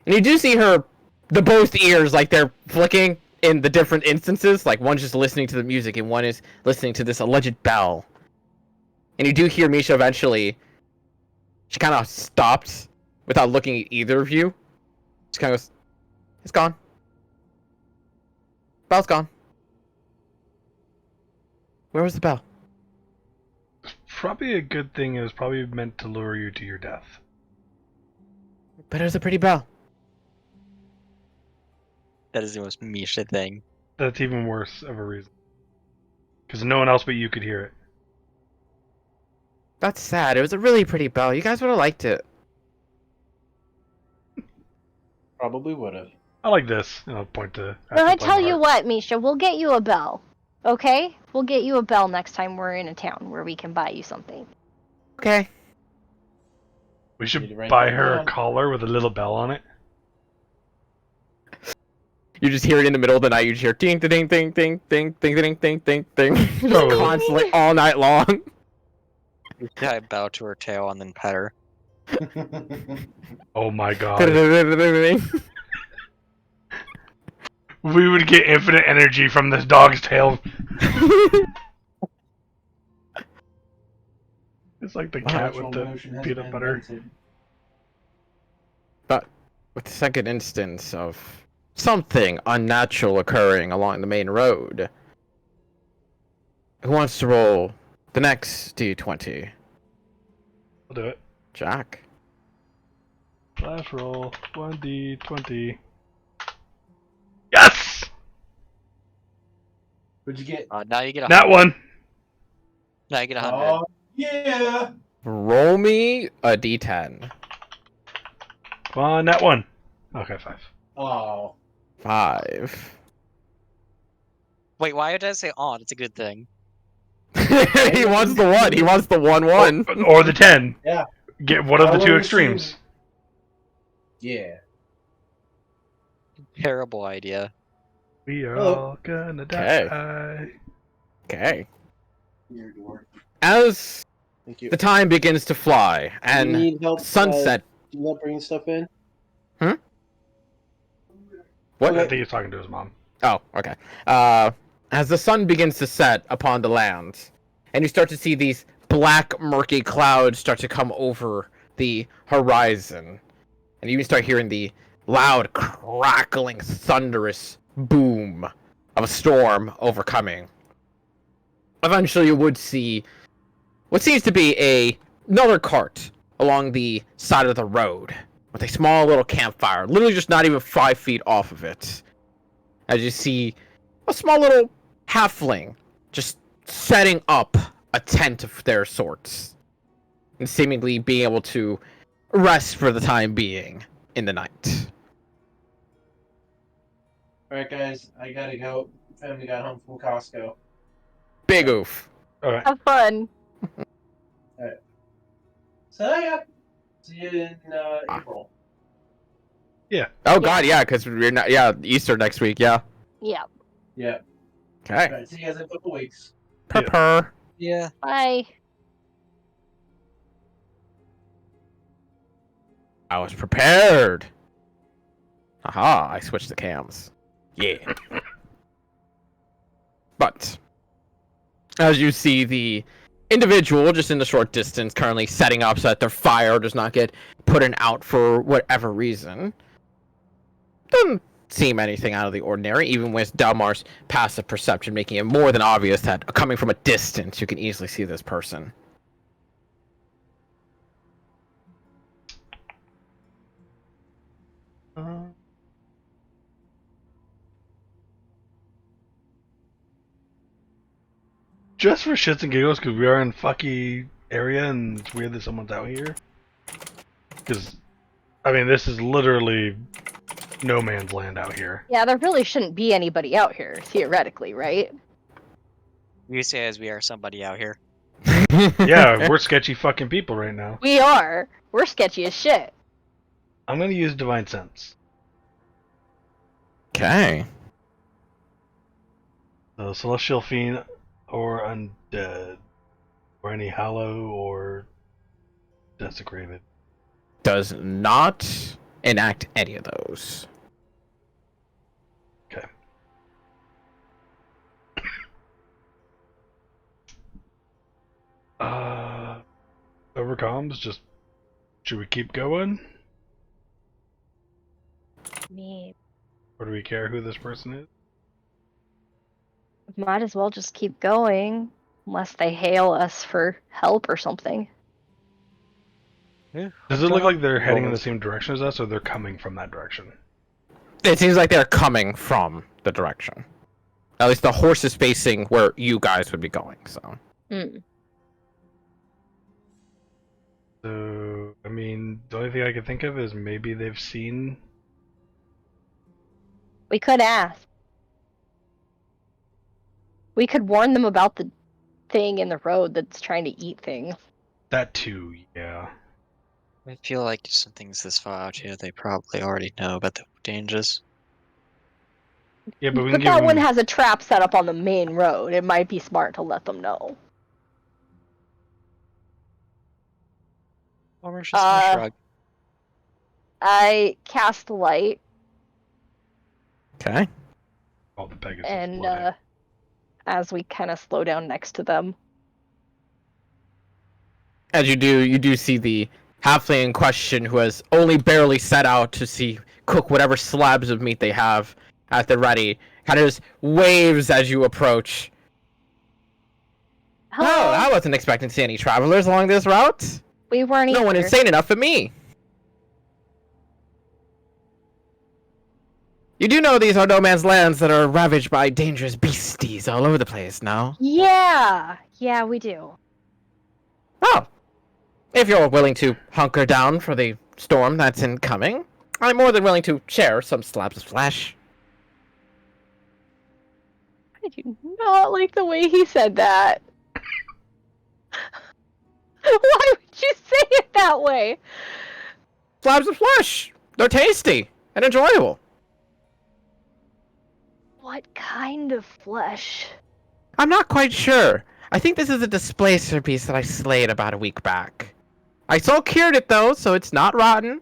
And you do see her, the both ears, like they're flicking in the different instances. Like one's just listening to the music and one is listening to this alleged bell. And you do hear Misha eventually, she kind of stopped without looking at either of you. She kind of goes, it's gone. Bell's gone. Where was the bell? Probably a good thing. It was probably meant to lure you to your death. But it was a pretty bell. That is the most Misha thing. That's even worse of a reason. Because no one else but you could hear it. That's sad. It was a really pretty bell. You guys would have liked it. Probably would have. I like this. And I'll point to. Well, I Aspen tell you Heart. what, Misha, we'll get you a bell. Okay? We'll get you a bell next time we're in a town where we can buy you something. Okay. We Need should to write buy that her a down. collar with a little bell on it. You just hear it in the middle of the night. You just hear ding, ding, ding, ding, ding, ding, ding, ding, ding, ding, just Totally. constantly all night long. Yeah, I bow to her tail and then pet her. Oh my god. We would get infinite energy from this dog's tail. It's like the cat with Virtual the motion has peanut been butter. invented. But with the second instance of something unnatural occurring along the main road, who wants to roll the next D20? I'll do it. Jack. Flash roll 1d20. Yes! What'd you get? Now you get a That one. Now you get 100. Oh, yeah. Roll me a D10. Come on, that one. Okay, 5. Oh. 5. Wait, why did I say on? It's a good thing. He wants the one. He wants the 1-1. Or the 10. Yeah. Get one of the I'll two only extremes. see- Yeah. Terrible idea. We are Hello. all gonna Okay. die. Okay. Your door. As Thank you. the time begins to fly Do you and need help? sunset. Do you love bringing stuff in? What? I think he's talking to his mom. Oh, okay. As the sun begins to set upon the land, and you start to see these black, murky clouds start to come over the horizon, and you even start hearing the loud, crackling, thunderous boom of a storm overcoming. Eventually, you would see what seems to be another cart along the side of the road with a small little campfire, literally just not even 5 feet off of it. As you see a small little halfling just setting up a tent of their sorts and seemingly being able to rest for the time being in the night. Alright, guys. I gotta go. Family got home from Costco. Big oof. Alright. Have fun. So, yeah. See you in April. Oh god, yeah, because we're not. Yeah, Easter next week. Yeah. Yeah. Yeah. Okay. Alright, see you guys in a couple weeks. Purr. Yeah. Bye. I was prepared. Aha! I switched the cams. Yeah. But as you see the individual just in the short distance currently setting up so that their fire does not get put out for whatever reason, doesn't seem anything out of the ordinary, even with Dalmar's passive perception making it more than obvious that coming from a distance you can easily see this person. Just for shits and giggles, because we are in fucky area and it's weird that someone's out here. Because, I mean, this is literally no man's land out here. Yeah, there really shouldn't be anybody out here, theoretically, right? You say as we are somebody out here. Yeah, we're sketchy fucking people right now. We are. We're sketchy as shit. I'm gonna use Divine Sense. Okay. So, Celestial Fiend or Undead. Or any Hallow or Desecrated. Does not enact any of those. Okay. Overcomes, just... Should we keep going? Me. Or do we care who this person is? Might as well just keep going, unless they hail us for help or something. Yeah. Does it look like they're heading in the same direction as us, or they're coming from that direction? It seems like they're coming from the direction. At least the horse is facing where you guys would be going, so. Mm. So, I mean, the only thing I can think of is maybe they've seen. We could ask. We could warn them about the thing in the road that's trying to eat things. That too, yeah. I feel like something's this far out here. They probably already know about the dangers. Yeah, but we can But give that them. one has a trap set up on the main road. It might be smart to let them know. Homer's just gonna shrug. I cast light, Okay. Oh, the Pegasus. and blood. as we kind of slow down next to them. As you do see the halfling in question who has only barely set out to cook whatever slabs of meat they have at the ready. Kind of just waves as you approach. Hello. Oh, I wasn't expecting to see any travelers along this route. We weren't No one either. insane enough for me. You do know these are no man's lands that are ravaged by dangerous beasties all over the place, no? Yeah, we do. Oh. If you're willing to hunker down for the storm that's incoming, I'm more than willing to share some slabs of flesh. I do not like the way he said that. Why would you say it that way? Slabs of flesh! They're tasty and enjoyable. What kind of flesh? I'm not quite sure. I think this is a displacer beast that I slayed about a week back. I still cured it though, so it's not rotten.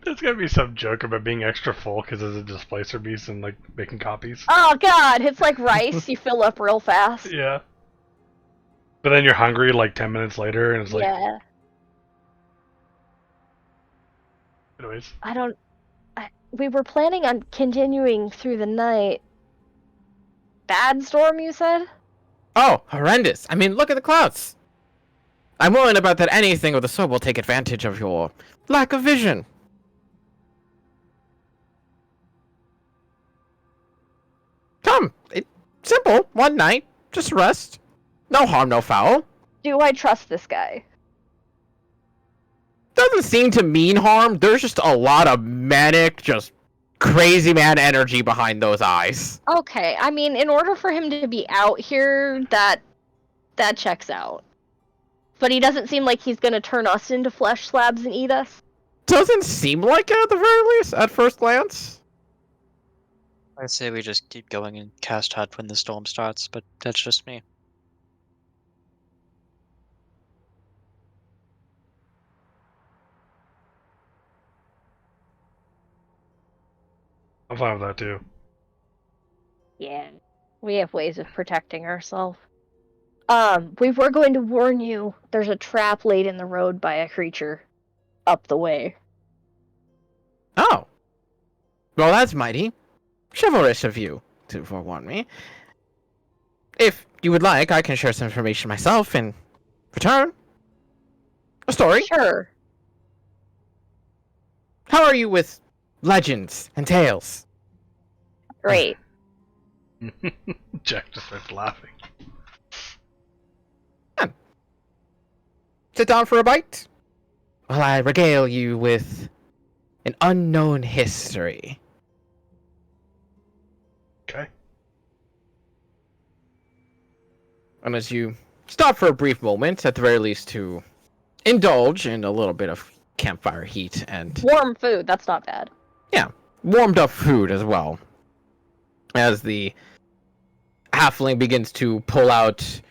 There's gotta be some joke about being extra full because it's a displacer beast and like making copies. Oh god, it's like rice. You fill up real fast. Yeah. But then you're hungry like 10 minutes later and it's like. Yeah. Anyways. We were planning on continuing through the night. Bad storm, you said? Oh, horrendous. I mean, look at the clouds. I'm willing to bet that anything with a sword will take advantage of your lack of vision. Come, it's simple. One night, just rest. No harm, no foul. Do I trust this guy? Doesn't seem to mean harm. There's just a lot of manic, just crazy man energy behind those eyes. Okay, I mean, in order for him to be out here, that checks out. But he doesn't seem like he's gonna turn us into flesh slabs and eat us. Doesn't seem like it at the very least, at first glance. I'd say we just keep going and cast HUD when the storm starts, but that's just me. I'm fine with that too. Yeah, we have ways of protecting ourselves. We were going to warn you, there's a trap laid in the road by a creature up the way. Oh. Well, that's mighty chivalrous of you to forewarn me. If you would like, I can share some information myself in return. A story. Sure. How are you with legends and tales? Great. Jack just starts laughing. Sit down for a bite while I regale you with an unknown history. Okay. And as you stop for a brief moment, at the very least to indulge in a little bit of campfire heat and Warm food, that's not bad. warmed up food as well, as the halfling begins to pull out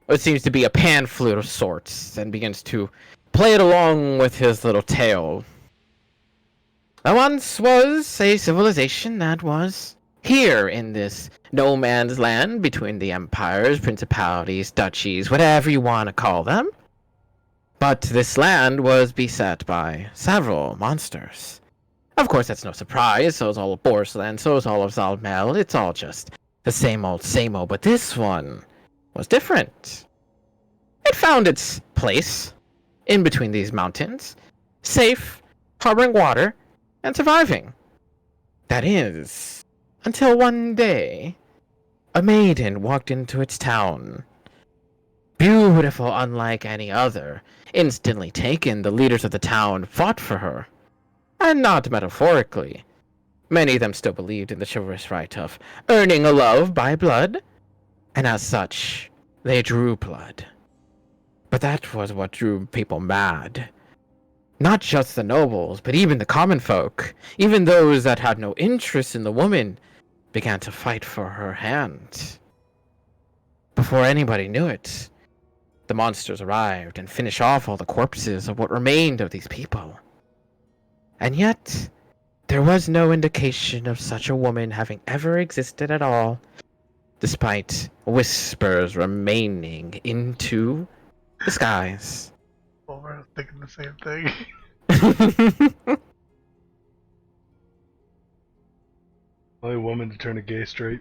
what seems to be a pan flute of sorts and begins to play it along with his little tail. There once was a civilization that was here in this no man's land between the empires, principalities, duchies, whatever you want to call them. But this land was beset by several monsters. Of course, that's no surprise. So is all of Borsland, so is all of Xal'Mel. It's all just the same old, but this one was different. It found its place in between these mountains, safe harboring water, and surviving. That is, until one day, a maiden walked into its town. Beautiful unlike any other, instantly taken, the leaders of the town fought for her. And not metaphorically. Many of them still believed in the chivalrous right of earning a love by blood, and as such, they drew blood. But that was what drew people mad. Not just the nobles, but even the common folk, even those that had no interest in the woman, began to fight for her hand. Before anybody knew it, the monsters arrived and finished off all the corpses of what remained of these people. And yet, there was no indication of such a woman having ever existed at all, despite whispers remaining into the skies. Well, we're thinking the same thing. Only woman to turn a gay straight.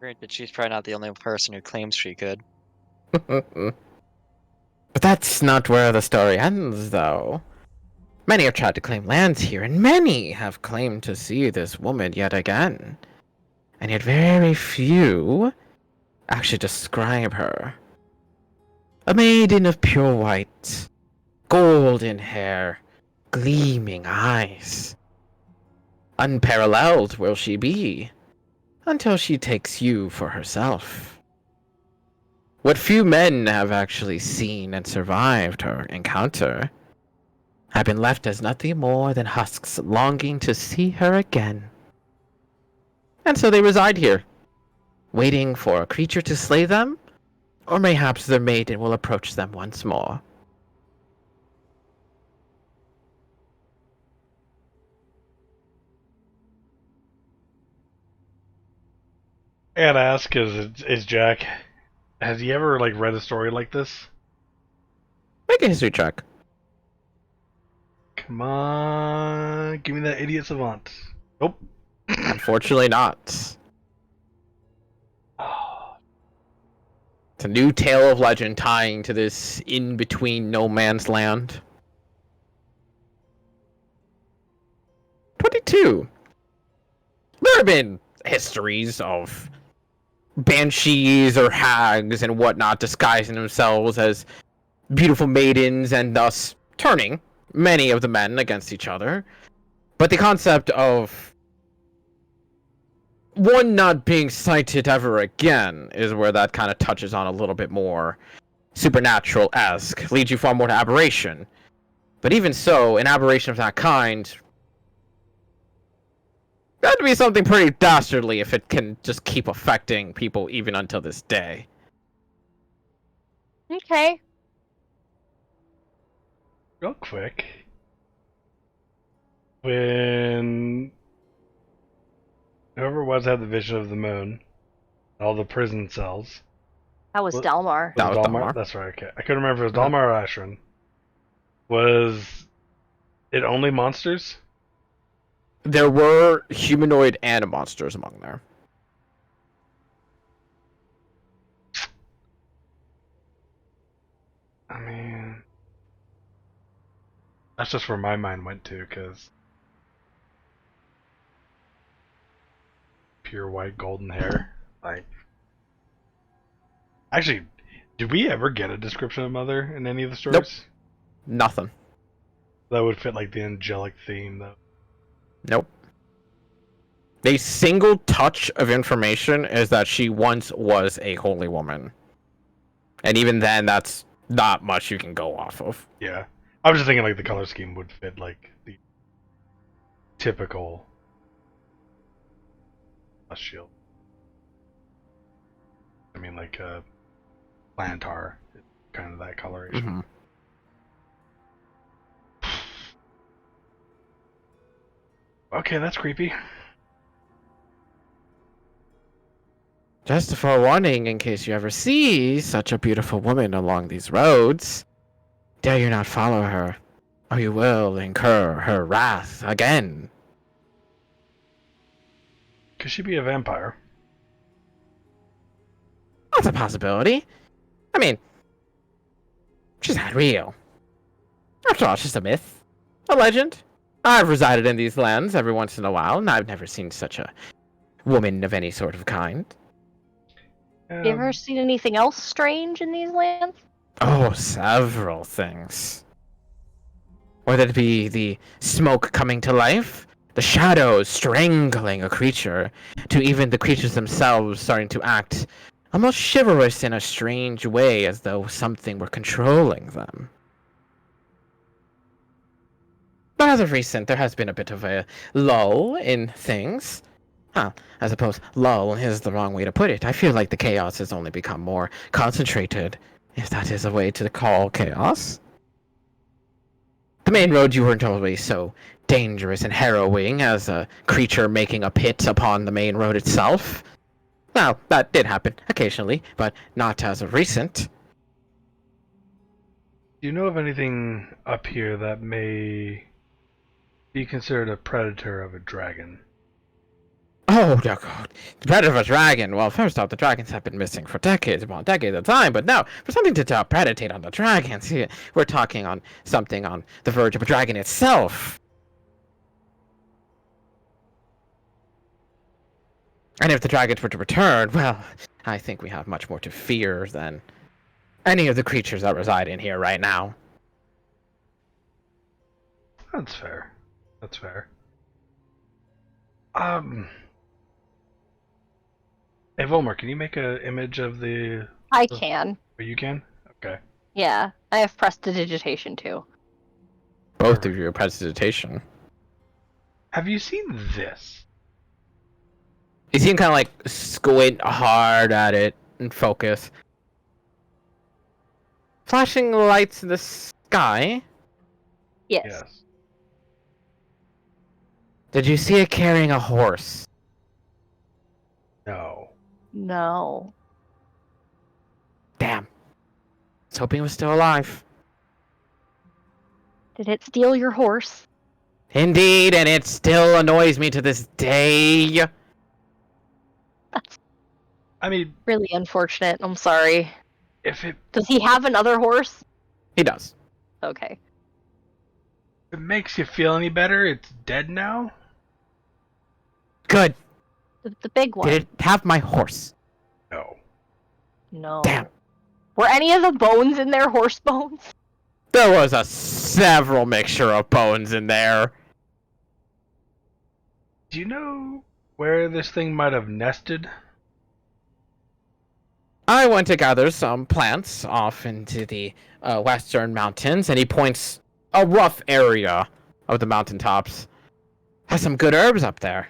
Granted, she's probably not the only person who claims she could. But that's not where the story ends, though. Many have tried to claim lands here, and many have claimed to see this woman yet again. And yet very few actually describe her. A maiden of pure white, golden hair, gleaming eyes. Unparalleled will she be, until she takes you for herself. What few men have actually seen and survived her encounter have been left as nothing more than husks longing to see her again. And so they reside here, waiting for a creature to slay them, or mayhaps their maiden will approach them once more. I gotta ask, is Jack, has he ever like read a story like this? Make a history check. Come on, give me that idiot savant. Nope. Unfortunately not. Oh, It's a new tale of legend tying to this in-between no man's land. 22. There have been histories of banshees or hags and whatnot disguising themselves as beautiful maidens and thus turning many of the men against each other. But the concept of one not being sighted ever again is where that kind of touches on a little bit more supernatural-esque, leads you far more to aberration. But even so, an aberration of that kind that'd be something pretty dastardly if it can just keep affecting people even until this day. Okay. real quick. When whoever was had the vision of the moon, all the prison cells. That was What- Delmar. That was Dalmar. That's right. Okay, I couldn't remember if it was Dalmar or Ashran. Was it only monsters? There were humanoid and monsters among there. I mean, that's just where my mind went to, because pure white golden hair. Like, actually, did we ever get a description of Mother in any of the stories? Nothing. That would fit like the angelic theme, though. Nope. A single touch of information is that she once was a holy woman. And even then, that's not much you can go off of. Yeah, I was just thinking like the color scheme would fit like the typical shield. I mean, like plantar, kind of that coloration. Mm-hmm. Okay, that's creepy. Just a forewarning in case you ever see such a beautiful woman along these roads, dare you not follow her, or you will incur her wrath again. Could she be a vampire? That's a possibility. I mean, She's not real. After all, it's just a myth. A legend. I've resided in these lands every once in a while, and I've never seen such a woman of any sort of kind. Have you ever seen anything else strange in these lands? Oh, several things. Whether it be the smoke coming to life, the shadows strangling a creature, to even the creatures themselves starting to act almost chivalrous in a strange way, as though something were controlling them. But as of recent, there has been a bit of a lull in things. I suppose lull is the wrong way to put it. I feel like the chaos has only become more concentrated, if that is a way to call chaos. The main road, you weren't always so dangerous and harrowing as a creature making a pit upon the main road itself. Well, that did happen occasionally, but not as of recent. Do you know of anything up here that may be considered a predator of a dragon? Oh, dear God. The predator of a dragon. Well, first off, the dragons have been missing for decades upon decades of time, but now, for something to predatate on the dragons, we're talking on something on the verge of a dragon itself. And if the dragons were to return, well, I think we have much more to fear than any of the creatures that reside in here right now. That's fair. That's fair. Hey, Volmar, can you make an image of the... I can. Oh, you can? Okay. Yeah, I have prestidigitation too. Both of you are prestidigitation. Have you seen this? You see him kind of like squint hard at it and focus. Flashing lights in the sky. Yes. Did you see it carrying a horse? No. No. Damn. I was hoping it was still alive. Did it steal your horse? Indeed, and it still annoys me to this day. That's I mean, really unfortunate. I'm sorry. if it Does he have another horse? He does. Okay. makes you feel any better, it's dead now? Good. The big one. Did it have my horse? No. No. Damn. Were any of the bones in there horse bones? There was a several mixture of bones in there. Do you know where this thing might have nested? I went to gather some plants off into the western mountains, and he points a rough area of the mountaintops. Has some good herbs up there.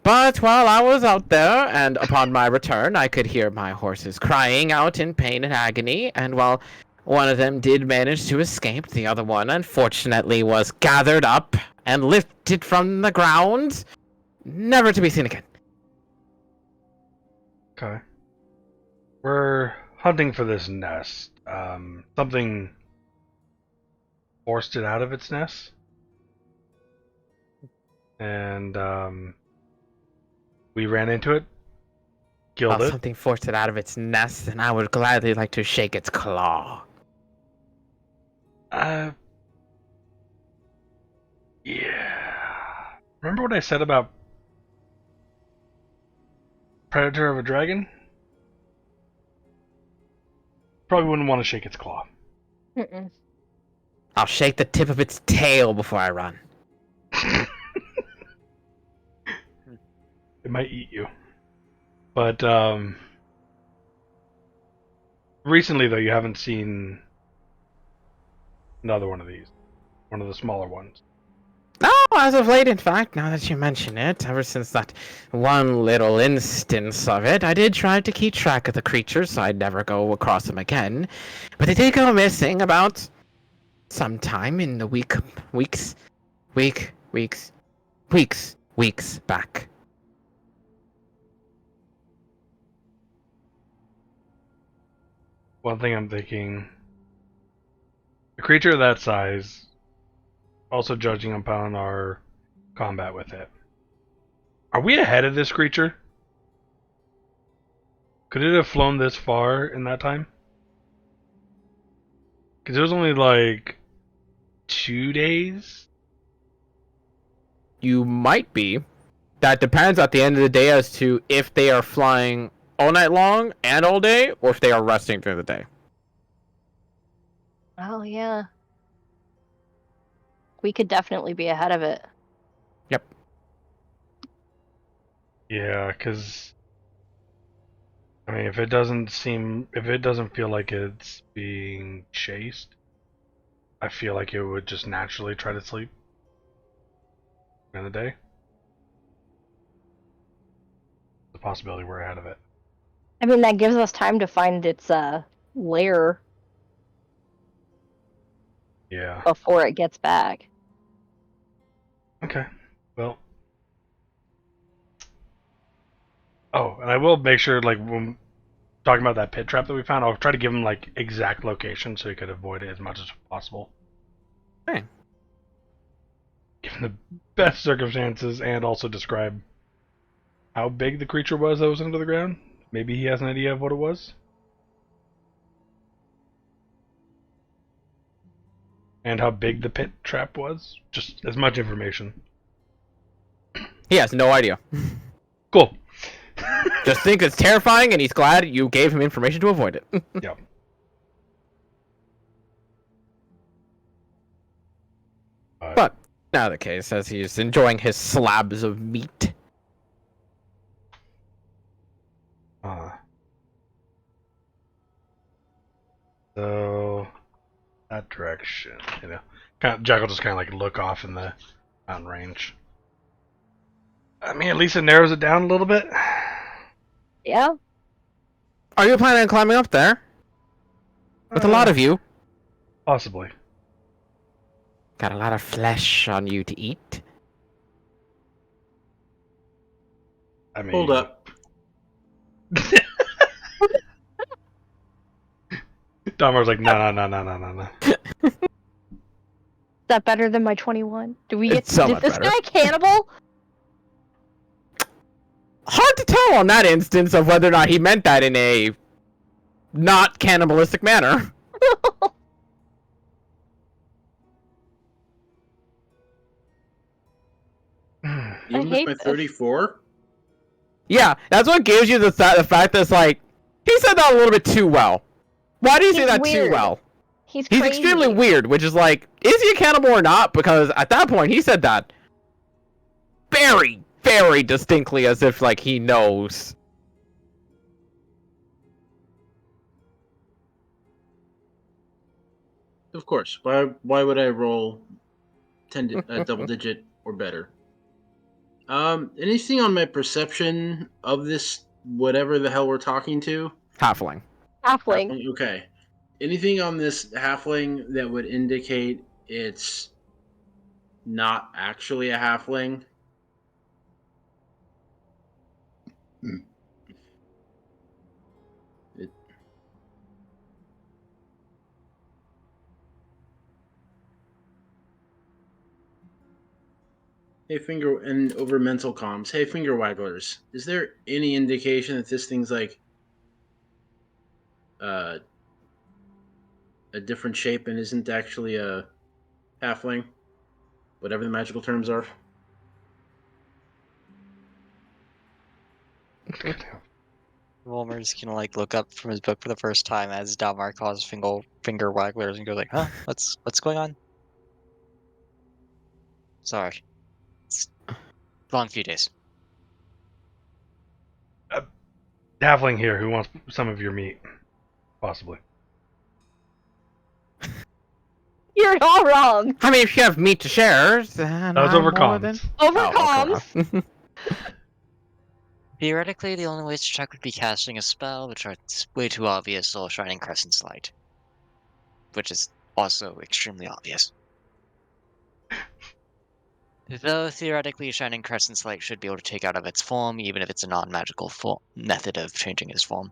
But while I was out there, and upon my return, I could hear my horses crying out in pain and agony, and while one of them did manage to escape, the other one unfortunately was gathered up and lifted from the ground, never to be seen again. Okay. We're hunting for this nest. Something forced it out of its nest. And, we ran into it. Killed While it. something forced it out of its nest, and I would gladly like to shake its claw. Yeah. Remember what I said about predator of a dragon? Probably wouldn't want to shake its claw. Mm-mm. I'll shake the tip of its tail before I run. It might eat you. But, recently, though, you haven't seen another one of these. One of the smaller ones. Oh, as of late, in fact, now that you mention it, ever since that one little instance of it, I did try to keep track of the creatures so I'd never go across them again. But they did go missing about sometime in the weeks back. One thing I'm thinking, a creature of that size, also judging upon our combat with it, are we ahead of this creature? Could it have flown this far in that time? Because it was only like 2 days. You might be. That depends at the end of the day as to if they are flying all night long and all day, or if they are resting during the day. Oh yeah. We could definitely be ahead of it. Yep. Yeah, because I mean, if it doesn't feel like it's being chased, I feel like it would just naturally try to sleep during the day. The possibility we're ahead of it. I mean, that gives us time to find its lair Yeah. before it gets back. Okay. Well. Oh, and I will make sure, like, when talking about that pit trap that we found, I'll try to give him, like, exact location so he could avoid it as much as possible. Okay. Given the best circumstances, and also describe how big the creature was that was under the ground. Maybe he has an idea of what it was. And how big the pit trap was. Just as much information. He has no idea. Cool. Just think it's terrifying, and he's glad you gave him information to avoid it. Yep. But now the case, as he's enjoying his slabs of meat. So that direction, Jack will just kind of like look off in the mountain range. I mean, at least it narrows it down a little bit. Yeah. Are you planning on climbing up there? With a lot of you. Possibly. Got a lot of flesh on you to eat. I mean, Hold up. Dahmer's like, no. Is that better than my 21? Do we get It's somewhat did this better. guy cannibal? Hard to tell on that instance of whether or not he meant that in a not cannibalistic manner. Even with hate my this. 34? Yeah, that's what gives you the fact that it's like, he said that a little bit too well. Why do you say He's that weird. too well? He's He's crazy. extremely weird, which is like, is he a cannibal or not? Because at that point, he said that very, very distinctly as if, like, he knows. Of course. Why would I roll double digit or better? Anything on my perception of this whatever the hell we're talking to? Halfling. Halfling. Okay. Anything on this halfling that would indicate it's not actually a halfling? Hey, finger and over mental comms. Hey, finger wagglers. Is there any indication that this thing's like a different shape and isn't actually a halfling? Whatever the magical terms are. Wilmer's gonna like look up from his book for the first time as Dalmar calls finger wagglers and goes like, "Huh? What's going on?" Sorry, it's a long few days. Halfling here who wants some of your meat. Possibly. You're all wrong. I mean, if you have meat to share, then That was I'm over more than... comms. Over Oh, comms. okay. Theoretically, the only way to check would be casting a spell, which are way too obvious, or Shining Crescent's Light, which is also extremely obvious. Though theoretically, Shining Crescent's Light should be able to take out of its form, even if it's a non-magical method of changing its form.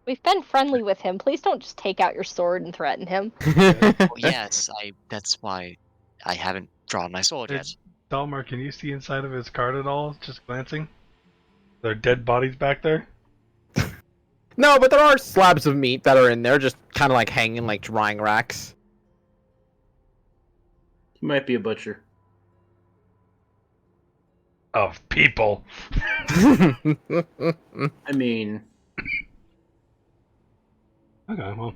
We've been friendly with him. Please don't just take out your sword and threaten him. Well, yes, that's why I haven't drawn my sword yet. Dalmar, can you see inside of his cart at all? Just glancing? There are dead bodies back there? No, but there are slabs of meat that are in there, just kind of like hanging like drying racks. He might be a butcher. Of people. I mean, Okay, well.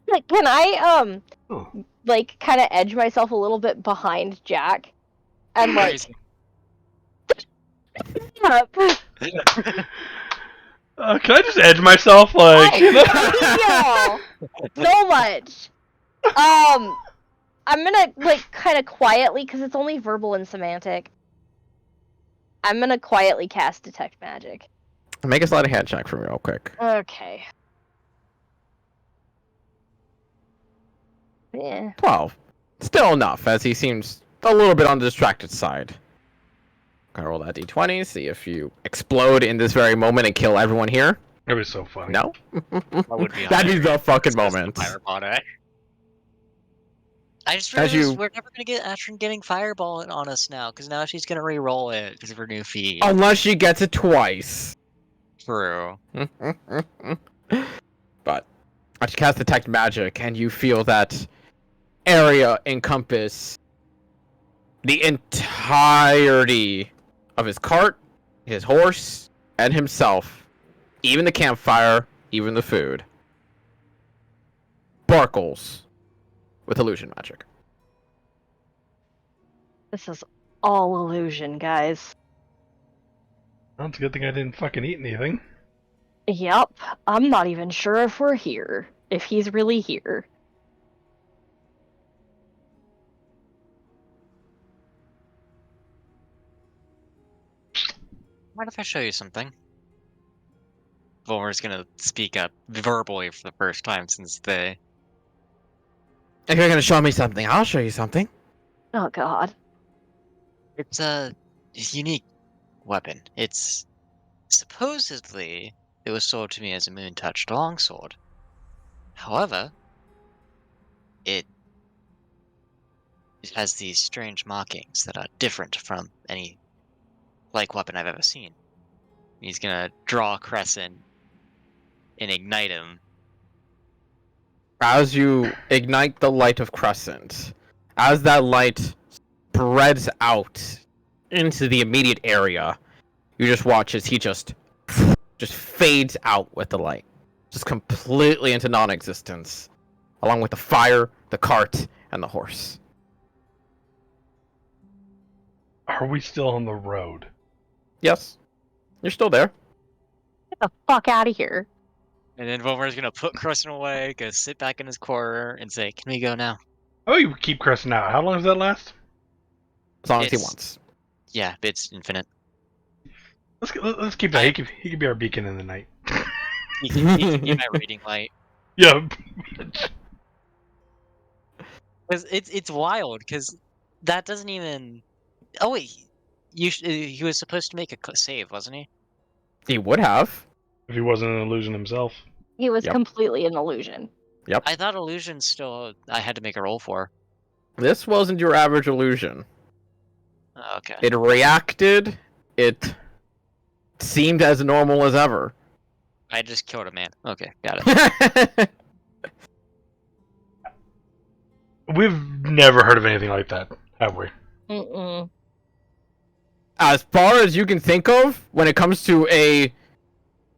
Like, can I Oh. like kind of edge myself a little bit behind Jack, and like Crazy. up. Can I just edge myself, like, you know? Thank you so much. I'm gonna like kind of quietly, because it's only verbal and semantic. I'm gonna quietly cast detect magic. Make a sleight of hand check for me real quick. Okay. Yeah. 12. Still enough, as he seems a little bit on the distracted side. Gonna roll that d20, see if you explode in this very moment and kill everyone here. That'd be so funny. No? That would be That'd be the fucking Especially moment. Fireball, eh? I just As realized you- we're never gonna get Astrid getting Fireball on us now, because now she's gonna re-roll it because of her new feat. Unless she gets it twice. True. But as you cast detect magic and you feel that area encompass the entirety of his cart, his horse, and himself, even the campfire, even the food, sparkles with illusion magic. This is all illusion, guys. Well, it's a good thing I didn't fucking eat anything. Yep. I'm not even sure if we're here. If he's really here. Mind if I show you something? Volmer's gonna speak up verbally for the first time since they. If you're gonna show me something, I'll show you something. Oh god. It's a unique weapon. It's supposedly it was sold to me as a moon-touched longsword. However, it has these strange markings that are different from any like weapon I've ever seen. He's gonna draw a crescent and ignite him. As you ignite the light of Crescent, as that light spreads out into the immediate area, you just watch as he just fades out with the light. Just completely into non-existence. Along with the fire, the cart, and the horse. Are we still on the road? Yes. You're still there. Get the fuck out of here. And then Volmer's gonna put Crescent away, go sit back in his corner, and say, "Can we go now?" Oh, you keep cresting out. How long does that last? As long as he It's- wants. Yeah, it's infinite. Let's keep that. He could be our beacon in the night. He can be my reading light. Yeah. Cause it's wild, because that doesn't even. Oh wait, he was supposed to make a save, wasn't he? He would have. If he wasn't an illusion himself. He was Yep. completely an illusion. I thought illusion still I had to make a roll for. This wasn't your average illusion. Oh, okay. It reacted. It seemed as normal as ever. I just killed a man. Okay, got it. We've never heard of anything like that, have we? Mm-mm. As far as you can think of, when it comes to a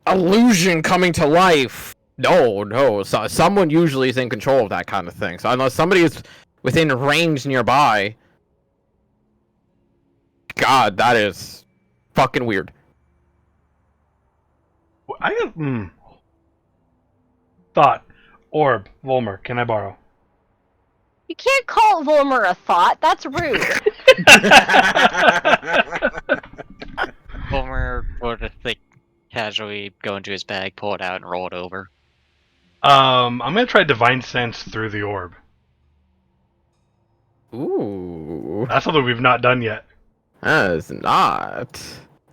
illusion coming to life, no. So someone usually is in control of that kind of thing. So unless somebody is within range nearby, God, that is fucking weird. I got thought. Orb. Volmer. Can I borrow? You can't call Volmer a thought. That's rude. Volmer will just like casually go into his bag, pull it out, and roll it over. I'm gonna try divine sense through the orb. Ooh, That's something we've not done yet. that is not.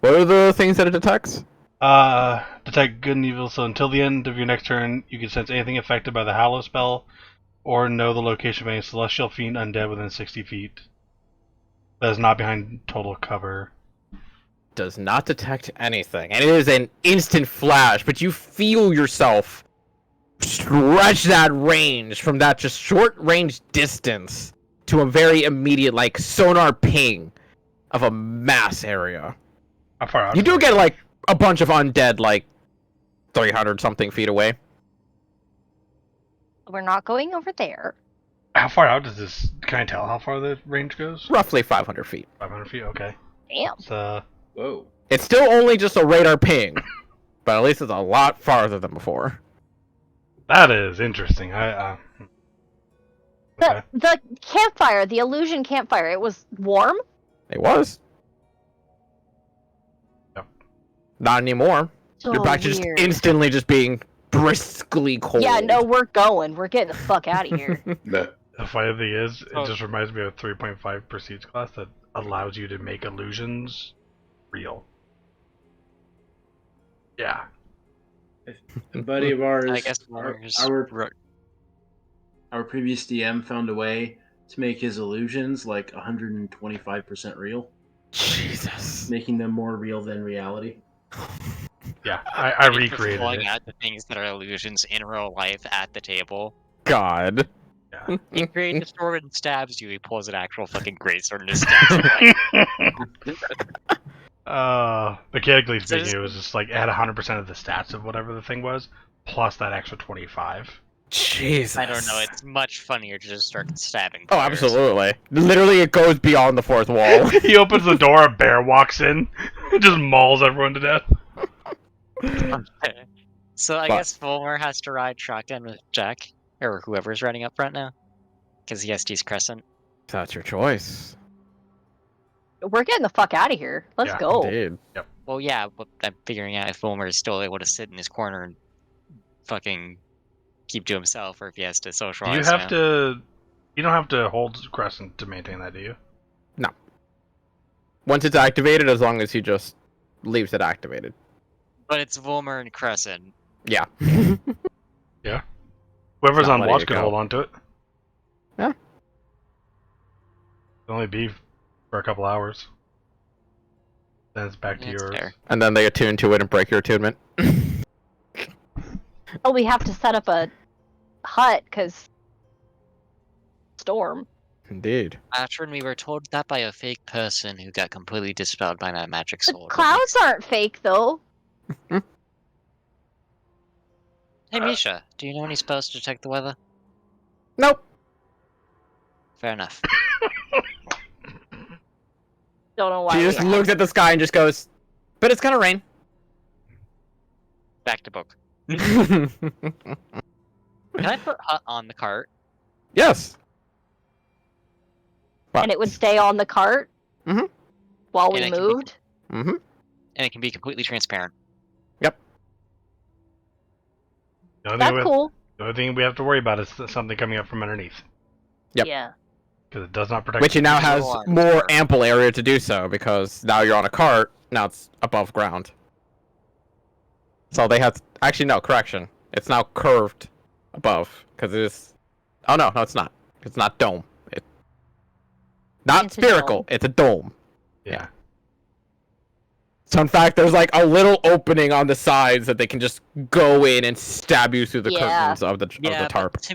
What are the things that it detects? Detect good and evil. So until the end of your next turn, you can sense anything affected by the Hallow spell, or know the location of any celestial fiend undead within 60 feet. That is not behind total cover. Does not detect anything, and it is an instant flash. But you feel yourself stretch that range from that just short range distance to a very immediate, like, sonar ping of a mass area. How far out? You is do it? get, like, a bunch of undead, like, 300 something feet away. We're not going over there. How far out does this? Can I tell how far the range goes? Roughly 500 feet. 500 feet. Okay. Damn. It's Whoa. It's still only just a radar ping, but at least it's a lot farther than before. that is interesting. Okay. The campfire, the illusion campfire, it was warm? It was. Yep. Not anymore. So You're back to just weird. instantly just being briskly cold. Yeah, no, we're going. We're getting the fuck out of here. The funny thing is, Oh. it just reminds me of 3.5 Prestige class that allows you to make illusions real. Yeah. A buddy of ours, I guess Warner's our previous DM found a way to make his illusions like 125% real, Jesus. making them more real than reality. Yeah, I Just recreated pulling it. out the things that are illusions in real life at the table. God. Yeah. He creates a sword and stabs you. He pulls an actual fucking greatsword and just stabs you. Mechanically So speaking, just- it was just like it had 100% of the stats of whatever the thing was, plus that extra 25. Jesus. I don't know. It's much funnier to just start stabbing. Oh, players. absolutely. Literally, it goes beyond the fourth wall. He opens the door, a bear walks in, and just mauls everyone to death. So I But- guess Fulmer has to ride shotgun with Jack, or whoever's riding up front now, because he has to use Crescent. That's your choice. We're getting the fuck out of here. Let's Yeah, go. Indeed. Well, yeah, but I'm figuring out if Fulmer is still able to sit in his corner and fucking keep to himself, or if he has to Do socialize. you have to? You don't have to hold Crescent to maintain that, do you? Once it's activated, as long as he just leaves it activated. But it's Fulmer and Crescent. Yeah. Whoever's Not on letting watch it can go. hold on to it. Yeah. It'll only be for a couple hours. Then it's back to That's yours. fair. And then they attune to it and break your attunement. Oh, we have to set up a hut, because... Storm. Indeed. Atron, we were told that by a fake person who got completely dispelled by that magic The soul. clouds aren't fake, though. Hey, Misha, do you know any spells to detect the weather? Nope. Fair enough. Don't know why. She we just have- looks at the sky and just goes, but it's gonna rain. Back to book. Yes. Can I put Hut on the cart? And it would stay on the cart? Mhm. While we And it can be- moved? Mm-hmm. And it can be completely transparent. The only, That's thing we, cool. the only thing we have to worry about is something coming up from underneath. Yep. Yeah. Because it does not protect Which he now There's a has little arm more there. ample area to do so, because now you're on a cart, now it's above ground. So they have... Actually, no, correction. It's now curved above, because it is... Oh, no, it's not. It's not dome. Not It's a spherical, dome. it's a dome. Yeah. So in fact, there's like a little opening on the sides that they can just go in and stab you through the Yeah. curtains of the tarp. But to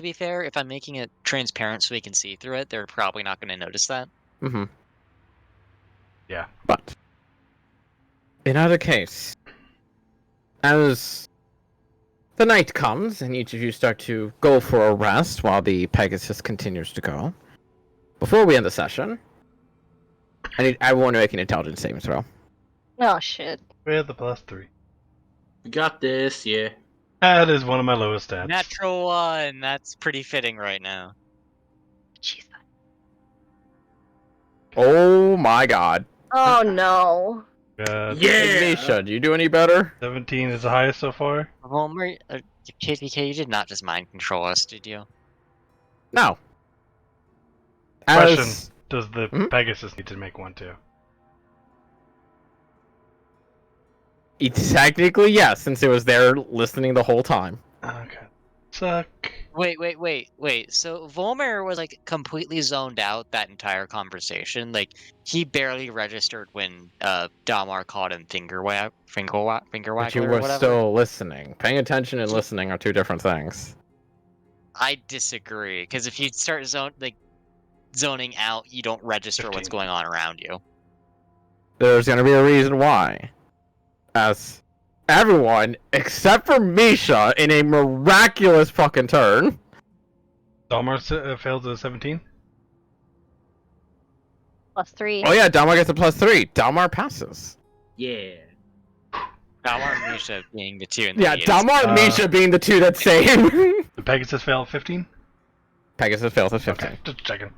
be fair, if I'm making it transparent so we can see through it, they're probably not going to notice that. Mm-hmm. Yeah. But in either case, as the night comes and each of you start to go for a rest while the Pegasus continues to go, before we end the session, I need everyone to make an intelligence saving throw. Oh, shit. With the +3. We got this, yeah. That is one of my lowest stats. Natural one. That's pretty fitting right now. Jesus. Oh my god. Oh, no. Hey, Misha, do you do any better? 17 is the highest so far. Fulmer, KTK, you did not just mind control us, did you? No. Question: As... does the Mhm. Pegasus need to make one too? Technically, yes, since it was there listening the whole time. Okay. Suck. Wait. So Volmer was like completely zoned out that entire conversation. Like he barely registered when Dalmar called him finger But you waggler or were whatever. still listening. Paying attention and listening are two different things. I disagree, because if you start zoning out, you don't register what's 15. going on around you. There's gonna be a reason why. As everyone, except for Misha, in a miraculous fucking turn. Dalmar fails at 17. +3. Oh yeah, Dalmar gets a +3. Dalmar passes. Yeah. Dalmar and Misha being the two in the Yeah, lead. Dalmar and Misha being the two that same. The Pegasus failed at 15. Pegasus fails at 15. Okay, just checking.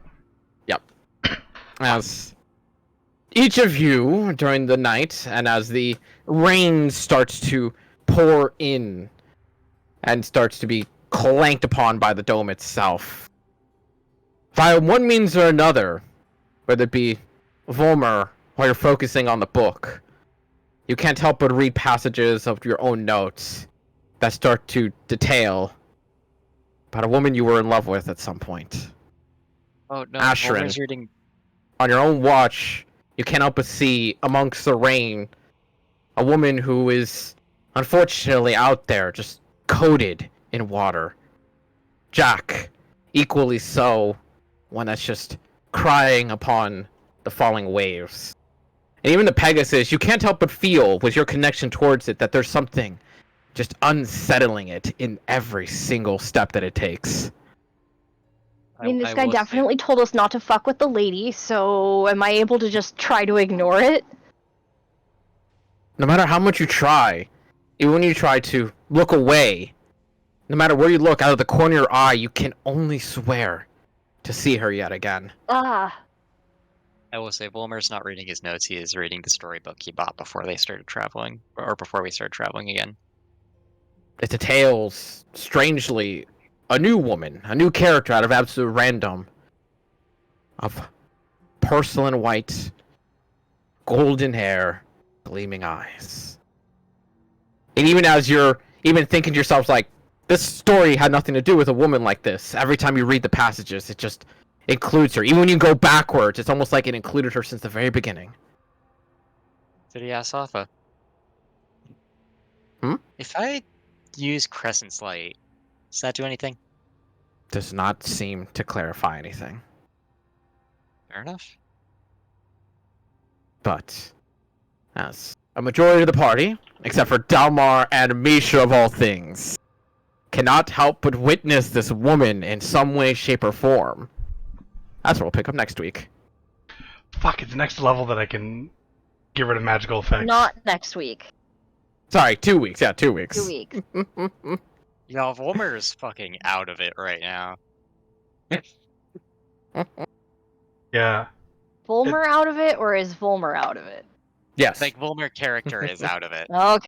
As each of you during the night, and as the rain starts to pour in and starts to be clanked upon by the dome itself, by one means or another, whether it be Volmer while you're focusing on the book, you can't help but read passages of your own notes that start to detail about a woman you were in love with at some point. Oh no, Ashrin. Volmer's reading. On your own watch, you can't help but see amongst the rain a woman who is unfortunately out there, just coated in water. Jack, equally so, one that's just crying upon the falling waves. And even the Pegasus, you can't help but feel, with your connection towards it, that there's something just unsettling it in every single step that it takes. I mean, this guy will say- definitely told us not to fuck with the lady, so am I able to just try to ignore it? No matter how much you try, even when you try to look away, no matter where you look out of the corner of your eye, you can only swear to see her yet again. Ah, I will say Volmer's not reading his notes. He is reading the storybook he bought before they started traveling, or before we started traveling again. It details, strangely, a new woman, a new character out of absolute random. Of porcelain white, golden hair, gleaming eyes. And even as you're even thinking to yourself, like, this story had nothing to do with a woman like this, every time you read the passages, it just includes her. Even when you go backwards, it's almost like it included her since the very beginning. Did he ask Safa? If I use Crescent's Light, does that do anything? Does not seem to clarify anything. Fair enough. But, as a majority of the party, except for Dalmar and Misha of all things, cannot help but witness this woman in some way, shape, or form. That's what we'll pick up next week. Fuck, it's the next level that I can get rid of magical effects. not next week. Sorry, 2 weeks. Yeah, 2 weeks. 2 weeks. Y'all, Volmer is fucking out of it right now. Yeah. Volmer out of it, or is Volmer out of it? Yes. Like, Volmer character is out of it. Okay.